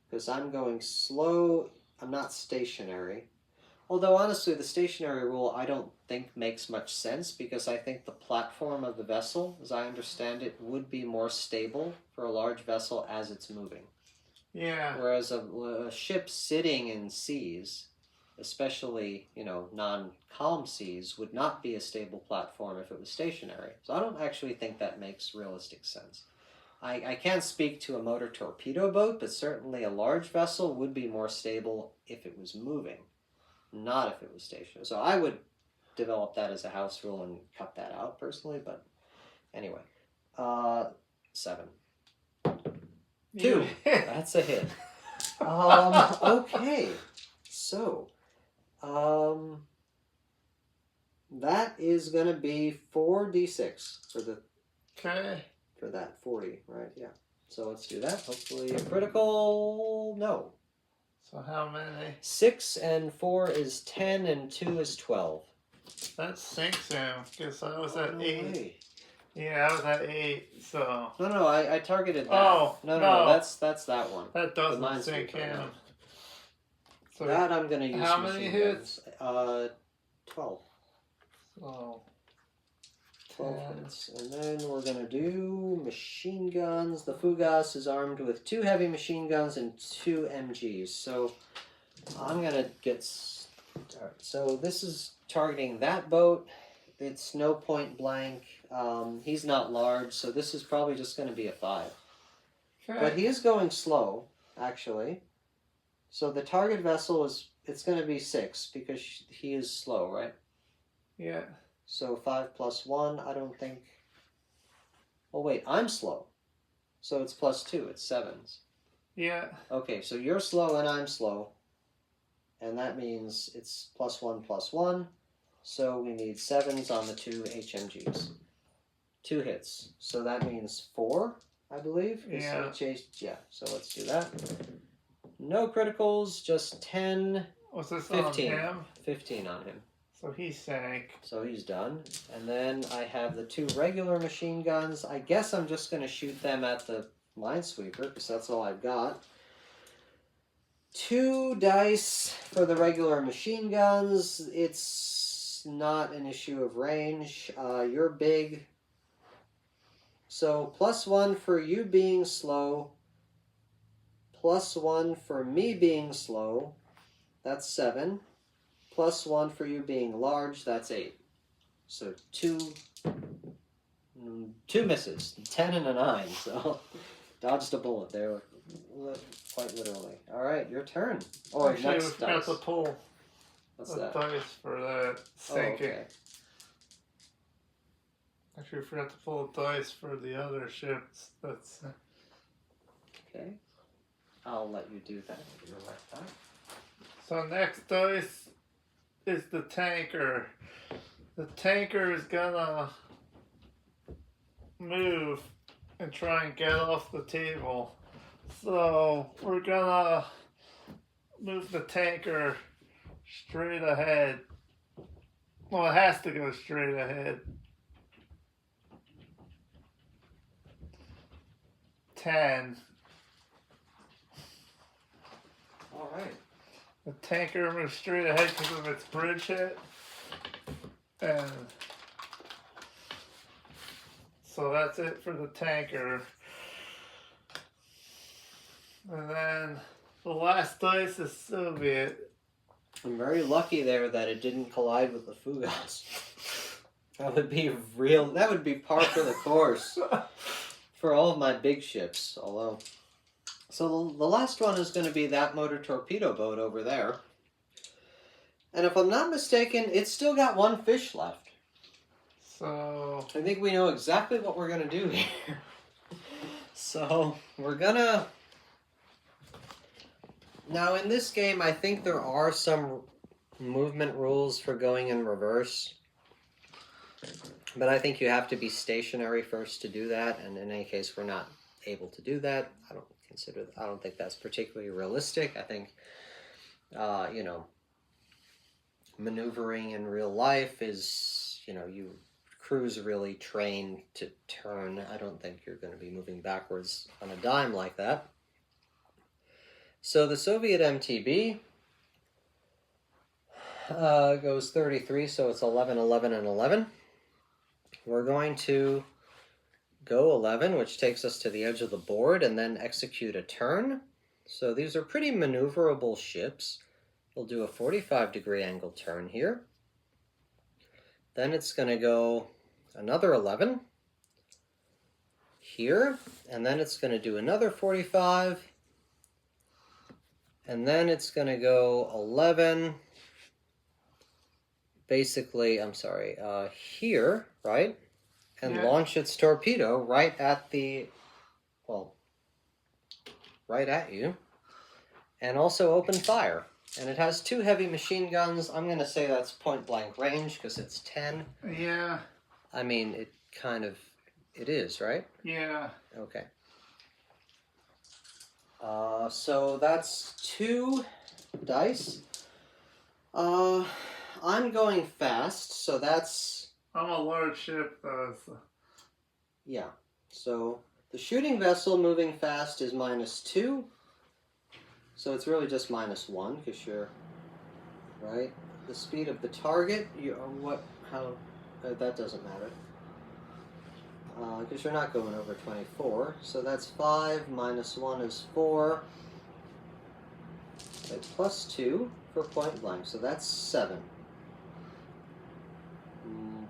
Because I'm going slow, I'm not stationary. Although, honestly, the stationary rule I don't think makes much sense because I think the platform of the vessel, as I understand it, would be more stable for a large vessel as it's moving. Yeah. Whereas a ship sitting in seas, especially, non-calm seas, would not be a stable platform if it was stationary. So I don't actually think that makes realistic sense. I can't speak to a motor torpedo boat, but certainly a large vessel would be more stable if it was moving. Not if it was stationary. So I would develop that as a house rule and cut that out personally, but anyway. 7. 2. That's a hit. Okay. So, that is going to be 4d6 for that 40, right? Yeah. So let's do that. Hopefully a critical. No. So how many? 6 and 4 is 10 and 2 is 12. That sinks him because I was at no 8. Way. Yeah, I was at 8. So. No, I targeted that. Oh no, that's that one. That doesn't sink him. So that I'm gonna use. How many hits? 12. So. 12 hits. And then we're going to do machine guns. The Fugas is armed with 2 heavy machine guns and 2 MGs. So I'm going to get started. So this is targeting that boat. It's no point blank. He's not large, so this is probably just going to be a 5. Okay. But he is going slow, actually. So the target vessel it's going to be 6 because he is slow, right? Yeah. So 5 plus 1, I don't think. Oh wait, I'm slow. So it's plus 2, it's 7s. Yeah. Okay, so you're slow and I'm slow. And that means it's +1/+1. So we need 7s on the 2 HMGs. 2 hits. So that means 4, I believe. Yeah. Yeah, so let's do that. No criticals, just 10. Was this 15. on him? 15 on him. So he sank. So he's done. And then I have the 2 regular machine guns. I guess I'm just going to shoot them at the minesweeper because that's all I've got. 2 dice for the regular machine guns. It's not an issue of range. You're big. So +1 for you being slow. +1 for me being slow. That's 7. +1 for you being large. That's 8. So 2 misses. 10 and a 9. So dodged a bullet there. Quite literally. All right, your turn. Or Actually, next we forgot dice. to pull What's the that? dice for that sinking. Oh, okay. Actually, we forgot to pull the dice for the other ships. That's Okay. I'll let you do that. You're right back. so. Next dice is the tanker. The tanker is gonna move and try and get off the table. So we're gonna move the tanker straight ahead. Well, it has to go straight ahead. 10. All right. The tanker moves straight ahead because of its bridge hit. And so that's it for the tanker. And then the last dice is Soviet. I'm very lucky there that it didn't collide with the Fugas. That would be real. That would be par for the course for all of my big ships. Although, so the last one is going to be that motor torpedo boat over there. And if I'm not mistaken, it's still got 1 fish left. So I think we know exactly what we're going to do here. So we're gonna. Now, in this game, I think there are some movement rules for going in reverse. But I think you have to be stationary first to do that. And in any case, we're not able to do that. I don't think that's particularly realistic. I think, maneuvering in real life is, crews really trained to turn. I don't think you're going to be moving backwards on a dime like that. So the Soviet MTB goes 33, so it's 11, 11, and 11. We're going to go 11, which takes us to the edge of the board, and then execute a turn. So these are pretty maneuverable ships. We'll do a 45-degree angle turn here. Then it's going to go another 11 here, and then it's going to do another 45. And then it's going to go 11, basically, here, right? And launch its torpedo right at right at you. And also open fire. And it has 2 heavy machine guns. I'm going to say that's point blank range because it's 10. yeah, I mean, it is, right? yeah. Okay. So that's 2 dice. I'm going fast, so that's... I'm a large ship, though. So. Yeah. So the shooting vessel moving fast is -2. So it's really just -1 because you're... Right? The speed of the target, that doesn't matter. Because you're not going over 24. So that's 5, -1 is 4. Like +2 for point blank, so that's 7.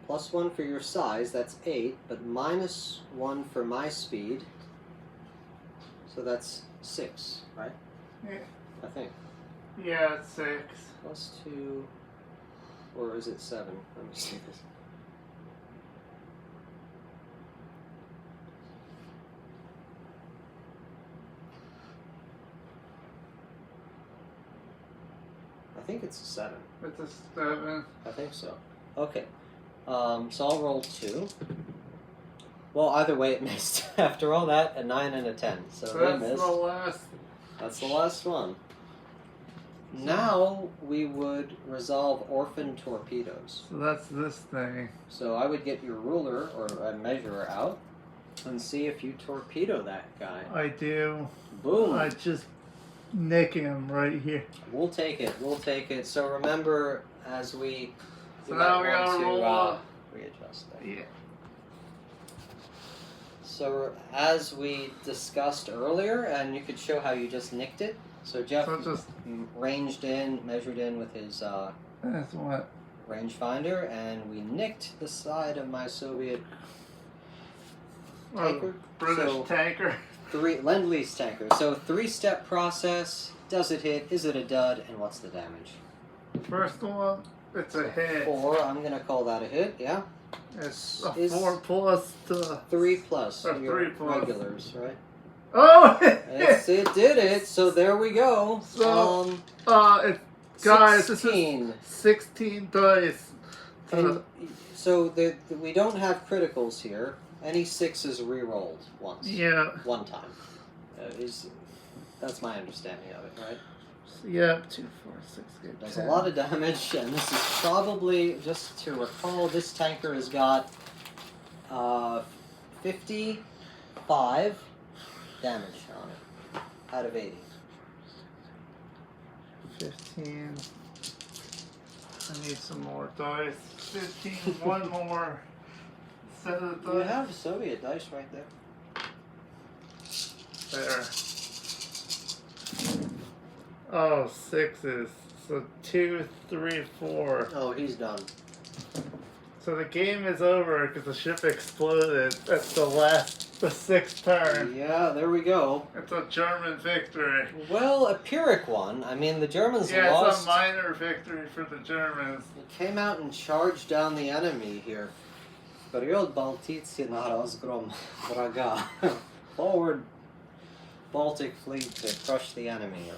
+1 for your size, that's 8, but -1 for my speed. So that's 6, right? Yeah. I think. Yeah, it's 6. +2, or is it 7? Let me see this. think it's a 7. It's a 7. I think so. Okay. So I'll roll 2. Well, either way it missed. After all that, a 9 and a 10. So they That's missed. the last. That's the last one. Now we would resolve orphan torpedoes. So that's this thing. So I would get your ruler or a measurer out and see if you torpedo that guy. I do. Boom. I just nicking him right here. We'll take it. We'll take it. So remember, as we So now we gotta roll up. readjust that. Yeah. So as we discussed earlier, and you could show how you just nicked it. So Jeff So just ranged in, measured in with his that's what. rangefinder, and we nicked the side of my Soviet tanker. British So- tanker. Lend-Lease tanker. So 3-step process. Does it hit? Is it a dud? And what's the damage? First one, it's a hit. 4. I'm gonna call that a hit. Yeah. It's a Is- 4 plus to. 3 plus. Or Your 3 plus. regulars, right? Oh! It did it. So there we go. So, it's guys, 16. this is 16 dice. And so we don't have criticals here. Any 6 is re-rolled once. Yeah. One time. That's my understanding of it, right? Yeah, 2, 4, 6, 8, Does 10. a lot of damage, and this is probably, just to recall, this tanker has got 55 damage on it out of 80. 15. I need some more dice. 15, one more set of You dice. have Soviet dice right there. There. Oh, 6s. So 2, 3, 4. Oh, he's done. So the game is over because the ship exploded at the 6th turn. Yeah, there we go. It's a German victory. Well, a Pyrrhic one. I mean, the Germans Yeah, lost. it's a minor victory for the Germans. He came out and charged down the enemy here. Вперед, Балтийцы на разгром врага. Forward, Baltic fleet to crush the enemy, or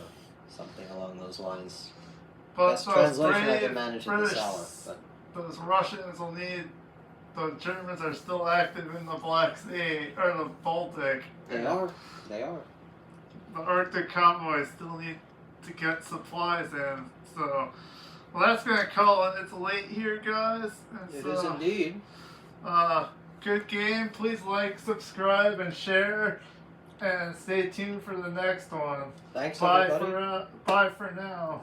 something along those lines. But Best those translation I brave can manage at British, this hour. But those Russians will need. The Germans are still active in the Black Sea or the Baltic. they are. They are. The Arctic convoy still need to get supplies in. So, well, that's gonna call it. It's late here, guys. And It so, is indeed. Good game. Please like, subscribe, and share. And stay tuned for the next one. Thanks, Bye everybody. bye for now.